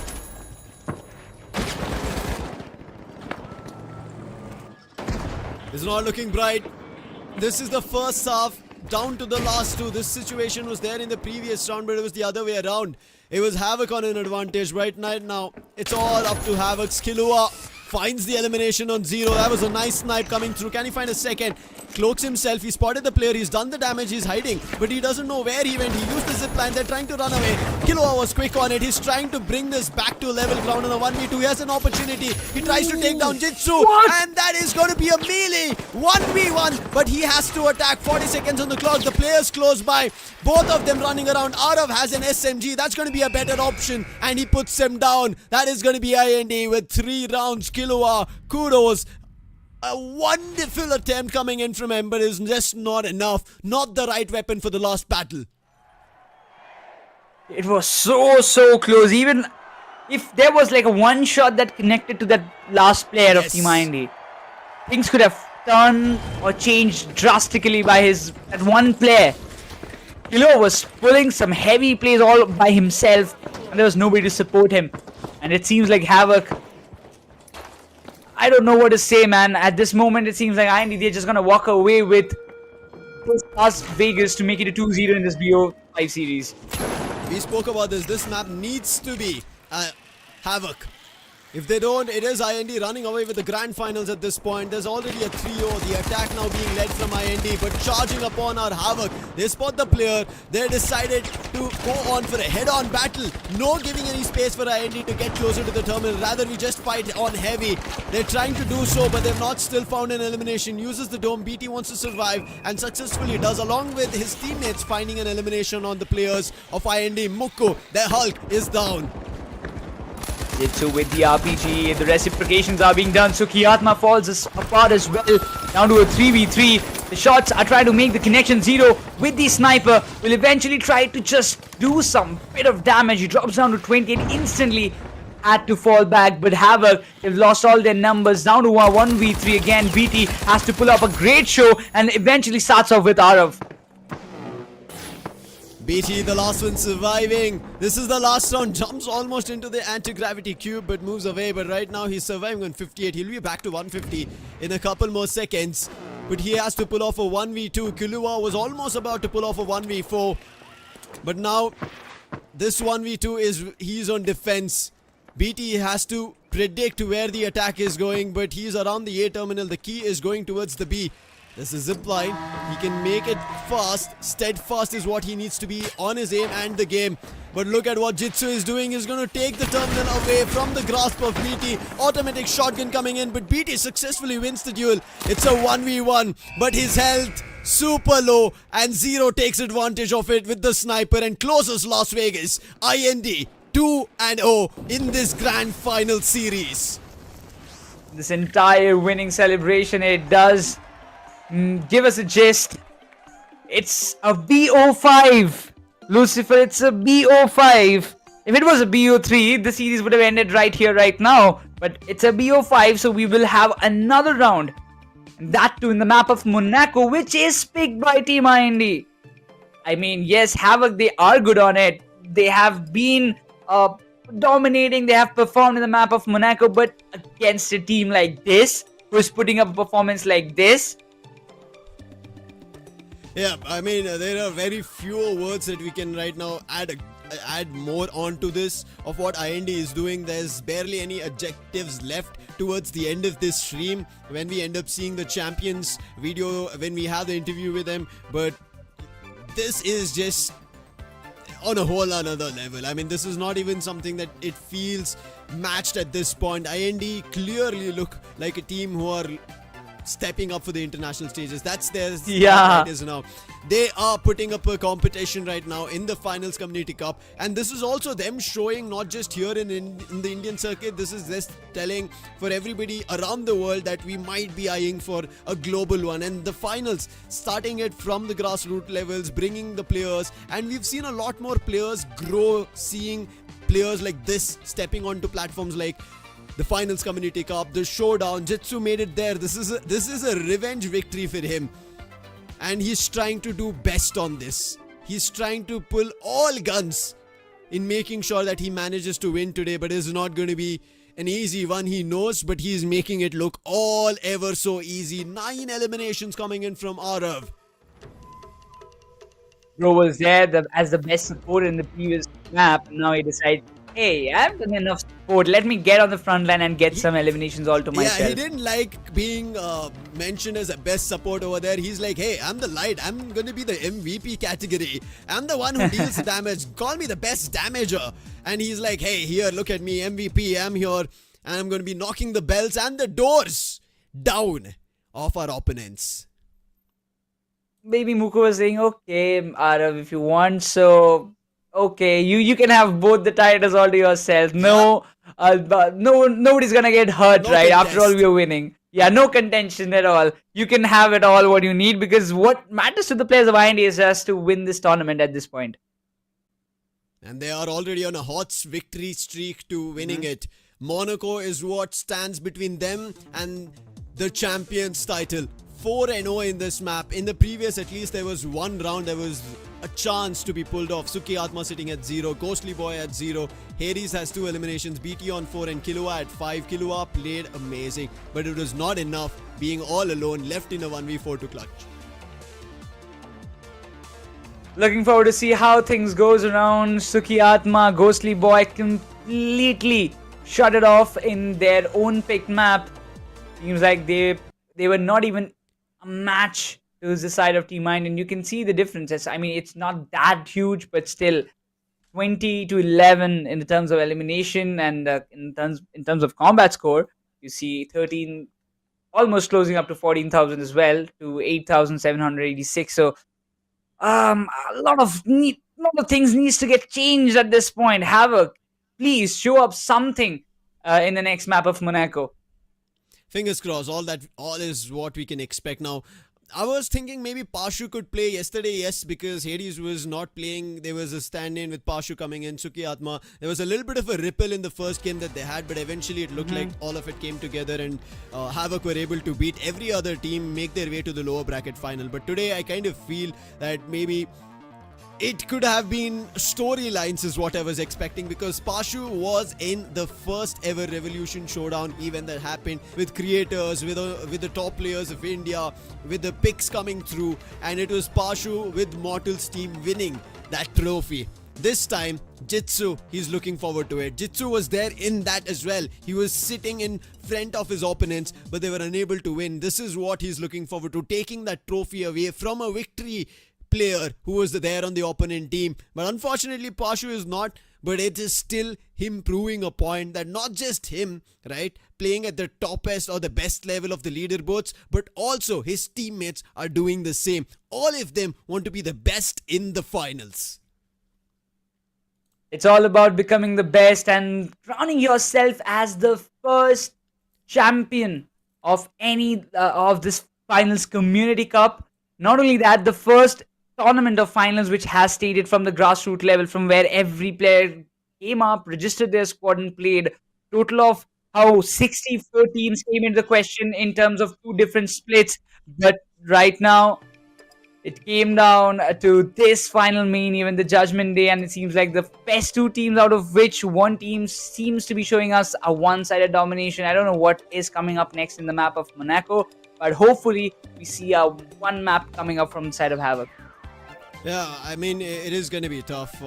It's not looking bright. This is the first half, down to the last two. This situation was there in the previous round, but it was the other way around. It was Havk on an advantage right now. It's all up to Havk. Skillua finds the elimination on Zero. That was a nice snipe coming through. Can he find a second? Cloaks himself. He spotted the player. He's done the damage. He's hiding, but he doesn't know where he went. He used the zip line. They're trying to run away. Killua was quick on it. He's trying to bring this back to level ground on a 1v2. He has an opportunity. He tries to take down Jitsu, and that is going to be a melee 1v1, but he has to attack. 40 seconds on the clock. The players close by. Both of them running around. Arav has an SMG. That's going to be a better option, and he puts him down. That is going to be IND with 3 rounds. Killua, kudos. A wonderful attempt coming in from him, but it's just not enough. Not the right weapon for the last battle. It was so close. Even if there was like a one shot that connected to that last player of Team IND, things could have turned or changed drastically by that one player. Kilo was pulling some heavy plays all by himself, and there was nobody to support him. And it seems like Havk, I don't know what to say, man. At this moment, it seems like IND, they're just gonna walk away with Las Vegas to make it a 2-0 in this BO5 series. We spoke about this. This map needs to be Havk. If they don't, it is IND running away with the grand finals at this point. There's already a 3-0. The attack now being led from IND, but charging upon our Havk. They spot the player. They decided to go on for a head-on battle. No giving any space for IND to get closer to the terminal. Rather, we just fight on heavy. They're trying to do so, but they've not still found an elimination. Uses the dome. BT wants to survive, and successfully does, along with his teammates finding an elimination on the players of IND. Mukko, their Hulk, is down. Jitsu with the RPG, the reciprocations are being done, so Kiyatma falls apart as well, down to a 3v3. The shots are trying to make the connection. Zero with the sniper will eventually try to just do some bit of damage. He drops down to 28 instantly, had to fall back, but Havk, they've lost all their numbers, down to a 1v3 again. BT has to pull up a great show and eventually starts off with Arav. BT, the last one, surviving. This is the last round. Jumps almost into the anti-gravity cube, but moves away. But right now, he's surviving on 58. He'll be back to 150 in a couple more seconds. But he has to pull off a 1v2. Killua was almost about to pull off a 1v4. But now, this 1v2 he's on defense. BT has to predict where the attack is going, but he's around the A terminal. The key is going towards the B. This is zipline. He can make it fast. Steadfast is what he needs to be on his aim and the game. But look at what Jitsu is doing. He's going to take the terminal away from the grasp of BT. Automatic shotgun coming in, but BT successfully wins the duel. It's a 1v1, but his health super low, and Zero takes advantage of it with the sniper and closes Las Vegas. IND 2-0 in this grand final series. This entire winning celebration, it does give us a gist. It's a BO5, Lucifer. It's a BO5. If it was a BO3, the series would have ended right here, right now. But it's a BO5, so we will have another round. And that too in the map of Monaco, which is picked by Team IND. I mean, yes, Havk, they are good on it. They have been dominating. They have performed in the map of Monaco, but against a team like this, who is putting up a performance like this, yeah, I mean, there are very few words that we can right now add more onto this of what IND is doing. There's barely any adjectives left towards the end of this stream when we end up seeing the champions video, when we have the interview with them. But this is just on a whole another level. I mean, this is not even something that it feels matched at this point. IND clearly look like a team who are stepping up for the international stages. That's their Yeah. right is now. They are putting up a competition right now in the finals Community Cup, and this is also them showing not just here in the Indian circuit. This is just telling for everybody around the world that we might be eyeing for a global one. And the finals, starting it from the grassroots levels, bringing the players, and we've seen a lot more players grow, seeing players like this stepping onto platforms like the finals Community Cup, the showdown. Jitsu made it there. This is a revenge victory for him, and he's trying to do best on this. He's trying to pull all guns in making sure that he manages to win today, but it's not going to be an easy one, he knows, but he's making it look all ever so easy. 9 eliminations coming in from Arav. Bro was there as the best support in the previous map. Now he decides, hey, I've done enough support. Let me get on the front line and get some eliminations all to myself. Yeah, he didn't like being mentioned as a best support over there. He's like, hey, I'm the light. I'm going to be the MVP category. I'm the one who deals damage. Call me the best damager. And he's like, hey, here, look at me, MVP. I'm here. And I'm going to be knocking the bells and the doors down of our opponents. Maybe Muko was saying, okay, Arav, if you want, so okay, you can have both the titles all to yourself. No, nobody's gonna get hurt, No right? contest. After all, we're winning. Yeah, no contention at all. You can have it all what you need, because what matters to the players of IND is just to win this tournament at this point. And they are already on a hot victory streak to winning it. Monaco is what stands between them and the champions title. 4-0 in this map. In the previous, at least there was one round, there was a chance to be pulled off. Suki Atma sitting at 0, Ghostly Boy at 0, Hades has 2 eliminations, BT on 4 and Killua at 5. Killua played amazing, but it was not enough, being all alone, left in a 1v4 to clutch. Looking forward to see how things goes around. Suki Atma, Ghostly Boy completely shut it off in their own picked map. Seems like they were not even a match to the side of Team Mind, and you can see the differences. I mean, it's not that huge, but still 20 to 11 in terms of elimination, and in terms of combat score, you see 13 almost closing up to 14,000 as well, to 8,786. So a lot of things needs to get changed at this point. Havk, please show up something in the next map of Monaco. Fingers crossed, all is what we can expect now. I was thinking maybe Pashu could play yesterday, yes, because Hades was not playing. There was a stand-in with Pashu coming in, Suki Atma. There was a little bit of a ripple in the first game that they had, but eventually it looked like all of it came together, and Havk were able to beat every other team, make their way to the lower bracket final. But today I kind of feel that maybe it could have been storylines is what I was expecting, because Pashu was in the first ever Revolution Showdown event that happened with creators, with the top players of India, with the picks coming through, and it was Pashu with Mortal's team winning that trophy. This time, Jitsu, he's looking forward to it. Jitsu was there in that as well. He was sitting in front of his opponents, but they were unable to win. This is what he's looking forward to, taking that trophy away from a victory player who was there on the opponent team. But unfortunately Pashu is not, but it is still him proving a point that not just him, right, playing at the toppest or the best level of the leaderboards, but also his teammates are doing the same. All of them want to be the best in the finals. It's all about becoming the best and crowning yourself as the first champion of any of this finals Community Cup. Not only that, the first tournament of finals which has stated from the grassroots level, from where every player came up, registered their squad and played. Total of how 64 teams came into the question in terms of 2 different splits. But right now, it came down to this final main event, the Judgment Day, and it seems like the best 2 teams, out of which one team seems to be showing us a one-sided domination. I don't know what is coming up next in the map of Monaco, but hopefully we see a one map coming up from the side of Havk. Yeah, I mean, it is going to be tough.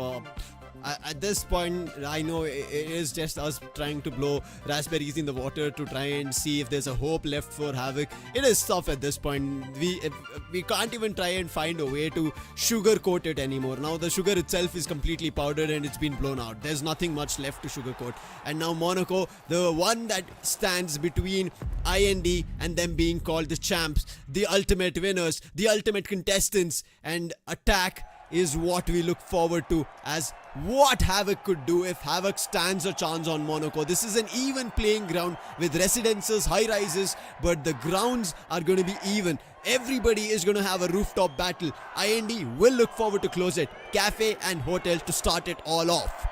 At this point, I know it is just us trying to blow raspberries in the water to try and see if there's a hope left for Havk. It is tough at this point. We can't even try and find a way to sugarcoat it anymore. Now the sugar itself is completely powdered and it's been blown out. There's nothing much left to sugarcoat. And now Monaco, the one that stands between IND and them being called the champs, the ultimate winners, the ultimate contestants, and attack is what we look forward to as what Havk could do if Havk stands a chance on Monaco. This is an even playing ground with residences, high rises, but the grounds are going to be even. Everybody is going to have a rooftop battle. IND will look forward to close it. Cafe and hotel to start it all off.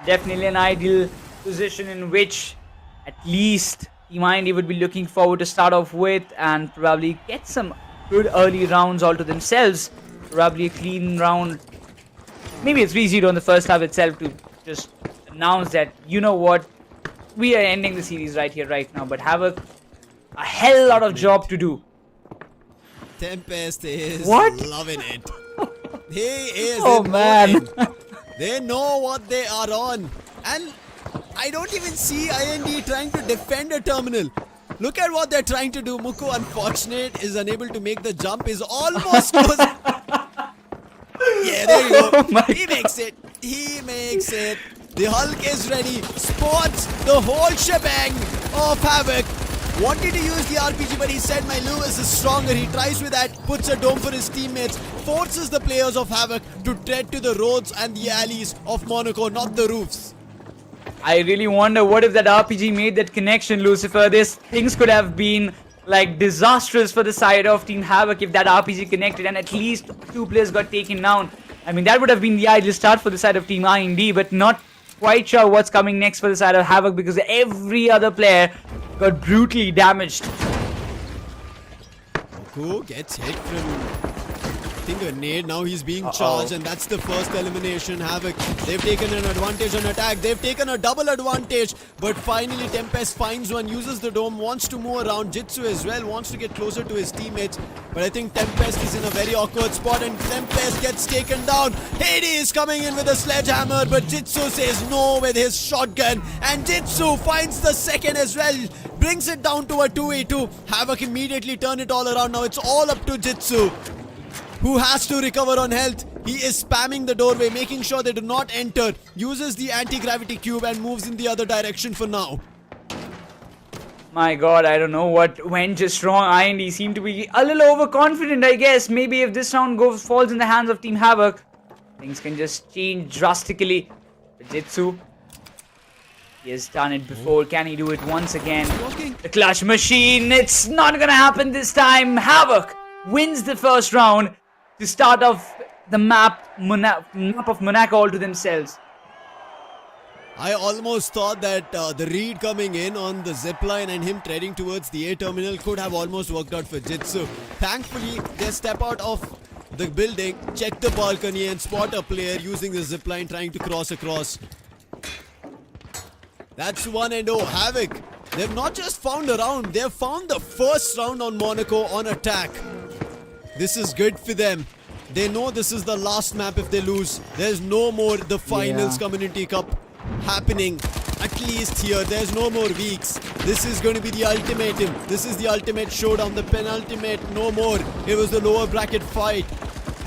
Definitely an ideal position in which at least Team IND would be looking forward to start off with and probably get some good early rounds all to themselves. Probably a clean round. Maybe a 3-0 in the first half itself to just announce that, you know what, we are ending the series right here, right now. But Havk, a hell lot of job to do. Tempest is What? loving it. He is Oh, in man. mode. They know what they are on. And I don't even see IND trying to defend a terminal. Look at what they're trying to do. Muku, unfortunate, is unable to make the jump. Is almost close. Yeah, there you go. Oh my He makes it. He makes it. The Hulk is ready. Spots the whole shebang of Havk. Wanted to use the RPG, but he said my Lewis is stronger. He tries with that, puts a dome for his teammates, forces the players of Havk to tread to the roads and the alleys of Monaco, not the roofs. I really wonder what if that RPG made that connection, Lucifer. Things could have been like disastrous for the side of Team Havk if that RPG connected and at least 2 players got taken down. I mean, that would have been the ideal start for the side of Team IND, but not quite sure what's coming next for the side of Havk because every other player got brutally damaged. Muku gets hit from, I think, a nade. Now he's being charged, and that's the first elimination. Havk, they've taken an advantage on attack. They've taken a double advantage, but finally Tempest finds one, uses the dome, wants to move around. Jitsu as well wants to get closer to his teammates, but I think Tempest is in a very awkward spot, and Tempest gets taken down. Hades is coming in with a sledgehammer, but Jitsu says no with his shotgun, and Jitsu finds the second as well. Brings it down to a 2v2. Havk immediately turn it all around. Now it's all up to Jitsu, who has to recover on health. He is spamming the doorway, making sure they do not enter. Uses the anti-gravity cube and moves in the other direction for now. My god, I don't know what went just wrong. IND seemed to be a little overconfident, I guess. Maybe if this round falls in the hands of Team Havk, things can just change drastically. But Jitsu, he has done it before. Can he do it once again? The clutch machine. It's not gonna happen this time. Havk wins the first round to start off the map of Monaco all to themselves. I almost thought that the read coming in on the zipline and him treading towards the A terminal could have almost worked out for Jitsu. Thankfully, they step out of the building, check the balcony and spot a player using the zipline trying to cross across. That's 1-0. Havk, they've not just found a round, they've found the first round on Monaco on attack. This is good for them. They know this is the last map if they lose. There's no more the finals Community Cup happening. At least here, there's no more weeks. This is going to be the ultimatum. This is the ultimate showdown, the penultimate, no more. It was the lower bracket fight.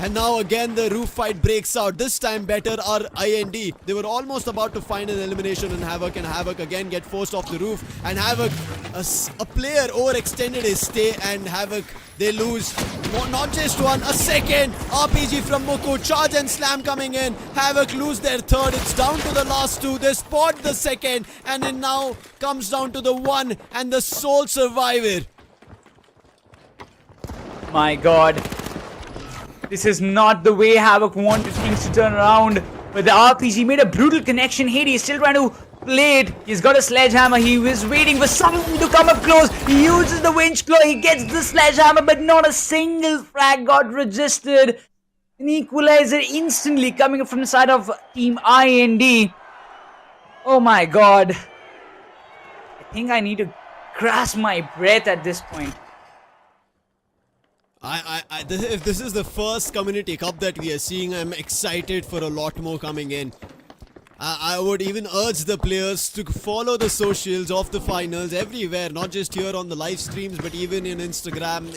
And now again the roof fight breaks out. This time better are IND. They were almost about to find an elimination in Havk, and Havk again get forced off the roof. And Havk, a player overextended his stay, and Havk, they lose. Not just one, a second. RPG from Muku, charge and slam coming in. Havk lose their third. It's down to the last 2. They spot the second, and it now comes down to the 1 and the sole survivor. My god. This is not the way Havk wanted things to turn around. But the RPG made a brutal connection. Hades still trying to play it. He's got a sledgehammer. He was waiting for someone to come up close. He uses the winch claw. He gets the sledgehammer, but not a single frag got registered. An equalizer instantly coming from the side of Team IND. Oh my god. I think I need to grasp my breath at this point. If this is the first community cup that we are seeing, I'm excited for a lot more coming in. I would even urge the players to follow the socials of the finals everywhere, not just here on the live streams, but even in Instagram,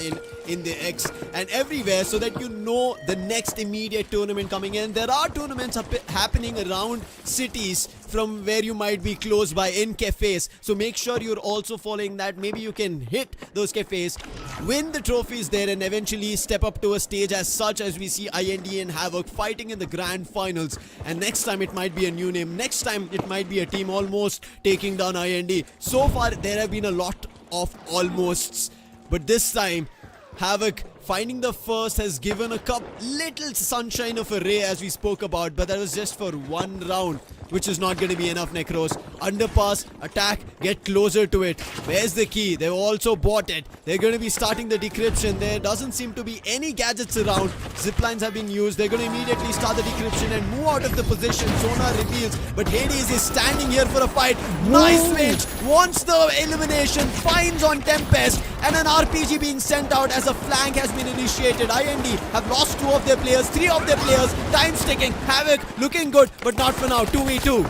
in the X, and everywhere, so that you know the next immediate tournament coming in. There are tournaments happening around cities from where you might be close by in cafes, so make sure you're also following that. Maybe you can hit those cafes, win the trophies there, and eventually step up to a stage as such as we see IND and Havk fighting in the grand finals. And next time it might be a new name, next time it might be a team almost taking down IND. So far there have been a lot of almosts, but this time Havk finding the first has given a little sunshine of a ray, as we spoke about, but that was just for one round, which is not going to be enough. Necros, underpass, attack, get closer to it. Where's the key? They've also bought it. They're going to be starting the decryption. There doesn't seem to be any gadgets around. Ziplines have been used. They're going to immediately start the decryption and move out of the position. Sonar reveals, but Hades is standing here for a fight. Nice range, wants the elimination, finds on Tempest, and an RPG being sent out as a flank has been initiated. IND have lost 2 of their players, 3 of their players. Time's ticking. Havk looking good, but not for now. 2v2.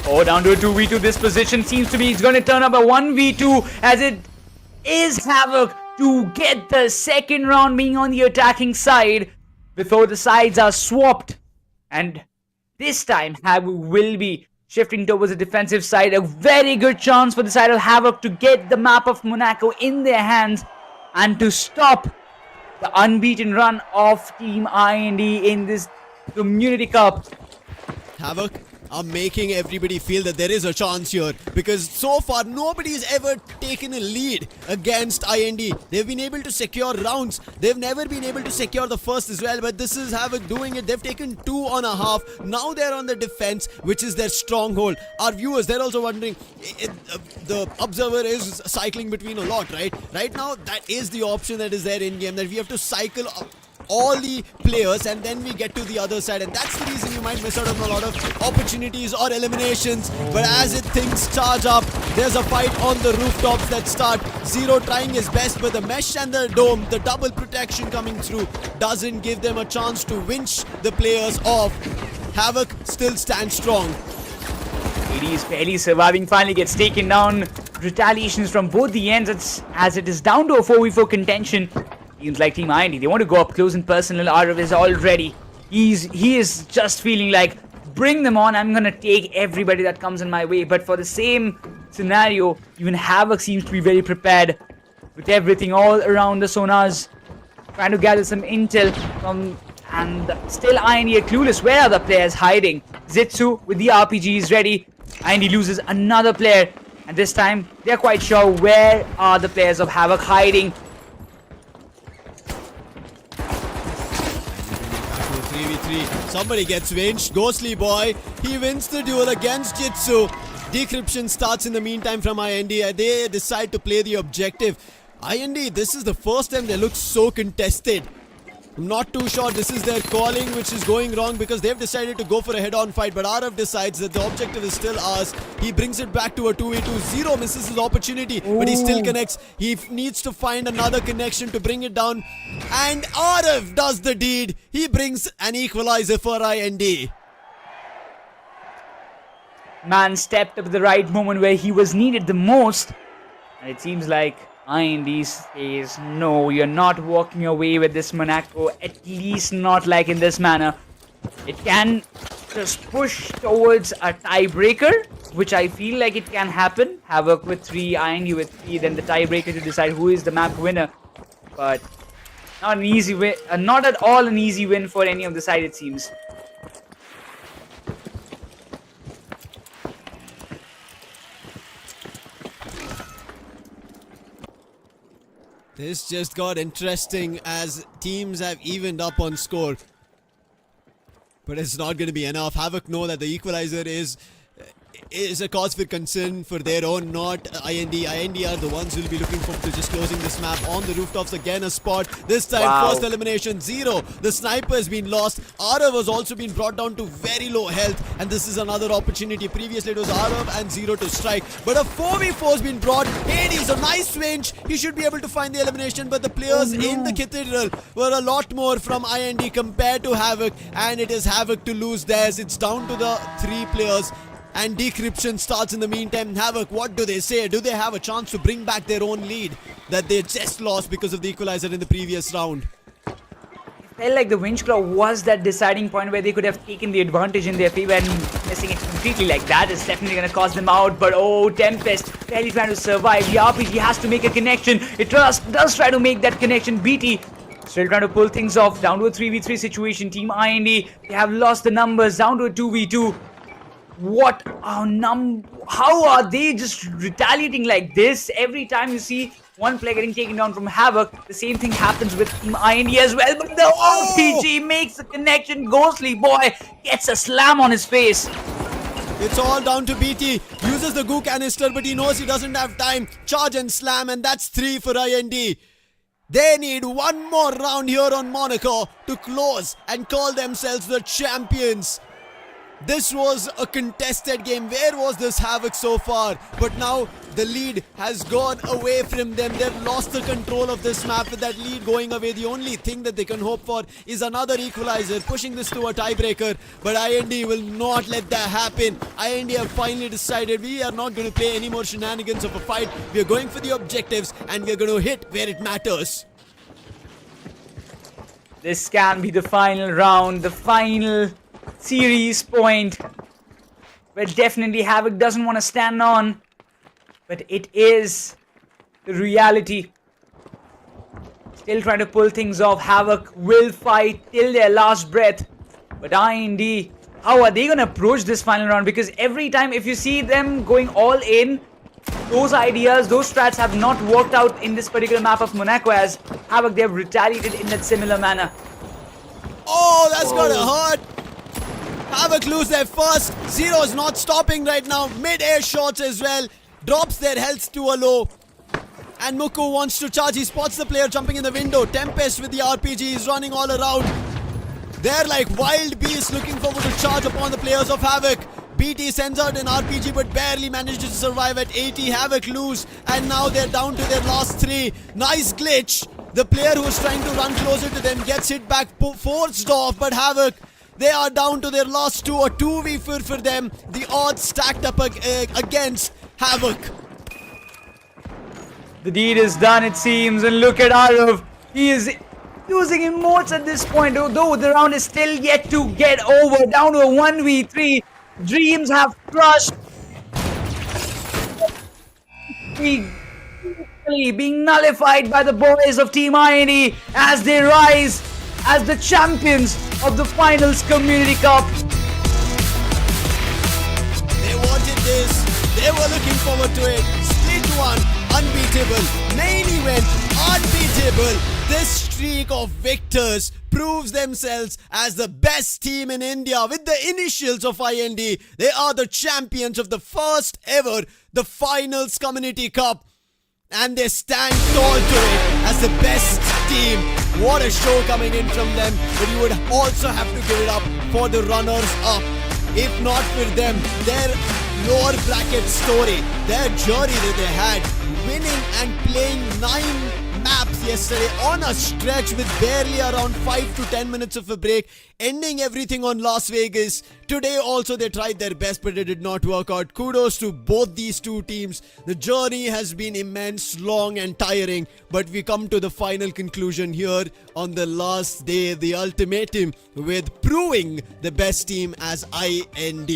Oh, down to a 2v2. This position seems to be, it's going to turn up a 1v2, as it is Havk to get the second round being on the attacking side before the sides are swapped. And this time Havk will be shifting towards the defensive side. A very good chance for the side of Havk to get the map of Monaco in their hands and to stop the unbeaten run of Team IND in this Community Cup. Havk are making everybody feel that there is a chance here, because so far nobody's ever taken a lead against IND. They've been able to secure rounds. They've never been able to secure the first as well, but this is Havk doing it. They've taken 2.5. Now they're on the defense, which is their stronghold. Our viewers, they're also wondering, the observer is cycling between a lot, right? Right now, that is the option that is there in game, that we have to cycle all the players and then we get to the other side, and that's the reason you might miss out on a lot of opportunities or eliminations. But as things charge up, there's a fight on the rooftops that start. Zero trying his best, but the mesh and the dome, the double protection coming through, doesn't give them a chance to winch the players off. Havk still stands strong. He's barely surviving, finally gets taken down. Retaliations from both the ends, as it is down to a 4v4 contention. Seems like Team IND, they want to go up close and personal. Arav is already, he is just feeling like, bring them on, I'm gonna take everybody that comes in my way. But for the same scenario, even Havk seems to be very prepared with everything all around the sonars, trying to gather some intel from, and still IND are clueless. Where are the players hiding? Zitsu with the RPG is ready. IND loses another player, and this time they're quite sure where are the players of Havk hiding. 3v3. Somebody gets winched. Ghostly Boy, he wins the duel against Jitsu. Decryption starts in the meantime from IND. They decide to play the objective. IND, this is the first time they look so contested. I'm not too sure this is their calling which is going wrong, because they've decided to go for a head-on fight, but Arav decides that the objective is still ours. He brings it back to a 2v2. Zero misses his opportunity, but he still connects. He needs to find another connection to bring it down, and Arav does the deed. He brings an equalizer for IND. Man stepped up at the right moment where he was needed the most, and it seems like IND says, no, you're not walking away with this Monaco, at least not like in this manner. It can just push towards a tiebreaker, which I feel like it can happen. Havk with 3, IND with 3, then the tiebreaker to decide who is the map winner. But not an easy win, not at all an easy win for any of the side, it seems. This just got interesting as teams have evened up on score. But it's not going to be enough. Havk know that the equalizer is is a cause for concern for their own, not IND. IND are the ones who will be looking forward to just closing this map. On the rooftops again, a spot. This time, first elimination, 0. The sniper has been lost. Arav has also been brought down to very low health, and this is another opportunity. Previously, it was Arav and 0 to strike, but a 4v4 has been brought. Hades, a nice swing. He should be able to find the elimination, but the players in the Cathedral were a lot more from IND compared to Havk, and it is Havk to lose theirs. It's down to the 3 players. And decryption starts in the meantime. Havk, what do they say? Do they have a chance to bring back their own lead that they just lost because of the equalizer in the previous round? It felt like the Winch Claw was that deciding point where they could have taken the advantage in their favor, and missing it completely like that is definitely going to cost them out. But oh, Tempest barely trying to survive. The RPG has to make a connection. It does try to make that connection. BT still trying to pull things off. Down to a 3v3 situation. Team IND, they have lost the numbers. Down to a 2v2. What how are they just retaliating like this? Every time you see one player getting taken down from Havk, the same thing happens with Team IND as well. But the RPG makes the connection. Ghostly boy gets a slam on his face. It's all down to BT. Uses the goo canister, but he knows he doesn't have time. Charge and slam, and that's 3 for IND. They need one more round here on Monaco to close and call themselves the champions. This was a contested game. Where was this Havk so far? But now the lead has gone away from them. They've lost the control of this map. With that lead going away, the only thing that they can hope for is another equalizer, pushing this to a tiebreaker. But IND will not let that happen. IND have finally decided we are not going to play any more shenanigans of a fight. We are going for the objectives, and we are going to hit where it matters. This can be the final round, the final series point, where definitely Havk doesn't want to stand on, but it is the reality. Still trying to pull things off. Havk will fight till their last breath, but IND, how are they going to approach this final round? Because every time if you see them going all in, those ideas, those strats have not worked out in this particular map of Monaco, as Havk, they have retaliated in that similar manner. Oh, that's gonna hurt. Havk lose their first. 0 is not stopping right now. Mid-air shots as well. Drops their health to a low. And Muku wants to charge. He spots the player jumping in the window. Tempest with the RPG is running all around. They're like wild beasts looking forward to charge upon the players of Havk. BT sends out an RPG but barely manages to survive at 80. Havk lose, and now they're down to their last 3. Nice glitch. The player who's trying to run closer to them gets hit back, forced off, but Havk, they are down to their last 2. A 2v4 for them. The odds stacked up against Havk. The deed is done, it seems, and look at Arav. He is using emotes at this point, although the round is still yet to get over. Down to a 1v3. Dreams have crushed. Being nullified by the boys of Team INE as they rise as the champions of the Finals Community Cup. They wanted this. They were looking forward to it. Split 1, unbeatable. Main event, unbeatable. This streak of victors proves themselves as the best team in India with the initials of IND. They are the champions of the first ever, the Finals Community Cup. And they stand tall to it as the best team. What a show coming in from them. But you would also have to give it up for the runners-up. If not for them, their lower bracket story, their journey that they had, winning and playing 9 maps yesterday on a stretch with barely around 5 to 10 minutes of a break, ending everything on Las Vegas. Today also they tried their best, but it did not work out. Kudos to both these two teams. The journey has been immense, long and tiring, but we come to the final conclusion here on the last day, the ultimatum, with proving the best team as IND.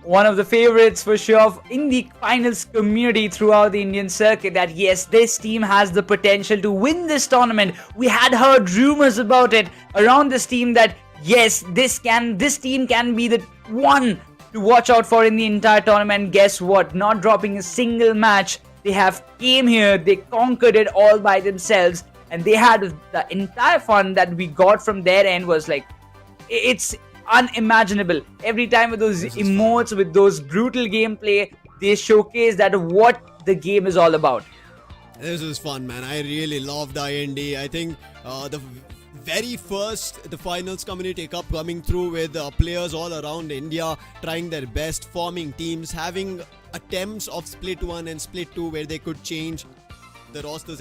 One of the favorites for sure in the finals community throughout the Indian circuit, that yes, this team has the potential to win this tournament. We had heard rumors about it around this team that yes, this team can be the one to watch out for in the entire tournament. Guess what? Not dropping a single match. They have came here, they conquered it all by themselves, and they had the entire fun that we got from their end was like, it's unimaginable. Every time with those emotes, with those brutal gameplay, they showcase that what the game is all about. This was fun, man. I really loved IND. I think the very first, the finals community cup coming through with players all around India trying their best, forming teams, having attempts of split 1 and split 2 where they could change the rosters,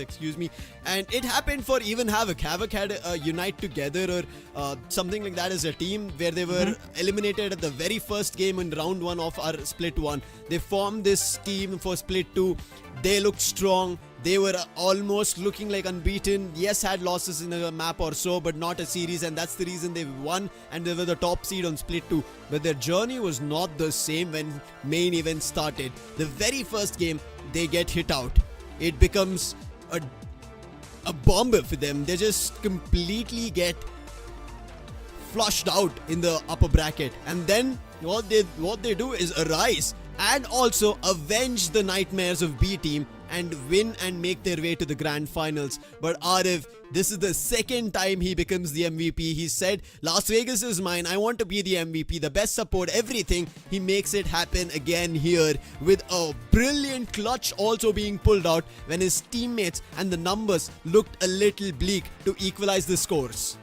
and it happened for even Havk. Havk had a Unite Together or something like that as a team where they were eliminated at the very first game in round 1 of our split 1. They formed this team for split 2. They looked strong. They were almost looking like unbeaten. Yes, had losses in a map or so, but not a series, and that's the reason they won and they were the top seed on split 2. But their journey was not the same when main event started. The very first game, they get hit out. It becomes a bomber for them. They just completely get flushed out in the upper bracket, and then what they do is arise and also avenge the nightmares of B team and win and make their way to the grand finals. But Arif, this is the second time he becomes the MVP. He said, Las Vegas is mine, I want to be the MVP, the best support, everything. He makes it happen again here with a brilliant clutch also being pulled out when his teammates and the numbers looked a little bleak to equalize the scores.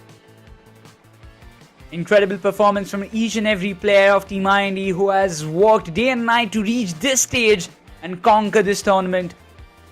Incredible performance from each and every player of Team IND who has worked day and night to reach this stage and conquer this tournament.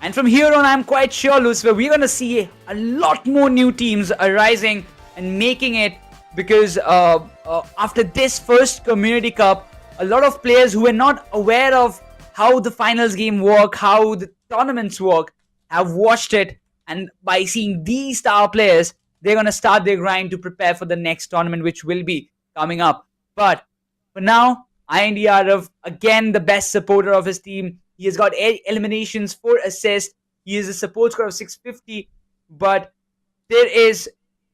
And from here on, I'm quite sure, Lucifer, we're going to see a lot more new teams arising and making it, because after this first Community Cup, a lot of players who were not aware of how the finals game work, how the tournaments work, have watched it, and by seeing these star players, they're going to start their grind to prepare for the next tournament, which will be coming up. But for now, IND Arav, again, the best supporter of his team. He has got 8 eliminations, 4 assists. He has a support score of 650. But there is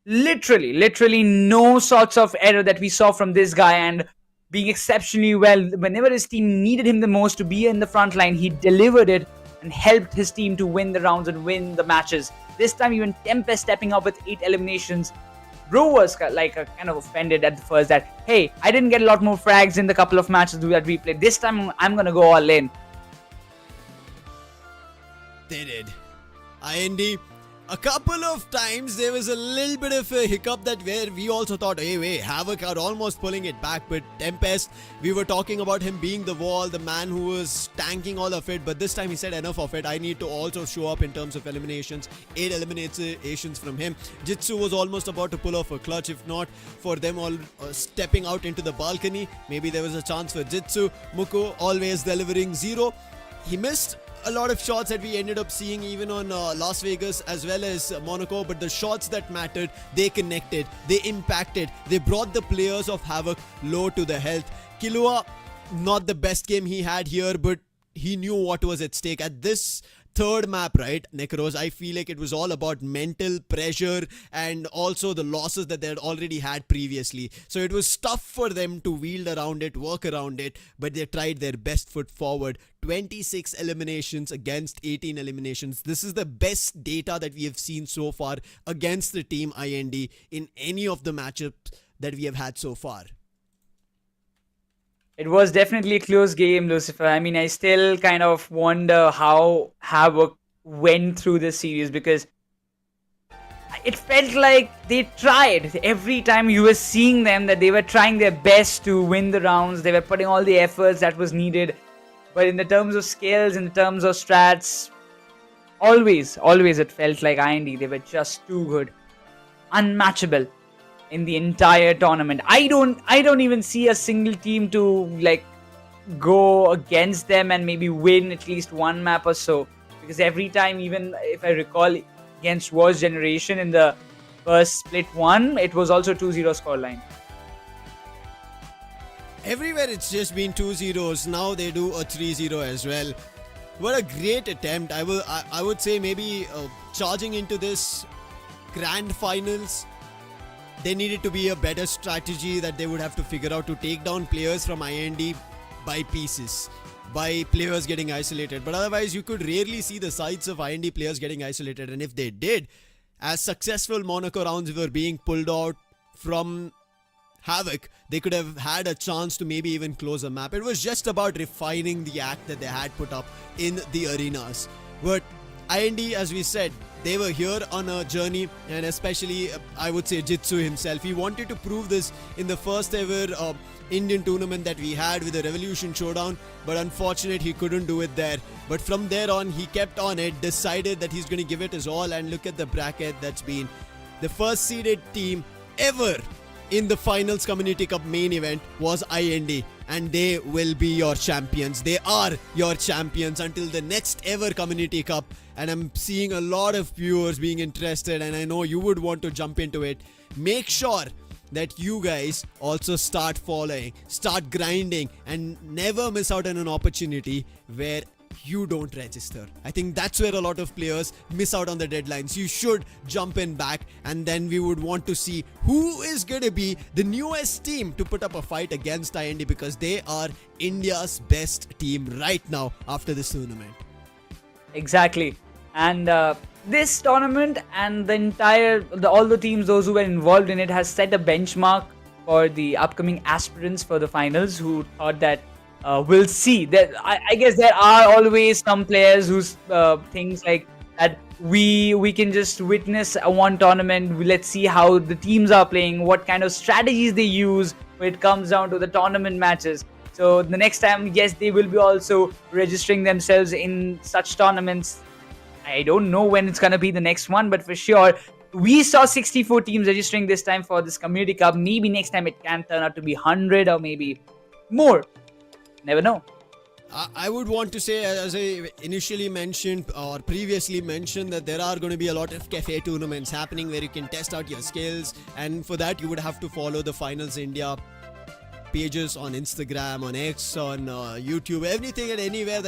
literally no sorts of error that we saw from this guy. And being exceptionally well, whenever his team needed him the most to be in the front line, he delivered it and helped his team to win the rounds and win the matches. This time, even Tempest stepping up with 8 eliminations. Bro was like kind of offended at the first that, hey, I didn't get a lot more frags in the couple of matches that we played. This time, I'm going to go all in. They did. IND, a couple of times there was a little bit of a hiccup that where we also thought, hey, wait, Havk are almost pulling it back. But Tempest, we were talking about him being the wall, the man who was tanking all of it. But this time he said enough of it. I need to also show up in terms of eliminations. 8 eliminations from him. Jitsu was almost about to pull off a clutch, if not for them all stepping out into the balcony. Maybe there was a chance for Jitsu. Muko always delivering 0. He missed a lot of shots that we ended up seeing even on Las Vegas as well as Monaco, but the shots that mattered, they connected, they impacted, they brought the players of Havk low to the health. Killua, not the best game he had here, but he knew what was at stake. At this third map, right, Necros, I feel like it was all about mental pressure and also the losses that they had already had previously. So it was tough for them to wield around it, work around it, but they tried their best foot forward. 26 eliminations against 18 eliminations. This is the best data that we have seen so far against the team IND in any of the matchups that we have had so far. It was definitely a close game, Lucifer. I mean, I still kind of wonder how Havk went through this series, because it felt like they tried. Every time you were seeing them that they were trying their best to win the rounds. They were putting all the efforts that was needed. But in the terms of skills, in the terms of strats, always it felt like IND, they were just too good. Unmatchable in the entire tournament. I don't even see a single team to like go against them and maybe win at least one map or so. Because every time, even if I recall against Wars Generation in the first split 1, it was also 2-0 scoreline. Everywhere it's just been 2-0s. Now they do a 3-0 as well. What a great attempt. I would say maybe charging into this grand finals, there needed to be a better strategy that they would have to figure out to take down players from IND by pieces, by players getting isolated. But otherwise, you could rarely see the sides of IND players getting isolated. And if they did, as successful Monaco rounds were being pulled out from Havk, they could have had a chance to maybe even close a map. It was just about refining the act that they had put up in the arenas. But IND, as we said, they were here on a journey, and especially I would say Jitsu himself. He wanted to prove this in the first ever Indian tournament that we had with the Revolution Showdown, but unfortunately he couldn't do it there. But from there on, he kept on it, decided that he's going to give it his all, and look at the bracket that's been the first seeded team ever in the finals Community Cup main event was IND, and they will be your champions. They are your champions until the next ever Community Cup, and I'm seeing a lot of viewers being interested, and I know you would want to jump into it. Make sure that you guys also start following, start grinding, and never miss out on an opportunity where you don't register. I think that's where a lot of players miss out on the deadlines. You should jump in back, and then we would want to see who is going to be the newest team to put up a fight against IND, because they are India's best team right now after this tournament. Exactly. And this tournament and the entire, all the teams, those who were involved in it, has set a benchmark for the upcoming aspirants for the finals, who thought that we'll see. That I guess there are always some players whose things like that we can just witness one tournament. Let's see how the teams are playing, what kind of strategies they use when it comes down to the tournament matches. So the next time, yes, they will be also registering themselves in such tournaments. I don't know when it's going to be the next one, but for sure, we saw 64 teams registering this time for this Community Cup. Maybe next time it can turn out to be 100 or maybe more. Never know. I would want to say, as I initially mentioned or previously mentioned, that there are going to be a lot of cafe tournaments happening where you can test out your skills, and for that you would have to follow the Finals India pages on Instagram, on X, on YouTube, everything and anywhere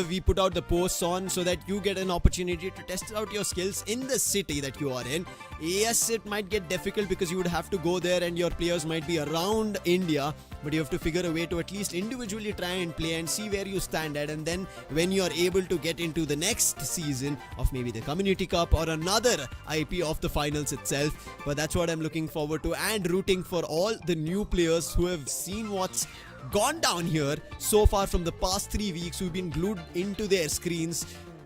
we put out the posts on, so that you get an opportunity to test out your skills in the city that you are in. Yes, it might get difficult because you would have to go there and your players might be around India, but you have to figure a way to at least individually try and play and see where you stand at, and then when you are able to get into the next season of maybe the Community Cup or another IP of the finals itself. But that's what I'm looking forward to, and rooting for all the new players who have seen what's gone down here so far from the past 3 weeks, who've been glued into their screens,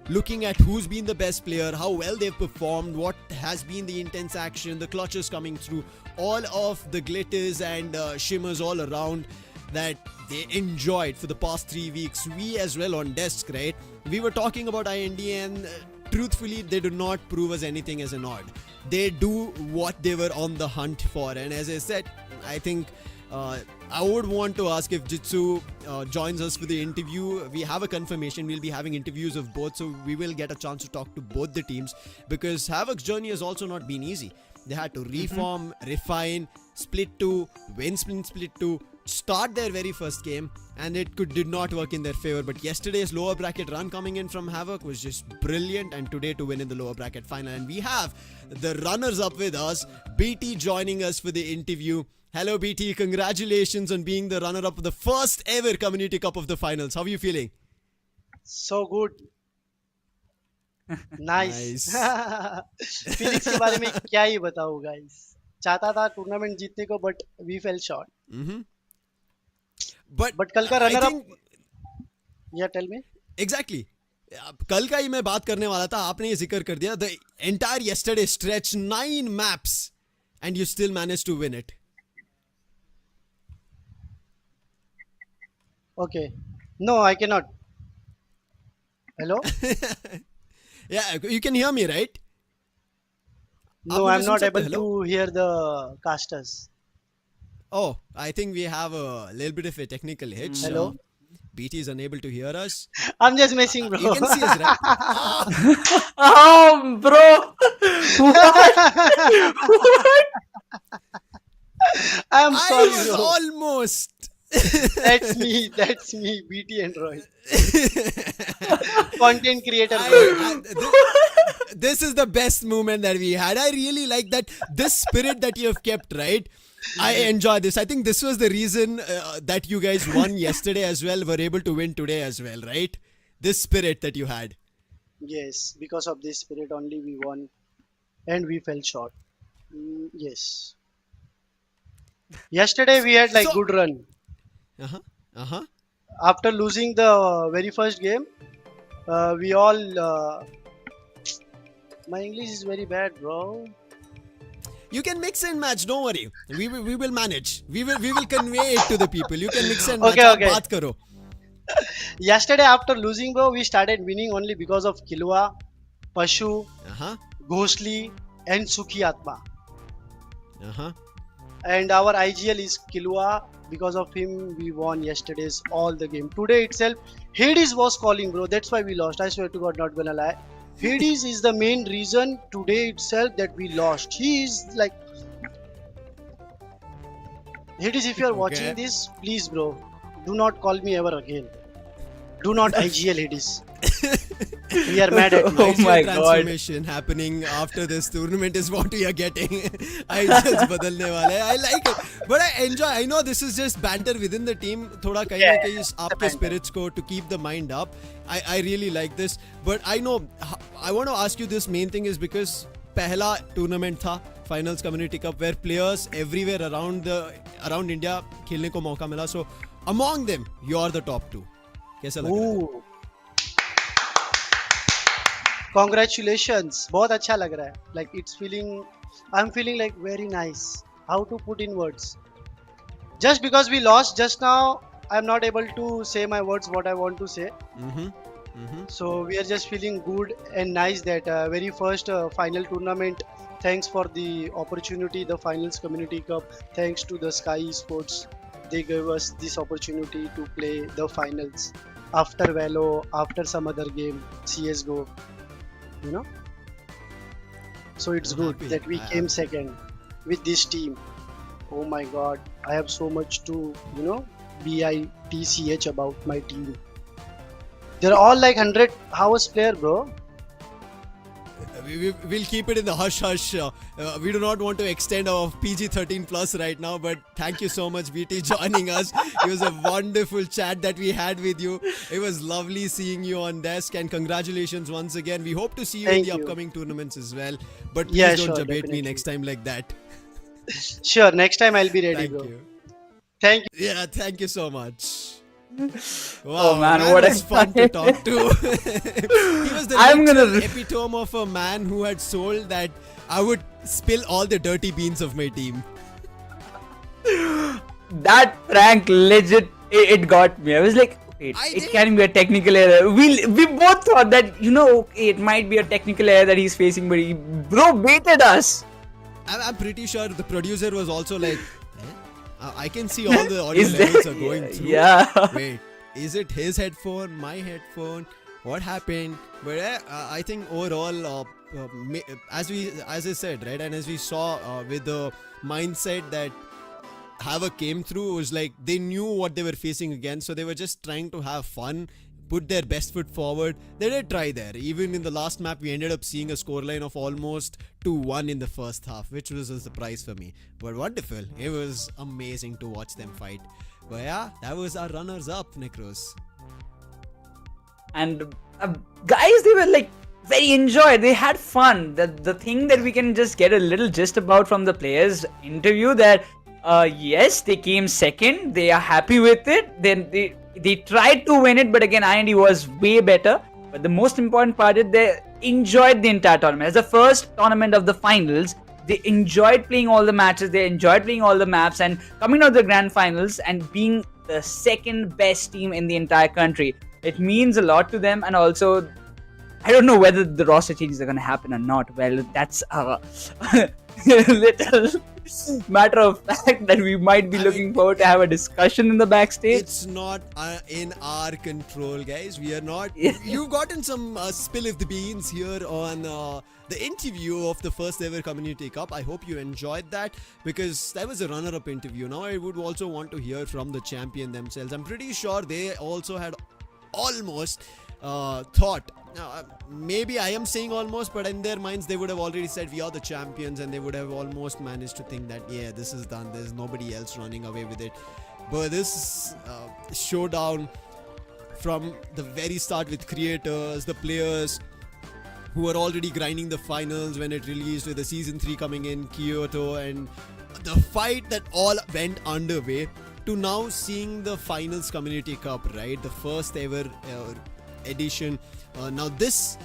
looking at who's been the best player, how well they've performed, what has been the intense action, the clutches coming through, all of the glitters and shimmers all around that they enjoyed for the past 3 weeks. We as well on desk, right? We were talking about IND, and truthfully, they do not prove us anything as an odd. They do what they were on the hunt for, and as I said, I think I would want to ask if Jitsu joins us for the interview. We have a confirmation. We'll be having interviews of both, so we will get a chance to talk to both the teams, because Havk's journey has also not been easy. They had to reform, refine, split 2, win split 2, start their very first game, and it did not work in their favor. But yesterday's lower bracket run coming in from Havk was just brilliant, and today to win in the lower bracket final. And we have the runners up with us, BT, joining us for the interview. Hello BT, congratulations on being the runner-up of the first ever Community Cup of the finals. How are you feeling? So good. Nice. Physics के बारे में क्या ही बताऊं guys. चाहता था tournament जीतने को, but we fell short. But कल का runner up. Yeah, tell me. Exactly. कल का ही मैं बात करने वाला था, आपने ये जिक्र कर दिया. The entire yesterday stretch, 9 maps, and you still managed to win it. Okay. No, I cannot. Hello? Yeah, you can hear me, right? No, I'm not able to hear the casters. Oh, I think we have a little bit of a technical hitch. Hello? BT is unable to hear us. I'm just messing, bro. You can see us, right? Oh, bro. I'm I sorry, was bro. almost. That's me, BT and Roy. Content creator. Bro. This is the best moment that we had. I really like that, this spirit that you have kept, right? I enjoy this. I think this was the reason that you guys won yesterday as well, were able to win today as well, right? This spirit that you had. Yes, because of this spirit only we won, and we fell short. Yes. Yesterday we had like So, good run. uh-huh, uh-huh. After losing the very first game, we all. My English is very bad, bro. You can mix and match. Don't worry. We will manage. We will convey it to the people. You can mix and match. Okay, Aap okay. baat karo. Yesterday after losing, bro, we started winning only because of Kilwa, Pashu, Uh-huh, Ghosli, and Sukhi Atma. uh-huh. And our IGL is Kilwa. Because of him, we won yesterday's all the game. Today itself, Hades was calling, bro. That's why we lost. I swear to God, not gonna lie. Hades is the main reason today itself that we lost. He is like Hades. If you are watching Okay. this, please, bro, do not call me ever again. Do not IGL Hades. We are mad at you. Oh IGL my God. transformation happening after this tournament is what we are getting. IGLs बदलने वाले हैं. I like it, but I enjoy. I know this is just banter within the team. थोड़ा कहीं ना कहीं आपके banter. spirits को to keep the mind up. I really like this, but I know I want to ask you this. Main thing is because पहला tournament था finals community cup where players everywhere around India खेलने को मौका मिला. So among them, you are the top two. कैसा लग रहा है? Ooh. Congratulations. बहुत अच्छा लग रहा है. Like I'm feeling like very nice. How to put in words? Just because we lost just now, I'm not able to say my words what I want to say. So we are just feeling good and nice that very first final tournament. Thanks for the opportunity, the finals community cup. Thanks to the Skyesports, they gave us this opportunity to play the finals after Valo, after some other game, CS:GO. You know. So it's I'm good happy. that we came second with this team. Oh my God, I have so much to bitch about my team. They're all like 100 hours player, bro. We'll keep it in the hush hush. We do not want to extend our PG-13 plus right now, but thank you so much, BT, joining us. It was a wonderful chat that we had with you. It was lovely seeing you on desk, and congratulations once again. We hope to see you in Thank the you. upcoming tournaments as well. But please Yeah, don't sure, debate me definitely. next time like that. Sure, next time I'll be ready, Thank bro. you. Thank you. Yeah, thank you so much. Wow, Oh, man, what was a fun to guy. talk to. He was the I'm gonna literal re- epitome of a man who had sold that I would spill all the dirty beans of my team. That prank legit it got me. I was like, wait, I it did. can be a technical error. We both thought that okay, it might be a technical error that he's facing, but he bro baited us. I'm pretty sure the producer was also like, I can see all the audio Is levels there- are going through. Yeah. Wait, is it his headphone, my headphone? What happened? But I think overall, as I said, right, and as we saw with the mindset that Havk came through, it was like they knew what they were facing against, so they were just trying to have fun, put their best foot forward. They did try there. Even in the last map, we ended up seeing a scoreline of almost 2-1 in the first half, which was a surprise for me. But wonderful. It was amazing to watch them fight. But yeah, that was our runners-up, Necros. And guys, they were like very enjoyed. They had fun. The thing that we can just get a little gist about from the players' interview that yes, they came second. They are happy with it. Then they tried to win it, but again, IND was way better. But the most important part is they enjoyed the entire tournament. As the first tournament of the finals, they enjoyed playing all the matches. They enjoyed playing all the maps and coming out of the grand finals and being the second best team in the entire country. It means a lot to them, and also I don't know whether the roster changes are going to happen or not. Well, that's a little matter of fact that we might be looking forward to have a discussion in the backstage. It's not in our control, guys. We are not. Yeah. You've gotten some spill of the beans here on the interview of the first ever Community Cup. I hope you enjoyed that because that was a runner-up interview. Now I would also want to hear from the champion themselves. I'm pretty sure they also had almost thought. Now, maybe I am saying almost, but in their minds they would have already said we are the champions, and they would have almost managed to think that yeah, this is done. There's nobody else running away with it. But this showdown from the very start with creators, the players, who were already grinding the finals when it released, with the season 3 coming in, Kyoto, and the fight that all went underway, to now seeing the finals Community Cup, right? The first ever edition. Now this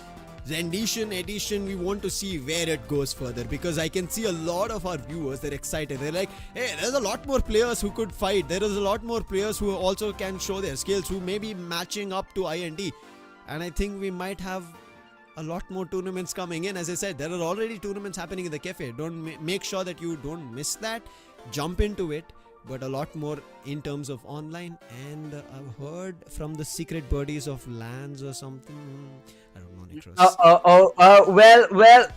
rendition edition, we want to see where it goes further, because I can see a lot of our viewers, they're excited. They're like, hey, there's a lot more players who could fight. There is a lot more players who also can show their skills, who may be matching up to IND. And I think we might have a lot more tournaments coming in. As I said, there are already tournaments happening in the cafe. Don't make sure that you don't miss that. Jump into it. But a lot more in terms of online. And I've heard from the secret birdies of lands or something. I don't know, Well,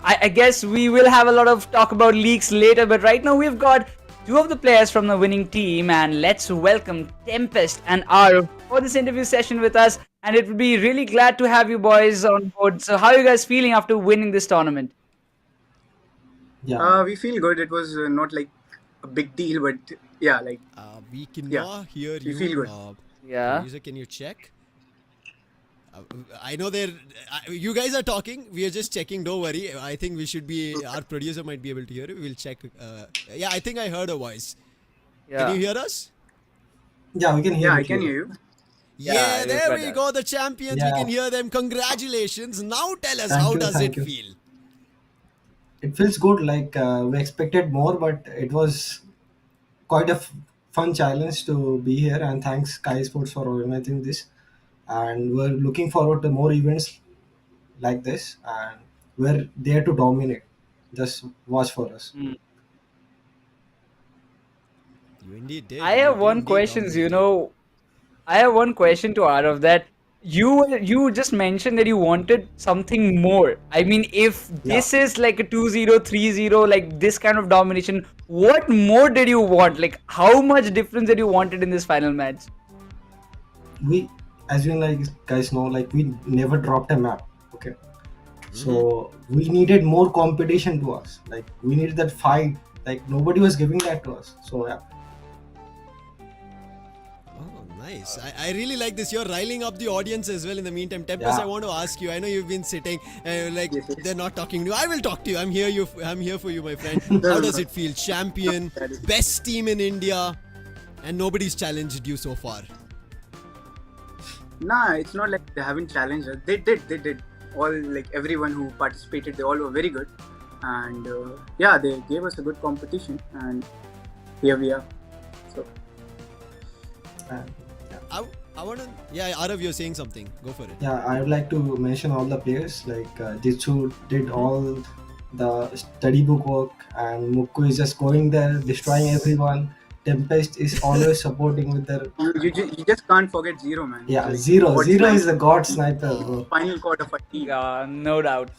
I guess we will have a lot of talk about leaks later, but right now we've got two of the players from the winning team, and let's welcome Tempest and Arv for this interview session with us. And it would be really glad to have you boys on board. So how are you guys feeling after winning this tournament? Yeah, we feel good. It was not like a big deal, but yeah, like we can hear we you. feel good. Producer, can you check? I know you guys are talking. We are just checking. Don't worry. I think we should be. Our producer might be able to hear it. We'll check. Yeah, I think I heard a voice. Yeah. Can you hear us? Yeah, we can hear Yeah, you. I can hear you. Yeah, it there was we better. go. The champions. Yeah. We can hear them. Congratulations. Now tell us, Thank how you, does thank it you. feel? It feels good. Like we expected more, but it was quite a fun challenge to be here. And thanks Skyesports for organizing this. And we're looking forward to more events like this. And we're there to dominate. Just watch for us. You indeed did. I You have did one indeed question. dominate it. I have one question to Arav, that you just mentioned that you wanted something more. I mean, if this is like a 2-0, 3-0, like this kind of domination, what more did you want? Like, how much difference did you wanted in this final match? We, as you guys know, like we never dropped a map. Okay. So we needed more competition to us. Like we needed that fight. Like nobody was giving that to us. So yeah. Oh, nice. I really like this. You're riling up the audience as well in the meantime. Tempest, Yeah. I want to ask you. I know you've been sitting, like Yes, yes. they're not talking to you. I will talk to you. I'm here for you, my friend. How does it feel? Champion, best team in India, and nobody's challenged you so far. Nah, it's not like they haven't challenged us. They did. All, like everyone who participated, they all were very good. And yeah, they gave us a good competition, and here we are. So I want to. Yeah, Arav, you're saying something. Go for it. Yeah, I would like to mention all the players. Like Jitsu did all the study book work, and Mukku is just going there, destroying everyone. Tempest is always supporting with their you just can't forget Zero, man. Like, Zero. what Zero sniper- is the god sniper, bro. final quarter for team. No doubt.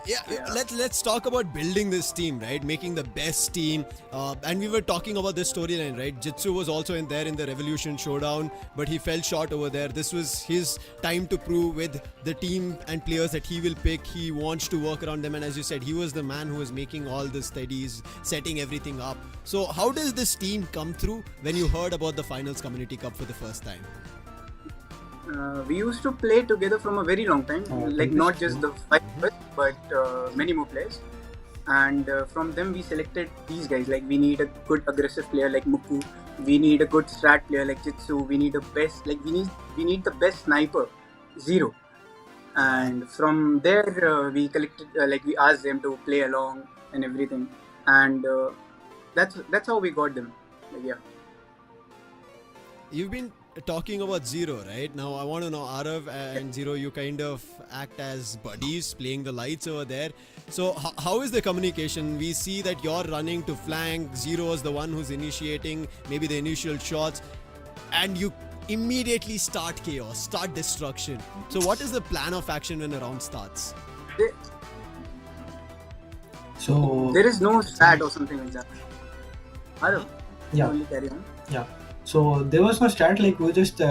Yeah, let's talk about building this team, right? Making the best team. And we were talking about this storyline, right? Jitsu was also in there in the Revolution Showdown, but he fell short over there. This was his time to prove with the team and players that he will pick. He wants to work around them, and as you said, he was the man who was making all the studies, setting everything up. So how does this team come through when you heard about the Finals Community Cup for the first time? We used to play together from a very long time, like not just the 5 of us, but many more players. And from them we selected these guys. Like we need a good aggressive player like Mukku. We need a good strat player like Jitsu. We need we need the best sniper, Zero. And from there we collected, we asked them to play along and everything. And that's how we got them. Like, yeah. You've been talking about Zero, right? Now I want to know, Arav and Zero, you kind of act as buddies, playing the lights over there. So how is the communication? We see that you're running to flank, Zero is the one who's initiating maybe the initial shots, and you immediately start chaos, start destruction. So what is the plan of action when a round starts? So There is no strat or something like that. Hello. Yeah. Only carry on. Yeah. So there was no strat. Like we were just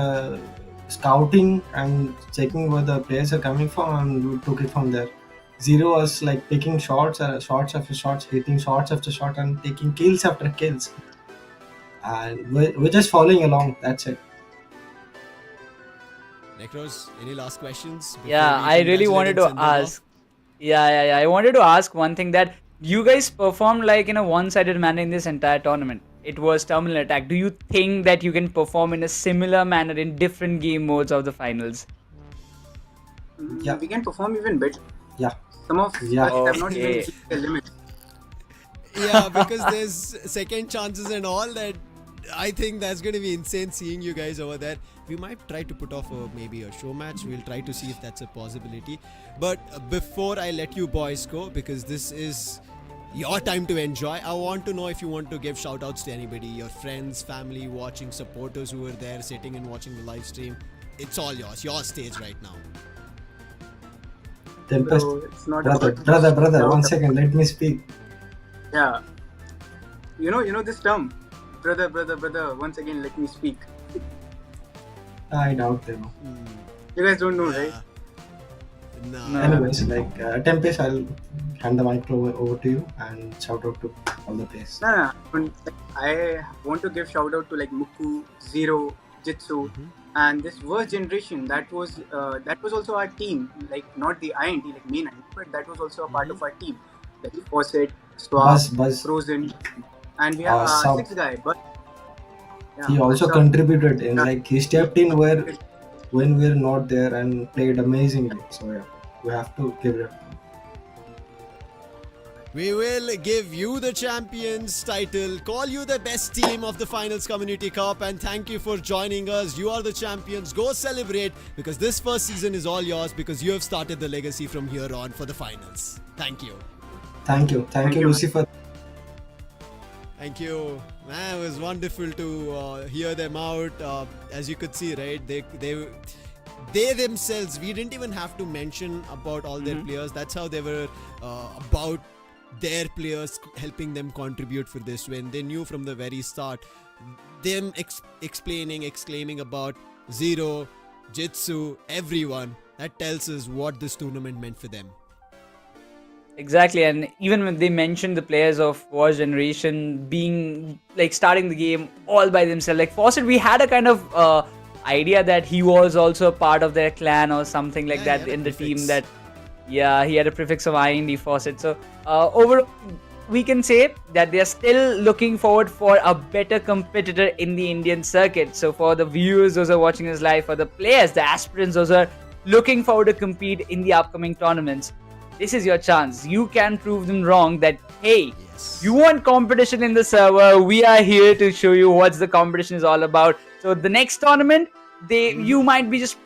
scouting and checking where the players are coming from, and we took it from there. Zero was like picking shots after shots, hitting shots after shot, and taking kills after kills. And we're just following along. That's it. Ekros, any last questions? before Yeah, we I really congratulate wanted and to send them off? ask. Yeah. I wanted to ask one thing, that you guys performed like in a one-sided manner in this entire tournament. It was terminal attack. Do you think that you can perform in a similar manner in different game modes of the finals? Yeah. We can perform even better. Yeah. Some of Yeah. us have not even Okay. reached the limit. Yeah, because there's second chances and all that. I think that's going to be insane seeing you guys over there. We might try to put off maybe a show match. We'll try to see if that's a possibility. But before I let you boys go, because this is your time to enjoy, I want to know if you want to give shout outs to anybody, your friends, family, watching, supporters who were there sitting and watching the live stream. It's all yours, your stage right now. Tempest, So it's not brother, about brother, just brother. doubt. 1 second, let me speak. Yeah. You know this term. Brother. Once again, let me speak. I doubt them. You guys don't know, right? No. No. Anyways, Tempest, I'll hand the mic over to you and shout out to all the players. No. I want to give shout out to like Muku, Zero, Jitsu, and this first generation. That was also our team. Like not the INT, like main INT, but that was also a part of our team. Like Fawcett, Swab, Buzz. Frozen, and we have Sub. 6th guy. But He also Sub. contributed in he stepped in when we're not there and played amazingly. So yeah, we have to give it up. We will give you the champions title, call you the best team of the Finals Community Cup, and thank you for joining us. You are the champions. Go celebrate, because this first season is all yours, because you have started the legacy from here on for the finals. Thank you. Thank you, you. Lucifer. Thank you. Man, it was wonderful to hear them out. As you could see, right? They themselves, we didn't even have to mention about all their players. That's how they were about their players, helping them contribute for this win. They knew from the very start. Them exclaiming about Zero, Jitsu, everyone. That tells us what this tournament meant for them. Exactly, and even when they mentioned the players of War Generation being like starting the game all by themselves, like Fawcett, we had a kind of idea that he was also a part of their clan or something like Yeah, that he had a in the prefix. team. That he had a prefix of IND Fawcett. So overall, we can say that they are still looking forward for a better competitor in the Indian circuit. So for the viewers, those who are watching this live, for the players, the aspirants, those who are looking forward to compete in the upcoming tournaments, this is your chance. You can prove them wrong that, hey, Yes. you want competition in the server. We are here to show you what the competition is all about. So the next tournament, they might be just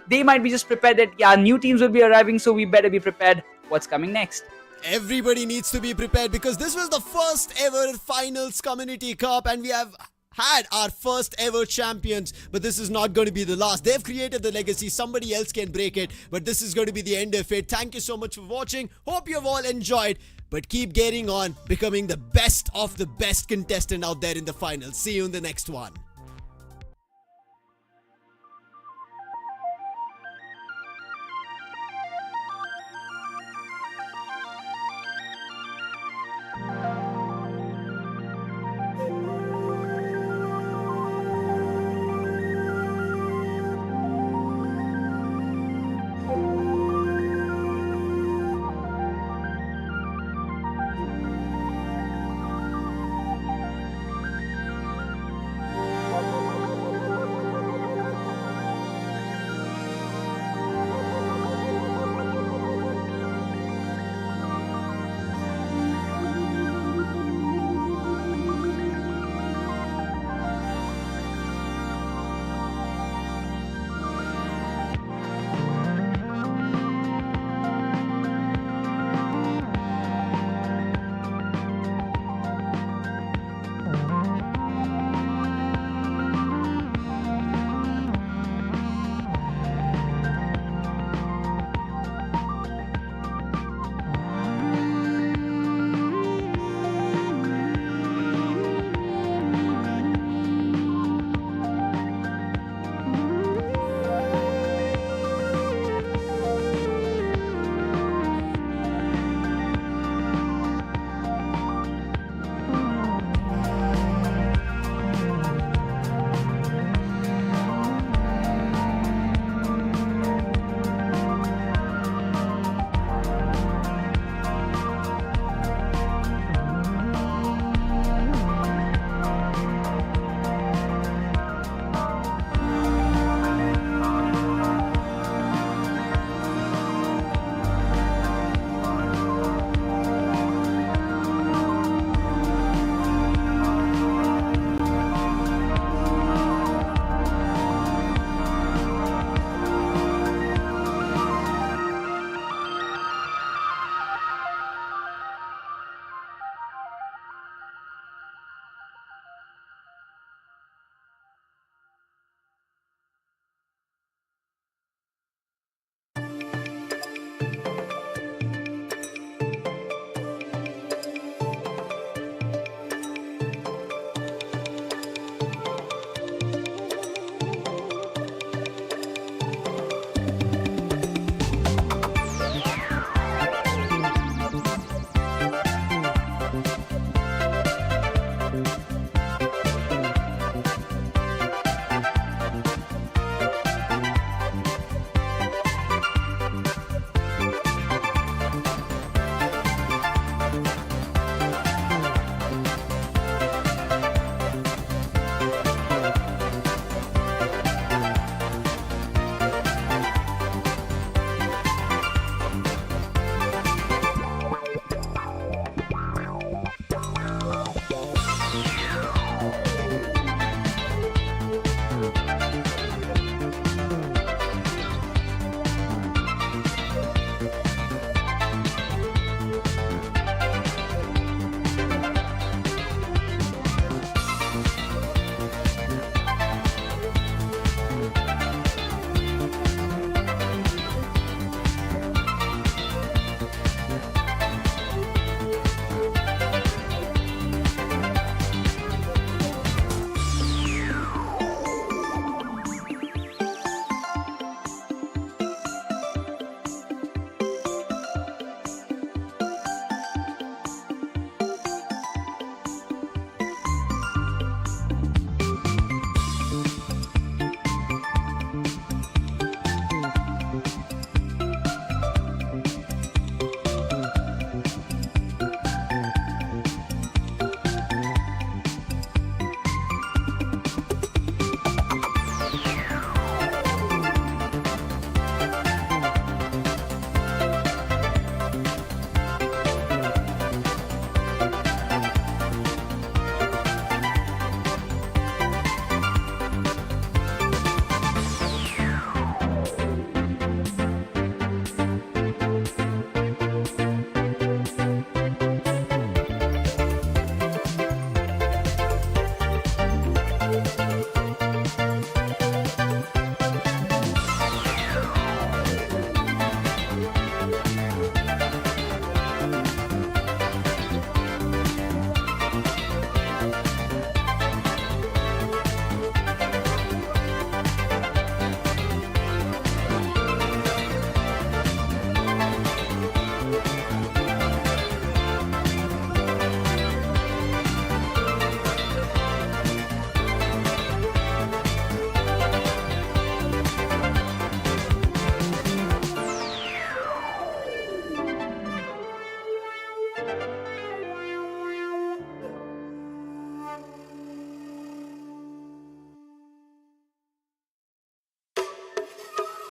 prepared that new teams will be arriving, so we better be prepared what's coming next. Everybody needs to be prepared, because this was the first ever Finals Community Cup, and we have had our first ever champions, but this is not going to be the last. They've created the legacy. Somebody else can break it, but this is going to be the end of it. Thank you so much for watching. Hope you've all enjoyed, but keep getting on, becoming the best of the best contestant out there in the finals. See you in the next one.